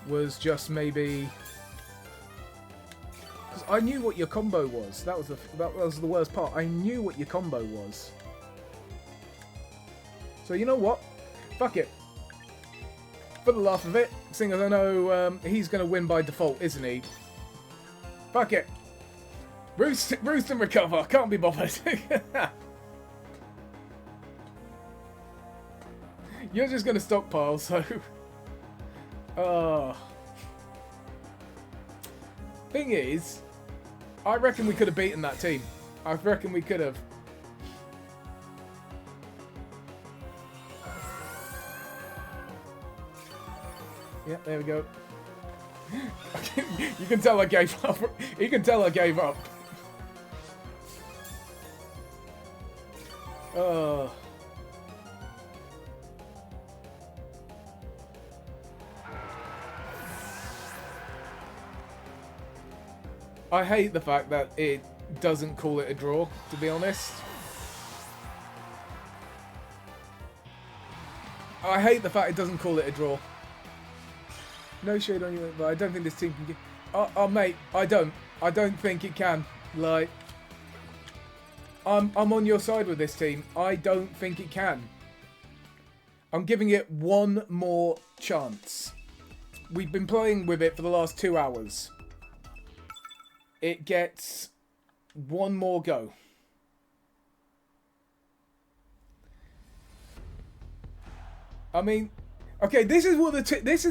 was just maybe... Because I knew what your combo was. That was the worst part. I knew what your combo was. So you know what? Fuck it. For the laugh of it, seeing as I know he's going to win by default, isn't he? Fuck it. Roost and Recover. Can't be bothered. You're just going to stockpile, so... Thing is, I reckon we could have beaten that team. I reckon we could have. Yeah, there we go. You can tell I gave up. You can tell I gave up. I hate the fact that it doesn't call it a draw, to be honest. I hate the fact it doesn't call it a draw. No shade on you, but I don't think this team can get... Oh, mate, I don't think it can. Like, I'm on your side with this team. I don't think it can. I'm giving it one more chance. We've been playing with it for the last 2 hours. It gets one more go. I mean, okay, this is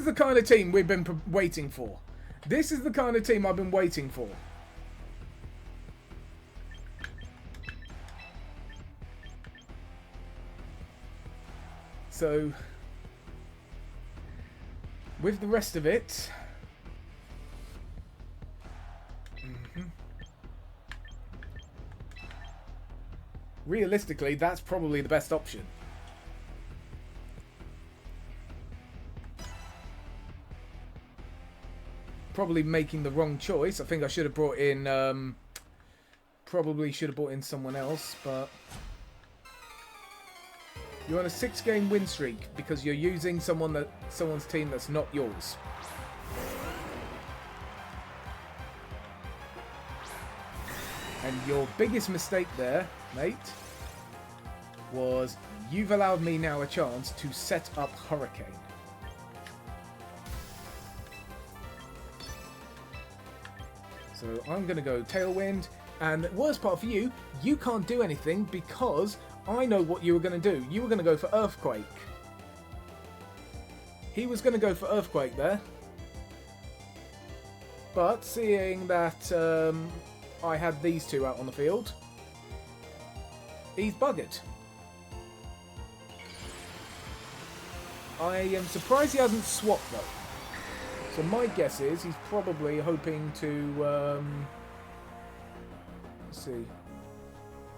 the kind of team we've been waiting for. This is the kind of team I've been waiting for. So, with the rest of it, realistically, that's probably the best option. Probably making the wrong choice. I think I should have brought in, probably should have brought in someone else, but you're on a 6-game win streak because you're using someone's team that's not yours. And your biggest mistake there, mate, was you've allowed me now a chance to set up Hurricane. So I'm going to go Tailwind. And the worst part for you, you can't do anything because I know what you were going to do. You were going to go for Earthquake. He was going to go for Earthquake there. But seeing that I had these two out on the field, he's buggered. I am surprised he hasn't swapped though. So my guess is he's probably hoping to... let's see.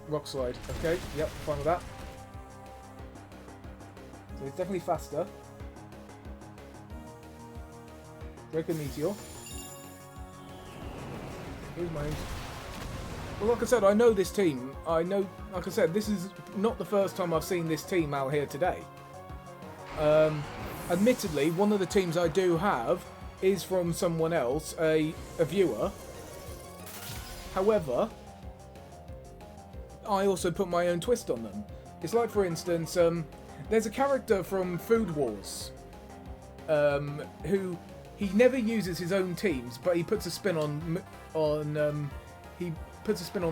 Rock Slide. Okay, yep, fine with that. So it's definitely faster. Draco Meteor. Here's mine. Well, like I said, I know this team. I know, like I said, this is not the first time I've seen this team out here today. Admittedly, one of the teams I do have is from someone else, a viewer. However, I also put my own twist on them. It's like, for instance, there's a character from Food Wars who he never uses his own teams, but he puts a spin on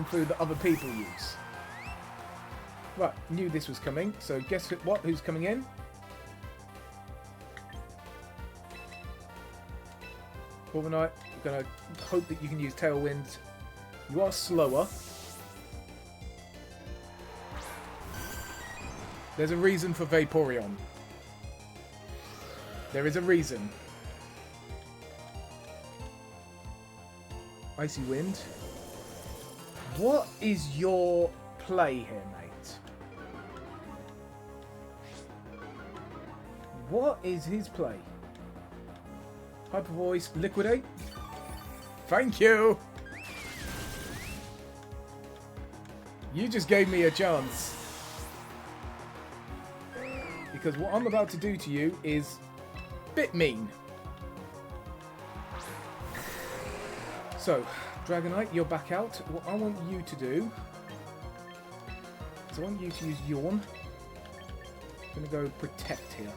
food that other people use. Right, knew this was coming. So guess what? Who's coming in? Corviknight. We're gonna hope that you can use Tailwind. You are slower. There's a reason for Vaporeon. There is a reason. Icy Wind. What is your play here, mate? What is his play? Hyper Voice, Liquidate. Thank you! You just gave me a chance. Because what I'm about to do to you is a bit mean. So, Dragonite, you're back out. What I want you to do is I want you to use Yawn. I'm going to go Protect here.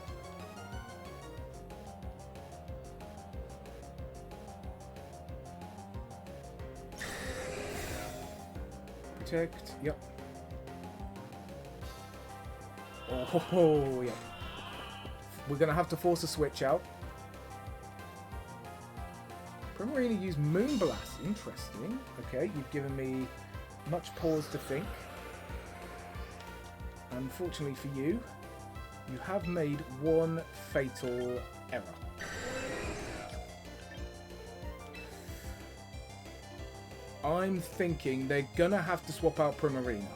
Protect, yep. Oh, yep. We're going to have to force a switch out. Primarily use Moonblast. Interesting. Okay, you've given me much pause to think. Unfortunately for you, you have made one fatal error. I'm thinking they're gonna have to swap out Primarina.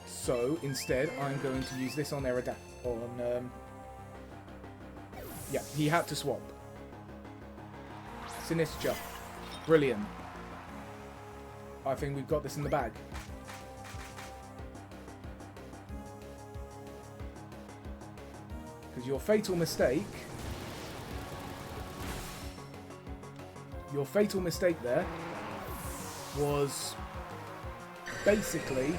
So instead, I'm going to use this on Aerodactyl. Yeah, he had to swap. Sinistra. Brilliant. I think we've got this in the bag. Because your fatal mistake your fatal mistake there was basically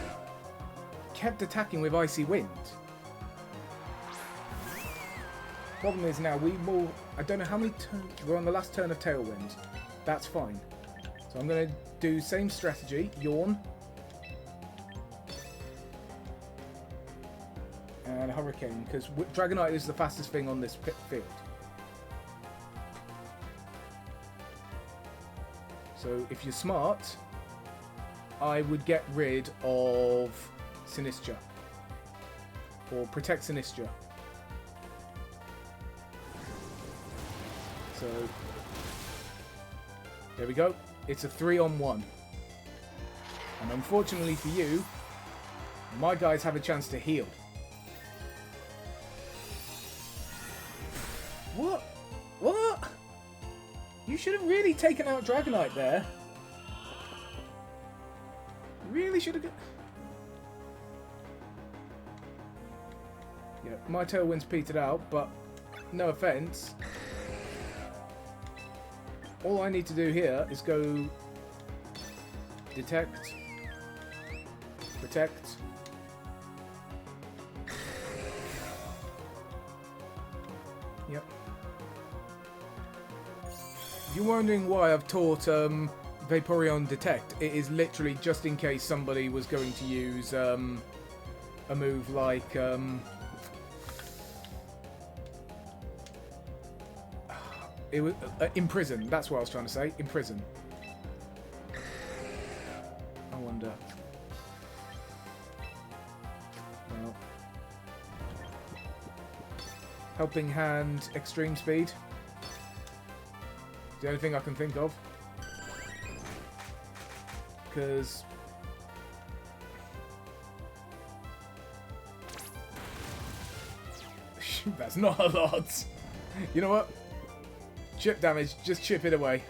kept attacking with Icy Wind. Problem is now we will... I don't know how many turns... We're on the last turn of Tailwind. That's fine. So I'm going to do same strategy. Yawn. And Hurricane. Because Dragonite is the fastest thing on this field. So if you're smart, I would get rid of Sinistra. Or protect Sinistra. So there we go. It's a 3-on-1. And unfortunately for you, my guys have a chance to heal. What? What? You should have really taken out Dragonite there. Really should have... Yeah, my Tailwind's petered out, but no offense. All I need to do here is go detect, protect. Yep. If you're wondering why I've taught Vaporeon detect, it is literally just in case somebody was going to use a move like it was imprison. That's what I was trying to say. Imprison. I wonder. Well, helping hand, extreme speed. The only thing I can think of. Because that's not a lot. You know what? Chip damage, just chip it away.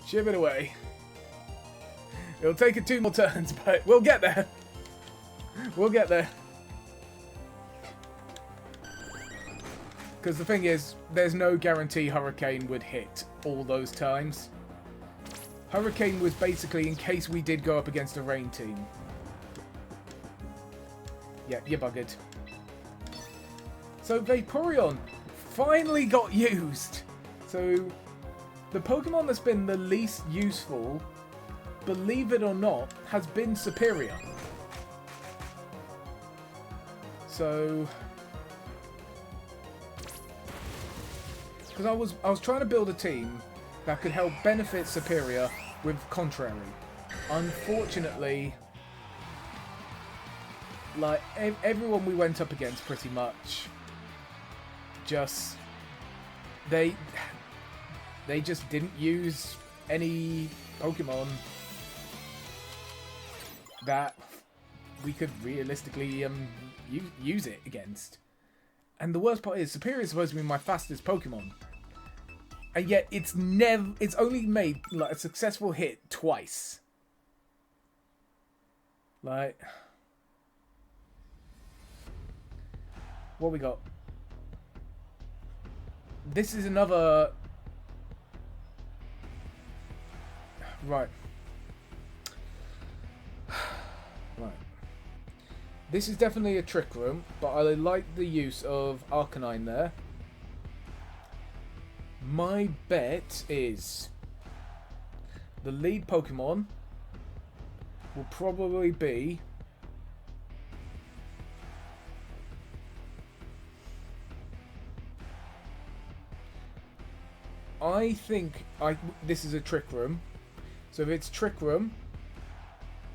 Chip it away. It'll take it 2 more turns, but we'll get there. We'll get there. Because the thing is, there's no guarantee Hurricane would hit all those times. Hurricane was basically in case we did go up against a rain team. Yeah, you're buggered. So Vaporeon finally got used. So the Pokemon that's been the least useful, believe it or not, has been Superior. So because I was trying to build a team that could help benefit Superior with Contrary. Unfortunately, like everyone we went up against pretty much just they just didn't use any Pokemon that we could realistically use it against. And the worst part is Superior is supposed to be my fastest Pokemon, and yet it's only made like a successful hit twice. Like, what we got? This is another... Right. Right. This is definitely a Trick Room, but I like the use of Arcanine there. My bet is the lead Pokemon will probably be... I think this is a Trick Room. So if it's Trick Room,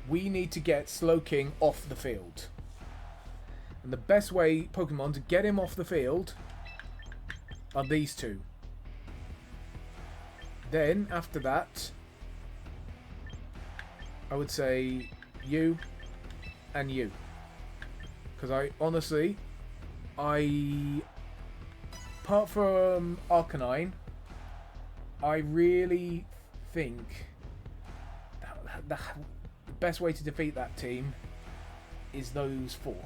we need to get Slowking off the field. And the best way, Pokemon, to get him off the field are these two. Then, after that, I would say you and you. Because apart from Arcanine, I really think the best way to defeat that team is those four.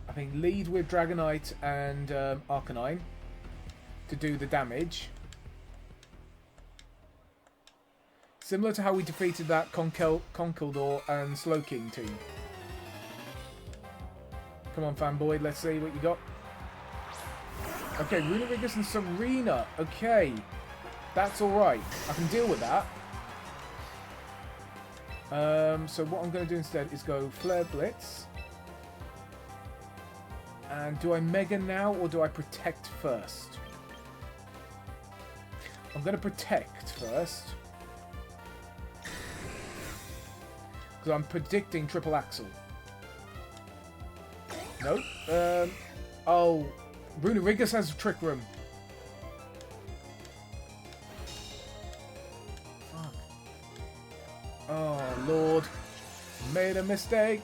I think lead with Dragonite and Arcanine. to do the damage. Similar to how we defeated that Conkeldurr and Slowking team. Come on, fanboy, let's see what you got. Okay, Runerigus and Serena. Okay, that's alright. I can deal with that. So what I'm going to do instead is go Flare Blitz. And do I Mega now or do I Protect first? I'm going to Protect first. Because I'm predicting Triple Axle. Nope. Oh, Runerigus has Trick Room. Fuck. Oh, Lord. Made a mistake.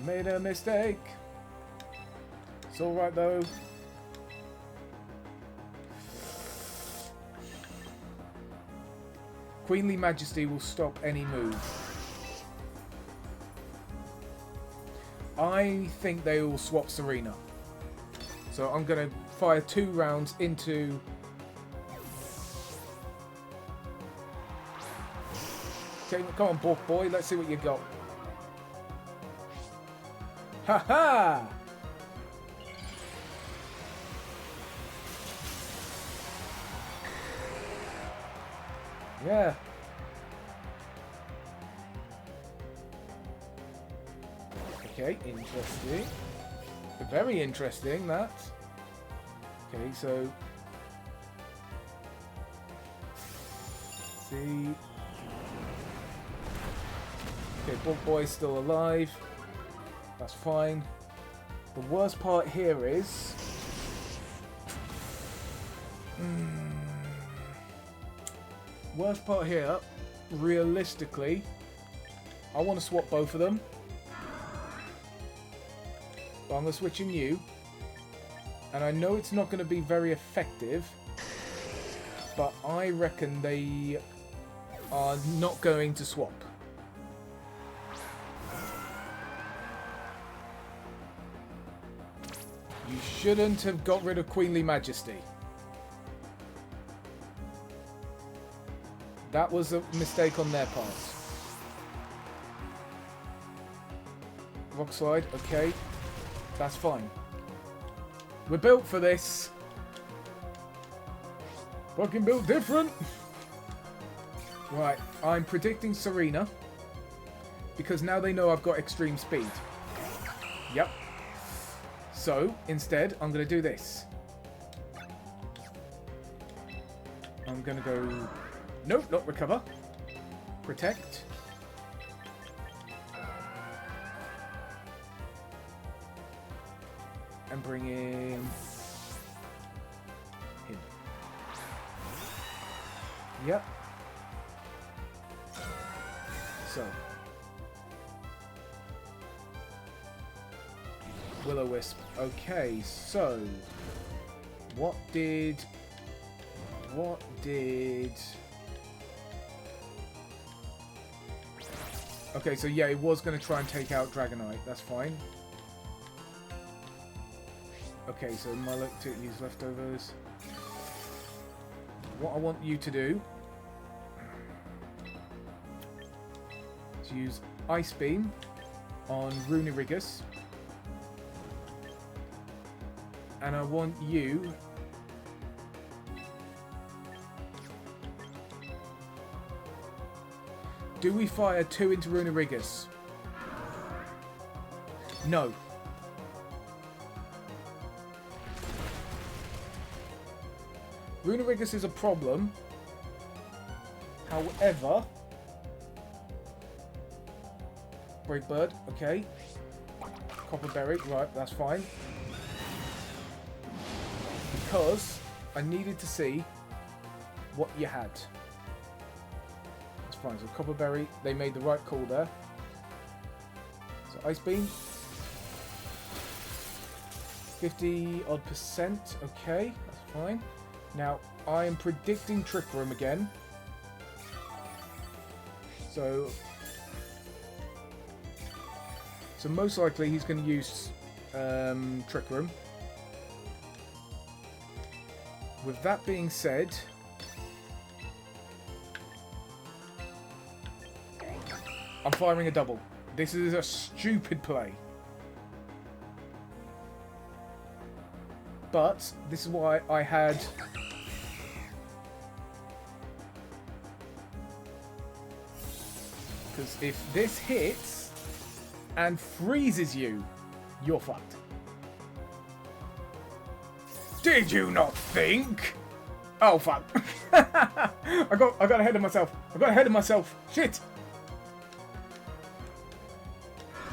Made a mistake. It's alright, though. Queenly Majesty will stop any move. I think they will swap Serena. So I'm going to fire 2 rounds into... Okay, come on, Bork boy. Let's see what you got. Ha ha! Yeah. Okay, interesting. Very interesting, that. Okay, so... See... Okay, Bork Boy's still alive. That's fine. The worst part here is... Worst part here, realistically, I want to swap both of them. But I'm going to switch in you. And I know it's not going to be very effective. But I reckon they are not going to swap. You shouldn't have got rid of Queenly Majesty. That was a mistake on their part. Rock Slide, okay. That's fine. We're built for this. Fucking built different. Right, I'm predicting Serena. Because now they know I've got extreme speed. Yep. So, instead, I'm going to do this. I'm going to go... Nope, not recover. Protect. And bring in him. Yep. So. Will-O-Wisp. Okay, so. What did... Okay, so yeah, it was going to try and take out Dragonite. That's fine. Okay, so my luck to use leftovers. What I want you to do is use Ice Beam on Runerigus. And I want you... Do we fire 2 into Runerigus? No. Runerigus is a problem. However... Brave Bird, okay. Copper Berry, right, that's fine. Because I needed to see what you had. Fine, so Copper Berry, they made the right call there. So Ice Beam. 50-odd%, okay, that's fine. Now, I am predicting Trick Room again. So most likely he's going to use Trick Room. with that being said, I'm firing a double. This is a stupid play. But this is why I had... Because if this hits and freezes you, you're fucked. Did you not think? Oh, fuck. I got ahead of myself. I got ahead of myself. Shit.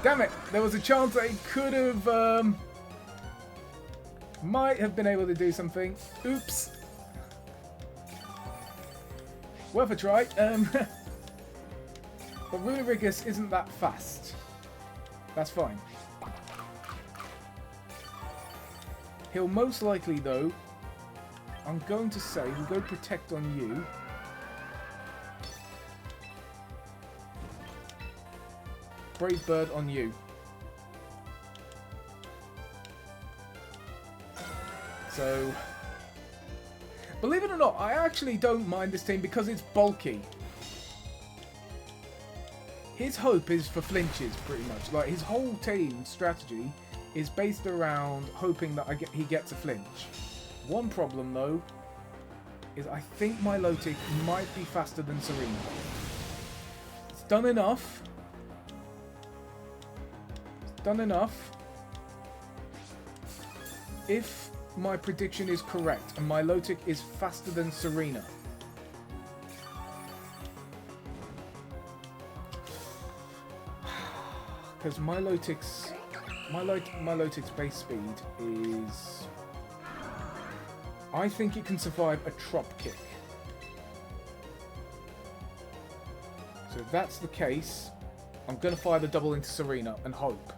Damn it. There was a chance that it could have... might have been able to do something. Oops. Worth a try. But Runerigus isn't that fast. That's fine. He'll most likely, though, I'm going to say, we'll go Protect on you. Brave Bird on you. So, believe it or not, I actually don't mind this team because it's bulky. His hope is for flinches, pretty much. Like, his whole team strategy is based around hoping that he gets a flinch. One problem, though, is I think Milotic might be faster than Serena. It's done enough. It's done enough. If my prediction is correct and Milotic is faster than Serena, because Milotic's base speed is... I think it can survive a Trop Kick. So if that's the case, I'm going to fire the double into Serena and hope.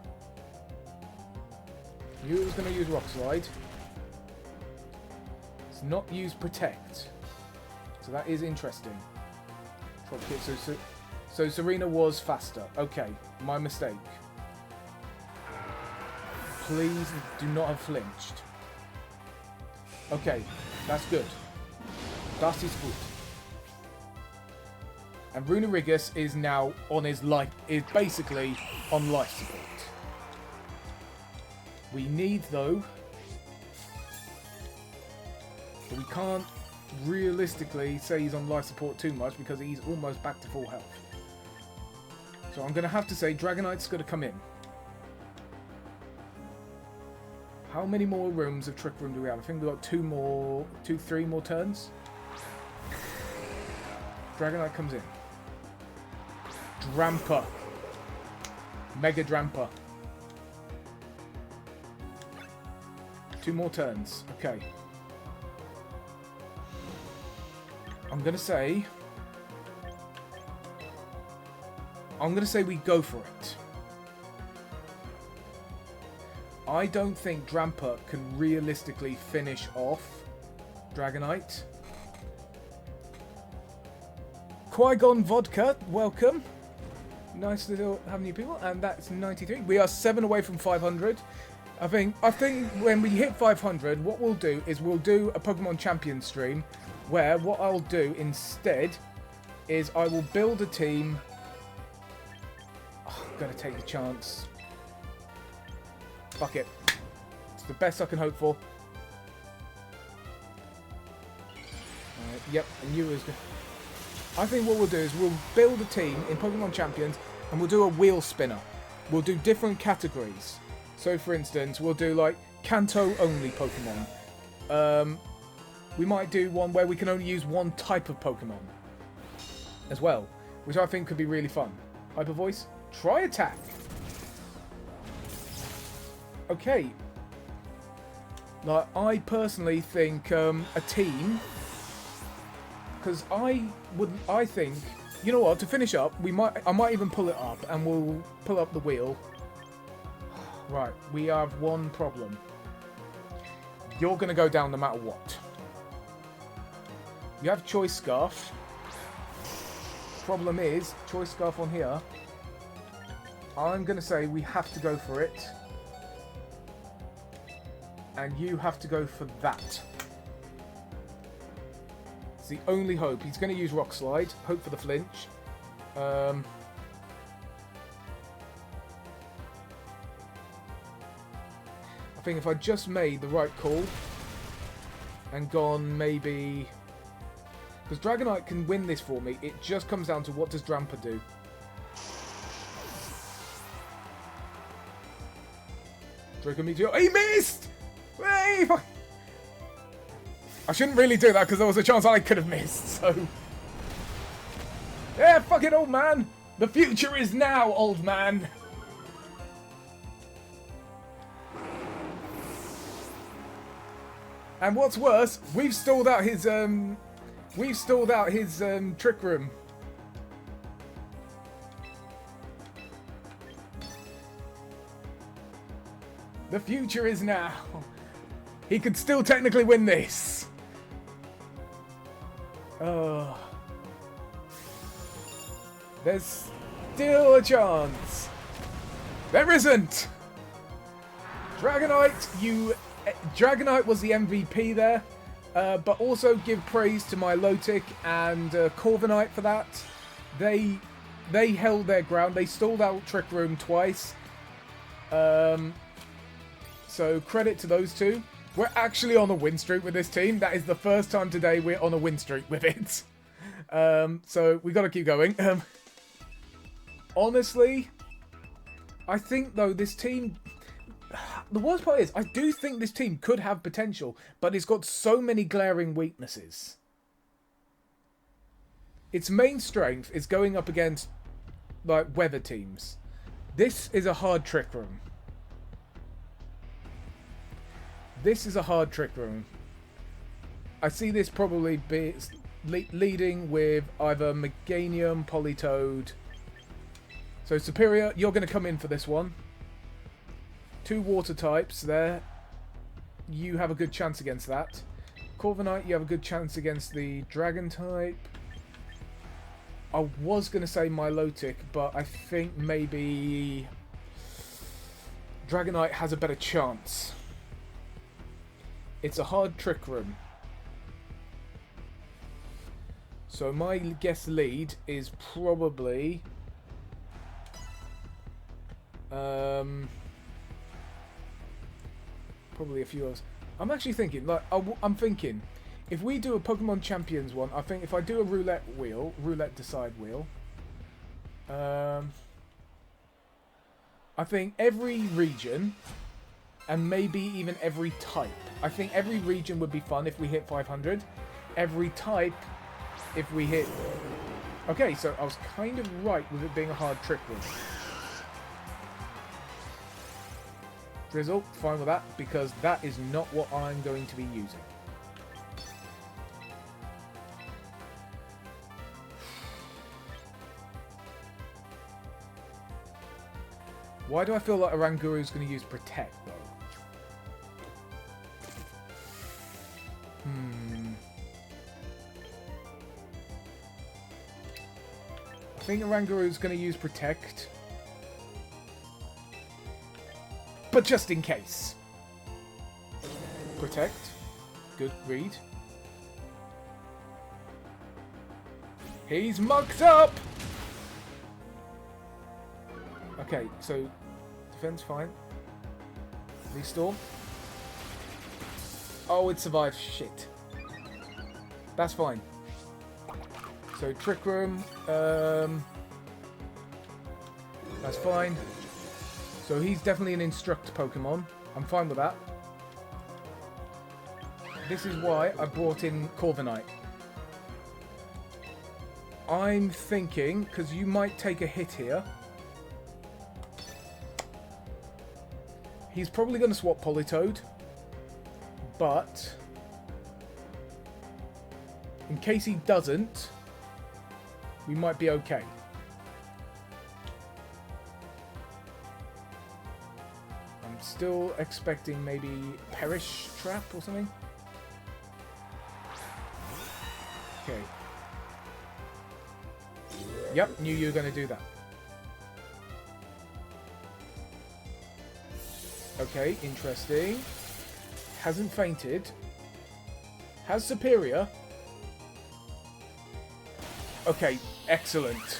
Knew it was going to use Rock Slide. It's not used Protect. So that is interesting. Trop Kick, so Serena was faster. Okay, my mistake. Please do not have flinched. Okay, that's good. That is good. And Runerigus is now on his life, is basically on life support. We need, though, but we can't realistically say he's on life support too much because he's almost back to full health. So I'm going to have to say Dragonite's going to come in. How many more rooms of Trick Room do we have? I think we've got three more turns. Dragonite comes in. Dramper. Mega Dramper. 2 more turns. Okay. I'm going to say we go for it. I don't think Dramper can realistically finish off Dragonite. Qui-Gon Vodka, welcome. Nice to have new people, and that's 93. We are 7 away from 500. I think when we hit 500, what we'll do is we'll do a Pokemon Champions stream, where what I'll do instead is I will build a team. Oh, I'm gonna take the chance. Fuck it. It's the best I can hope for. Yep, I knew it was good. I think what we'll do is we'll build a team in Pokemon Champions and we'll do a wheel spinner. We'll do different categories. So for instance, we'll do like Kanto only Pokemon. We might do one where we can only use one type of Pokemon as well, which I think could be really fun. Hyper Voice, try attack. Okay. Like, I personally think a team, because I think, you know what, to finish up, I might even pull it up and we'll pull up the wheel. Right, we have one problem. You're going to go down no matter what. You have Choice Scarf. Problem is, Choice Scarf on here, I'm going to say we have to go for it. And you have to go for that. It's the only hope. He's going to use Rock Slide. Hope for the flinch. I think if I just made the right call and gone maybe... Because Dragonite can win this for me. It just comes down to what does Drampa do. Draco Meteor. He missed! Hey! I shouldn't really do that because there was a chance I could have missed, so... Yeah, fuck it, old man! The future is now, old man! And what's worse, we've stalled out his, Trick Room. The future is now. He could still technically win this. Oh. There's still a chance. There isn't. Dragonite was the MVP there. But also give praise to my Lotic and Corviknight for that. They held their ground. They stalled out Trick Room twice. So credit to those two. We're actually on a win streak with this team. That is the first time today we're on a win streak with it. So we got to keep going. Honestly, I think though this team... The worst part is, I do think this team could have potential, but it's got so many glaring weaknesses. Its main strength is going up against, like, weather teams. This is a hard Trick Room. This is a hard Trick Room. I see this probably be leading with either Meganium, Politoed. So Superior, you're going to come in for this one. 2 water types there. You have a good chance against that. Corviknight, you have a good chance against the Dragon type. I was going to say Milotic, but I think maybe Dragonite has a better chance. It's a hard Trick Room. So my guess lead is probably... probably a few others. I'm actually thinking, like, I'm thinking, if we do a Pokemon Champions one, I think if I do a roulette decide wheel, I think every region, and maybe even every type. I think every region would be fun if we hit 500. Every type, if we hit... Okay, so I was kind of right with it being a hard Trick Room. Drizzle, fine with that, because that is not what I'm going to be using. Why do I feel like Oranguru is going to use Protect, though? I think Oranguru is going to use Protect. But just in case. Protect. Good read. He's mucked up! Okay, so defense fine. Restore. Oh, it survived. Shit. That's fine. So Trick Room. That's fine. So he's definitely an Instruct Pokemon. I'm fine with that. This is why I brought in Corviknight. I'm thinking, because you might take a hit here. He's probably going to swap Politoed. But in case he doesn't, we might be okay. I'm still expecting maybe Perish Trap or something. Okay. Yep, knew you were going to do that. Okay, interesting. Hasn't fainted. Has Superior. Okay, excellent.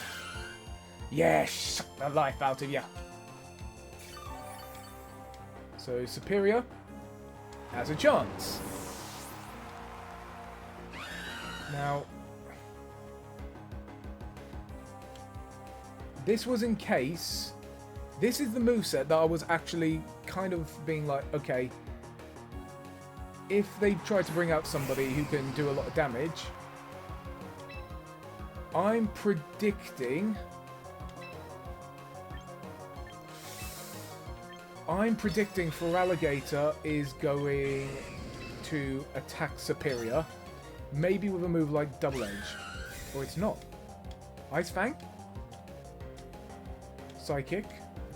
Yeah, suck the life out of you. So Superior has a chance. Now, this was in case... This is the moveset that I was actually kind of being like, okay, if they try to bring out somebody who can do a lot of damage, I'm predicting Feraligatr is going to attack Superior, maybe with a move like Double Edge, or it's not. Ice Fang? Psychic.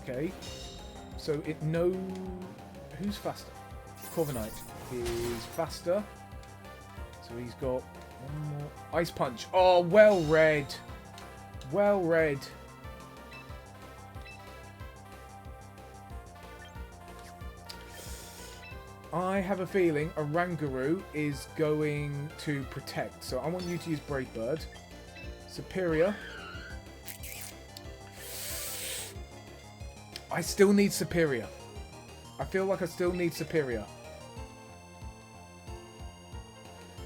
Okay. So it knows... Who's faster? Corviknight is faster. So he's got one more. Ice Punch. Oh, well read. Well read. I have a feeling Oranguru is going to protect. So I want you to use Brave Bird. Superior. I still need Superior. I feel like I still need Superior.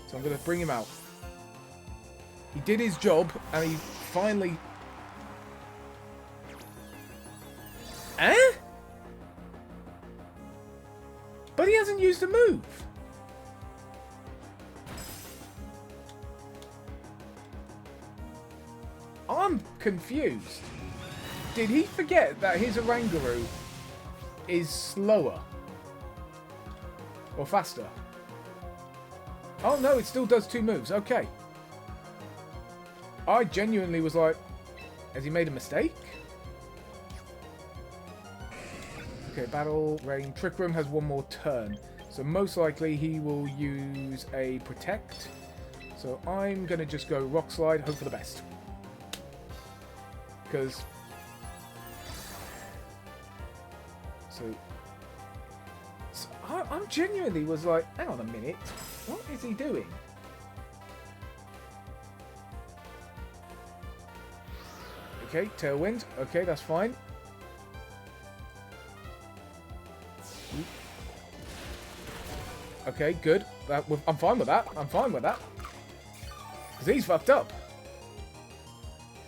So I'm going to bring him out. He did his job, and he finally... Eh? But he hasn't used a move. I'm confused. Did he forget that his Oranguru is slower? Or faster? Oh no, it still does 2 moves. Okay. I genuinely was like, has he made a mistake? Okay, Battle, Rain. Trick Room has 1 more turn. So most likely he will use a Protect. So I'm going to just go Rock Slide, hope for the best. Because... So I'm genuinely was like, hang on a minute, what is he doing? Okay, Tailwind. Okay, that's fine. Okay, good. I'm fine with that. I'm fine with that. Because he's fucked up.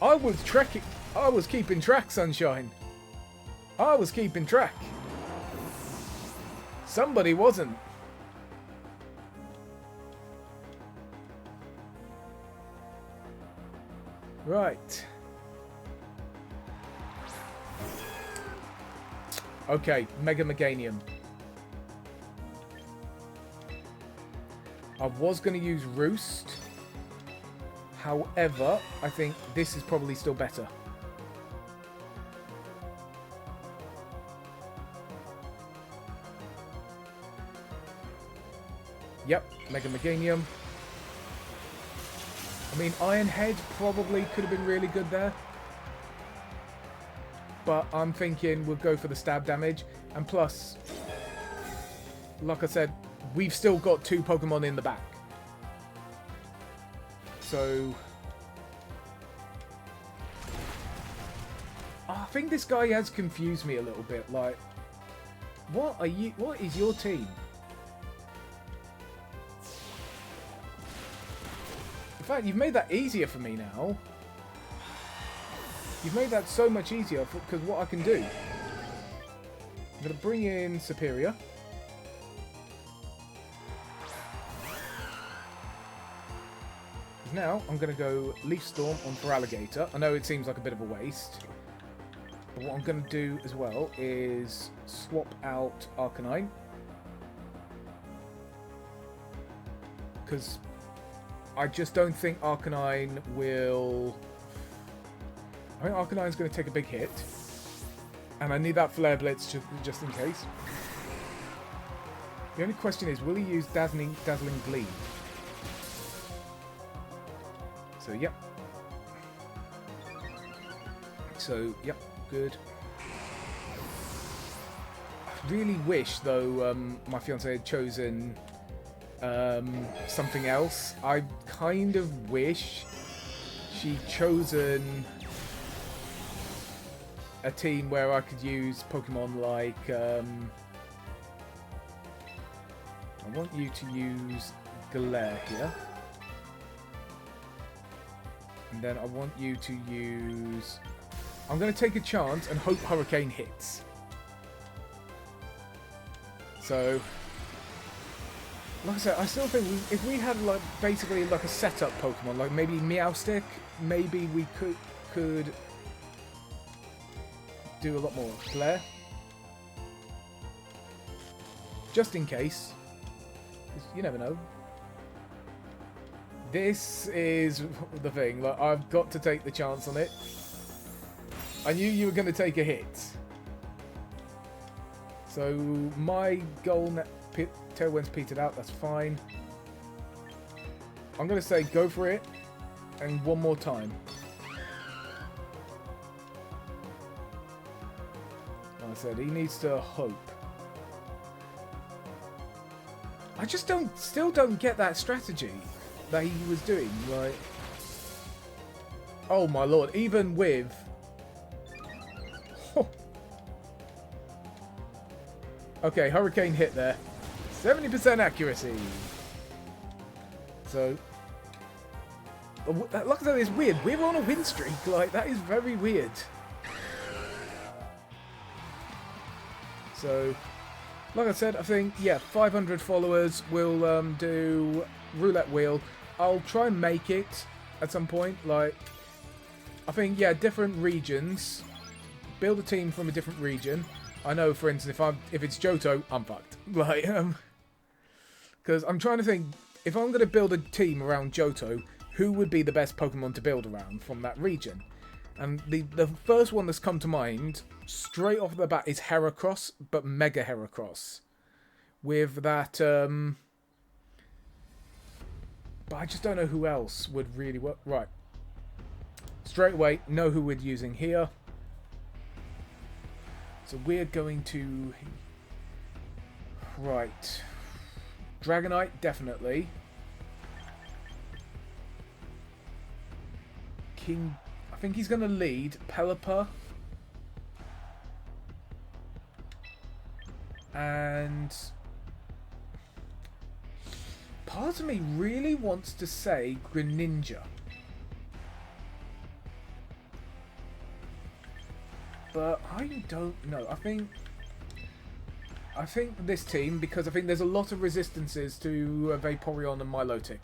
I was keeping track, Sunshine. I was keeping track. Somebody wasn't. Right. Okay, Mega Meganium. I was going to use Roost. However, I think this is probably still better. Yep, Mega Meganium. I mean, Iron Head probably could have been really good there. But I'm thinking we'll go for the stab damage. And plus, like I said, we've still got 2 Pokemon in the back. So... I think this guy has confused me a little bit. Like, what is your team? In fact, you've made that easier for me now. You've made that so much easier because what I can do. I'm going to bring in Superior. Now, I'm going to go Leaf Storm on Feraligatr. I know it seems like a bit of a waste. But what I'm going to do as well is swap out Arcanine. Because I just don't think Arcanine will... I think Arcanine's going to take a big hit. And I need that Flare Blitz just in case. The only question is, will he use Dazzling Gleam? So, yep. So, yep, good. I really wish, though, my fiancée had chosen something else. I kind of wish she chosen a team where I could use Pokemon like I want you to use Glare here, and then I want you to use, I'm going to take a chance and hope Hurricane hits. So like I said, I still think if we had like basically like a setup Pokemon, like maybe Meowstick, maybe we could do a lot more. Glare, just in case. You never know. This is the thing. Like, I've got to take the chance on it. I knew you were going to take a hit. So my goal Tailwind's petered out. That's fine. I'm going to say go for it, and one more time. Like I said, he needs to hope. I just still don't get that strategy that he was doing. Like, oh my lord! Even with, okay, Hurricane hit there, 70% accuracy. So, like I said, it's weird. We're on a win streak. Like, that is very weird. So, like I said, I think, yeah, 500 followers. We'll do roulette wheel. I'll try and make it at some point. Like, I think, yeah, different regions. Build a team from a different region. I know, for instance, if it's Johto, I'm fucked. Like, because I'm trying to think, if I'm going to build a team around Johto, who would be the best Pokemon to build around from that region? And the first one that's come to mind, straight off the bat, is Heracross, but Mega Heracross. With that, but I just don't know who else would really work. Right. Straight away, know who we're using here. So we're going to... Right. Dragonite, definitely. King... I think he's going to lead Pelipper. And part of me really wants to say Greninja. But I don't know. I think this team, because I think there's a lot of resistances to Vaporeon and Milotic.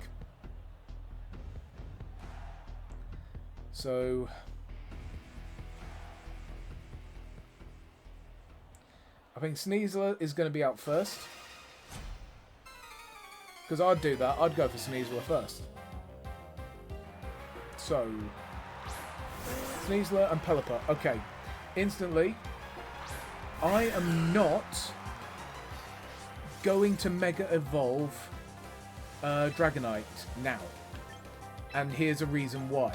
So I think Sneasler is going to be out first. Because I'd do that. I'd go for Sneasler first. So Sneasler and Pelipper. Okay. Instantly, I am not going to Mega Evolve Dragonite now. And here's a reason why.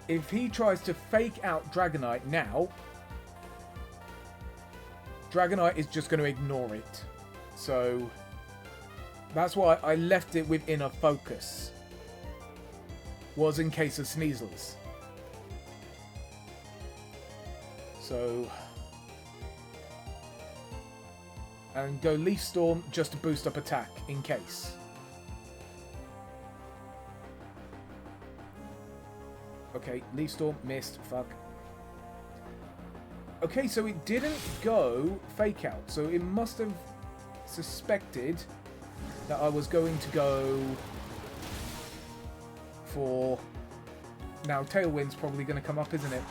If he tries to fake out Dragonite now, Dragonite is just going to ignore it. So that's why I left it with Inner Focus. Was in case of Sneasels. So, and go Leaf Storm just to boost up attack in case. Okay, Leaf Storm missed. Fuck. Okay, so it didn't go Fake Out, so it must have suspected that I was going to go for... Now, Tailwind's probably going to come up, isn't it?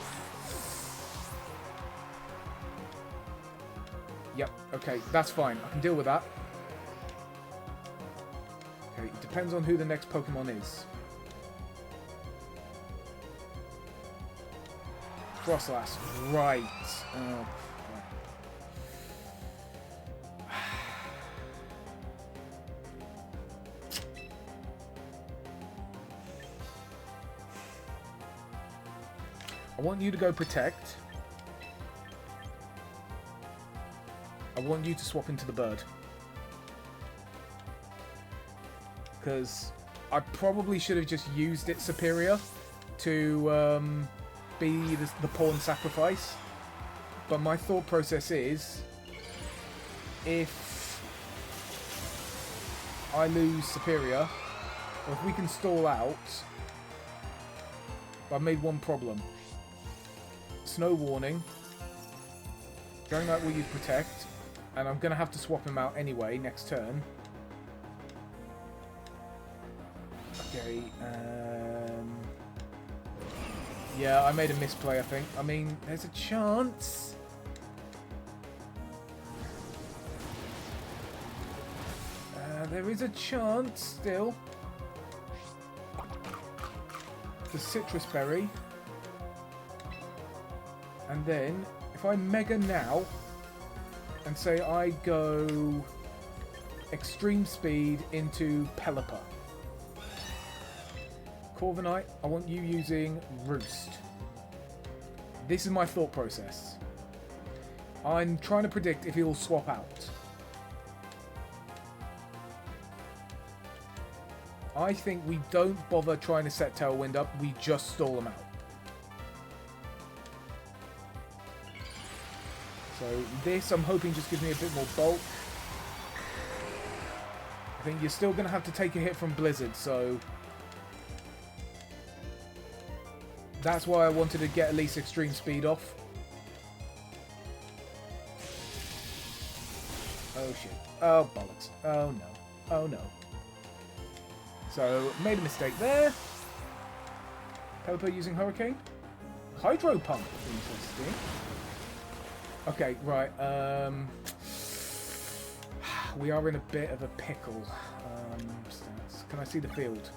Yep, okay, that's fine. I can deal with that. Okay, it depends on who the next Pokemon is. Frostlass, right. Oh, I want you to go Protect. I want you to swap into the bird. Because I probably should have just used it superior to be the pawn sacrifice. But my thought process is, if I lose superior, or if we can stall out, I've made one problem. Snow warning. Dragonite will use protect, and I'm going to have to swap him out anyway next turn. Okay, yeah, I made a misplay, I think. I mean, there's a chance. There is a chance still. The citrus berry. And then, if I mega now, and say I go extreme speed into Pelipper. Corviknight, I want you using Roost. This is my thought process. I'm trying to predict if he'll swap out. I think we don't bother trying to set Tailwind up, we just stall him out. So this, I'm hoping, just gives me a bit more bulk. I think you're still going to have to take a hit from Blizzard, so that's why I wanted to get at least extreme speed off. Oh shit. Oh bollocks. Oh no. Oh no. So, made a mistake there. Pelipper using Hurricane. Hydro Pump. Interesting. Okay, right. We are in a bit of a pickle. Stats. Can I see the field?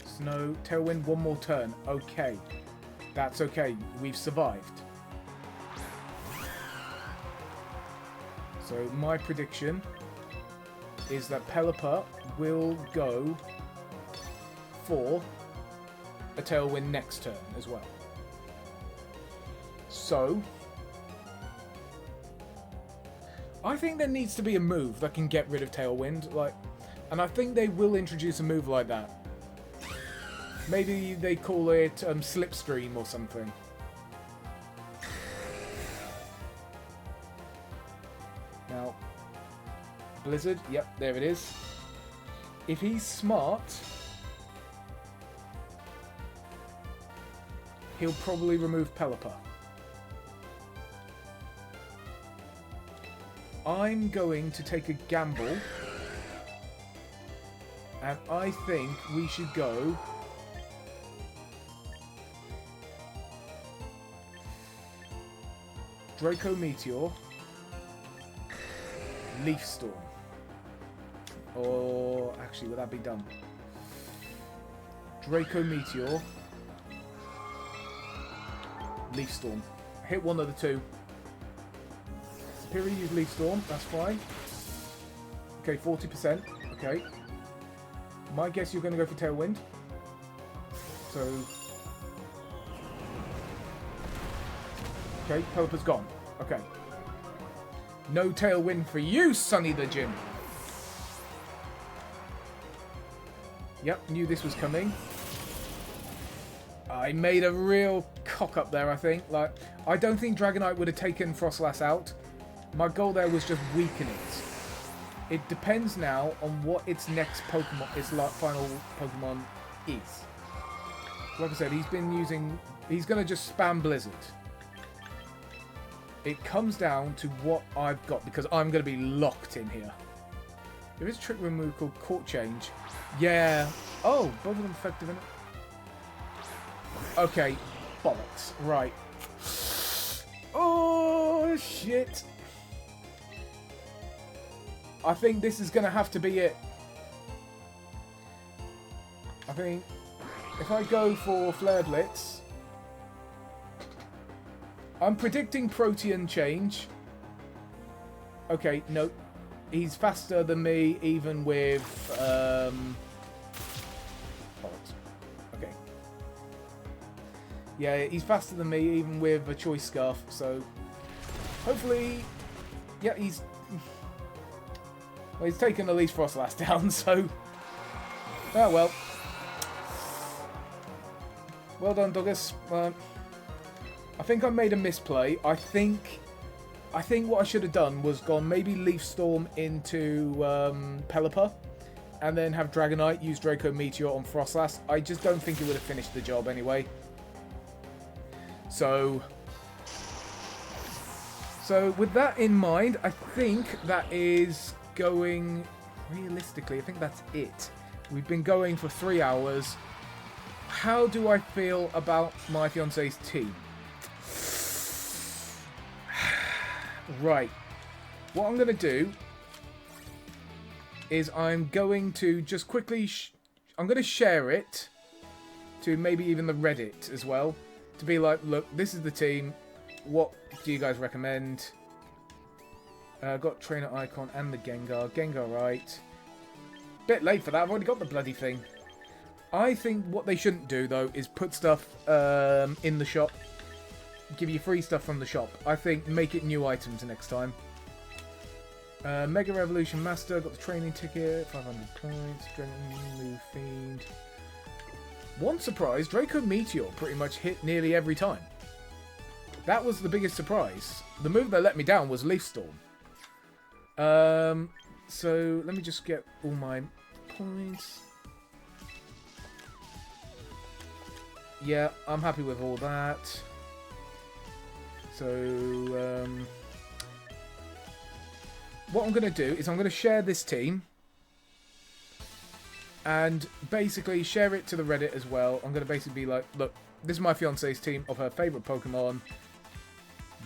Snow. Tailwind, one more turn. Okay. That's okay. We've survived. So, my prediction is that Pelipper will go for a Tailwind next turn as well. So, I think there needs to be a move that can get rid of Tailwind, and I think they will introduce a move like that. Maybe they call it Slipstream or something. Now, Blizzard, yep, there it is. If he's smart, he'll probably remove Pelipper. I'm going to take a gamble, and I think we should go Draco Meteor, Leaf Storm. Or, actually, would that be done? Draco Meteor, Leaf Storm. Hit one of the two. Superior use Leaf Storm, that's fine. Okay, 40%. Okay. My guess you're going to go for Tailwind. So... okay, Pelipper's gone. Okay. No Tailwind for you, Sonny the Gym. Yep, knew this was coming. I made a real cock up there, I think. I don't think Dragonite would have taken Frostlass out. My goal there was just weaken it. It depends now on what its next Pokemon, its final Pokemon is. Like I said, he's going to just spam Blizzard. It comes down to what I've got, because I'm going to be locked in here. There is a trick room move called Court Change. Yeah. Oh, both of them effective in it. Okay. Bollocks. Right. Oh, shit. I think this is going to have to be it. I think if I go for Flare Blitz, I'm predicting Protean change. Okay, nope. He's faster than me, even with... okay. Yeah, he's faster than me, even with a Choice Scarf, so... hopefully... yeah, he's... well, he's taken at least Frostlass down, so... Oh, well. Well done, Douglas. I think I made a misplay. I think what I should have done was gone maybe Leaf Storm into Pelipper, and then have Dragonite use Draco Meteor on Frostlass. I just don't think it would have finished the job anyway. So with that in mind, I think that is going... Realistically, I think that's it. We've been going for 3 hours. How do I feel about my fiance's team? Right. What I'm going to do is I'm going to just quickly... I'm going to share it to maybe even the Reddit as well. To be like, look, this is the team. What do you guys recommend? Got Trainer Icon and the Gengar. Gengar, right. Bit late for that. I've already got the bloody thing. I think what they shouldn't do, though, is put stuff in the shop. Give you free stuff from the shop. I think make it new items next time. Mega Revolution Master. Got the training ticket. 500 points. Move Fiend. One surprise, Draco Meteor pretty much hit nearly every time. That was the biggest surprise. The move that let me down was Leaf Storm. So let me just get all my points. Yeah, I'm happy with all that. So, what I'm going to do is I'm going to share this team. And basically share it to the Reddit as well. I'm going to basically be like, look, this is my fiance's team of her favourite Pokemon.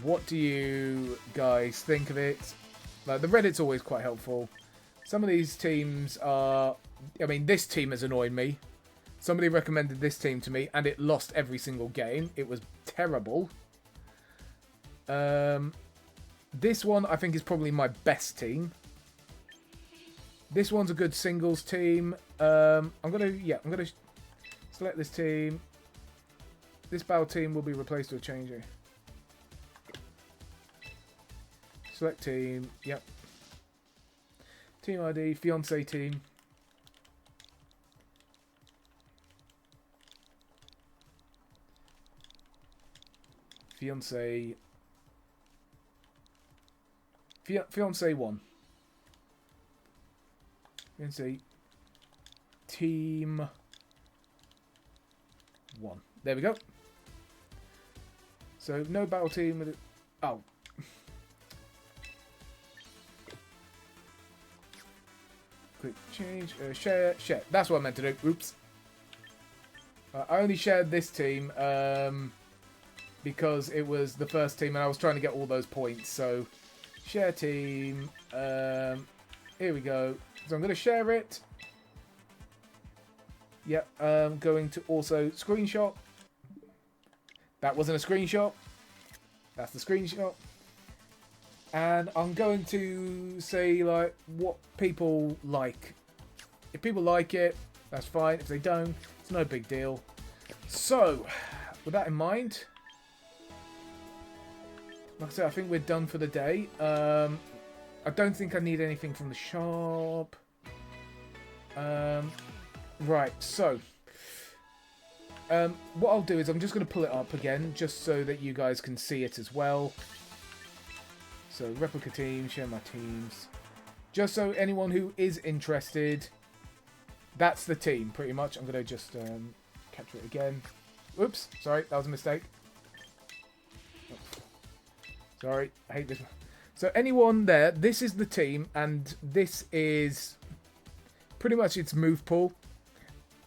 What do you guys think of it? Like, the Reddit's always quite helpful. Some of these teams are... I mean, this team has annoyed me. Somebody recommended this team to me, and it lost every single game. It was terrible. This one, I think, is probably my best team. This one's a good singles team. I'm gonna select this team. This battle team will be replaced with a changer. Select team. Yep. Team ID. Fiancé team. Fiancé 1. Fiancé team 1. There we go. So no battle team with it. Oh. Quick change. Share. That's what I meant to do. Oops. I only shared this team because it was the first team and I was trying to get all those points. So share team. Here we go. So I'm going to share it. Yep. I'm going to also screenshot. That wasn't a screenshot. That's the screenshot. And I'm going to say, like, what people like. If people like it, that's fine. If they don't, it's no big deal. So, with that in mind, like I said, I think we're done for the day. I don't think I need anything from the shop. Right, so what I'll do is I'm just going to pull it up again, just so that you guys can see it as well. So, replica team, share my teams. Just so anyone who is interested, that's the team, pretty much. I'm going to just capture it again. Oops, sorry, that was a mistake. Sorry, I hate this one. So, anyone there, this is the team, and this is pretty much its move pool.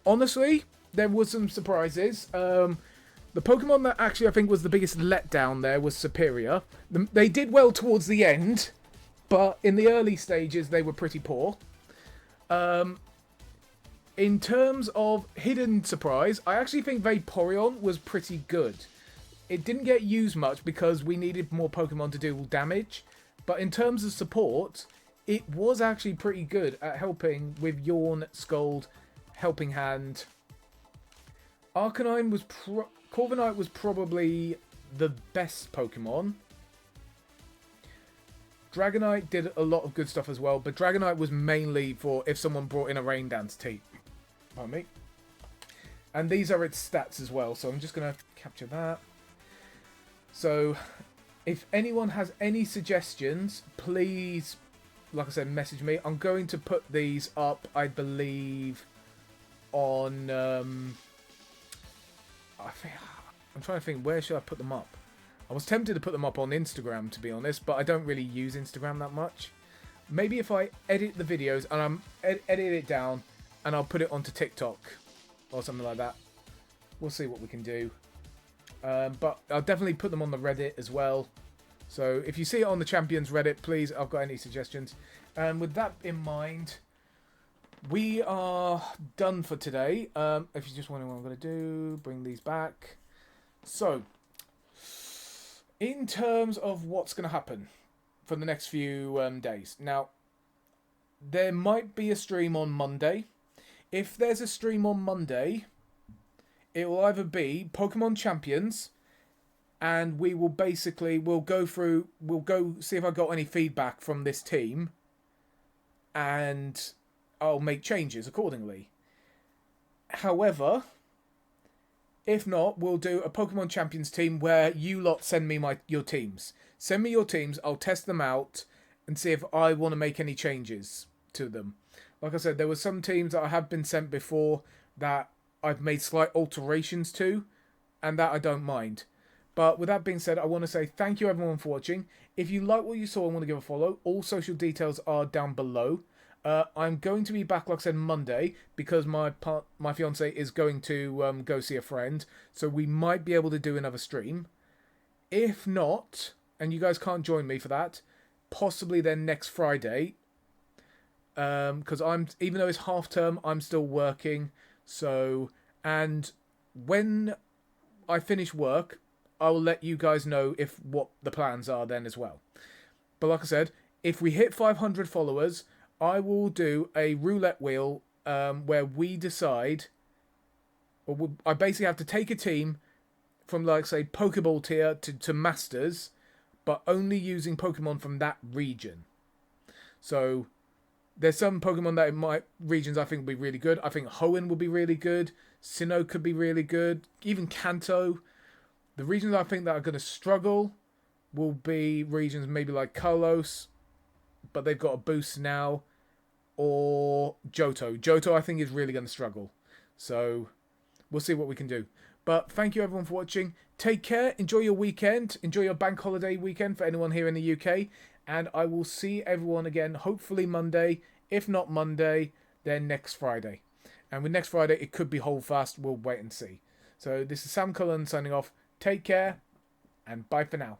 Honestly, there was some surprises. The Pokemon that actually I think was the biggest letdown there was Superior. They did well towards the end, but in the early stages they were pretty poor. In terms of hidden surprise, I actually think Vaporeon was pretty good. It didn't get used much because we needed more Pokemon to do damage, but in terms of support, it was actually pretty good at helping with Yawn, Scold, Helping Hand. Arcanine was Corviknight was probably the best Pokemon. Dragonite did a lot of good stuff as well, but Dragonite was mainly for if someone brought in a Rain Dance team. Pardon me. And these are its stats as well, so I'm just going to capture that. So, if anyone has any suggestions, please, like I said, message me. I'm going to put these up, I believe, on... I'm trying to think, where should I put them up? I was tempted to put them up on Instagram, to be honest, but I don't really use Instagram that much. Maybe if I edit the videos and I'm edit it down and I'll put it onto TikTok or something like that. We'll see what we can do. But I'll definitely put them on the Reddit as well. So if you see it on the Champions Reddit, please, I've got any suggestions. And with that in mind, we are done for today. If you're just wondering what I'm going to do, bring these back. So, in terms of what's going to happen for the next few days. Now, there might be a stream on Monday. If there's a stream on Monday, it will either be Pokemon Champions, and we'll go see if I got any feedback from this team, and I'll make changes accordingly. However, if not, we'll do a Pokemon Champions team where you lot send me your teams. Send me your teams, I'll test them out and see if I want to make any changes to them. Like I said, there were some teams that I have been sent before that I've made slight alterations to, and that I don't mind. But with that being said, I want to say thank you everyone for watching. If you like what you saw and want to give a follow, all social details are down below. I'm going to be back, like I said, Monday, because my fiancée is going to go see a friend, so we might be able to do another stream. If not, and you guys can't join me for that, possibly then next Friday, because even though it's half term, I'm still working. So, and when I finish work, I'll let you guys know what the plans are then as well. But like I said, if we hit 500 followers, I will do a roulette wheel where we decide, I basically have to take a team from, like, say, Pokeball tier to Masters, but only using Pokemon from that region. So there's some Pokemon that in my regions I think will be really good. I think Hoenn will be really good. Sinnoh could be really good. Even Kanto. The regions I think that are going to struggle will be regions maybe like Kalos, but they've got a boost now, or Johto. Johto, I think, is really going to struggle. So, we'll see what we can do. But thank you everyone for watching. Take care. Enjoy your weekend. Enjoy your bank holiday weekend for anyone here in the UK. And I will see everyone again, hopefully Monday. If not Monday, then next Friday. And with next Friday, it could be Holdfast. We'll wait and see. So, this is Sam Cullen signing off. Take care, and bye for now.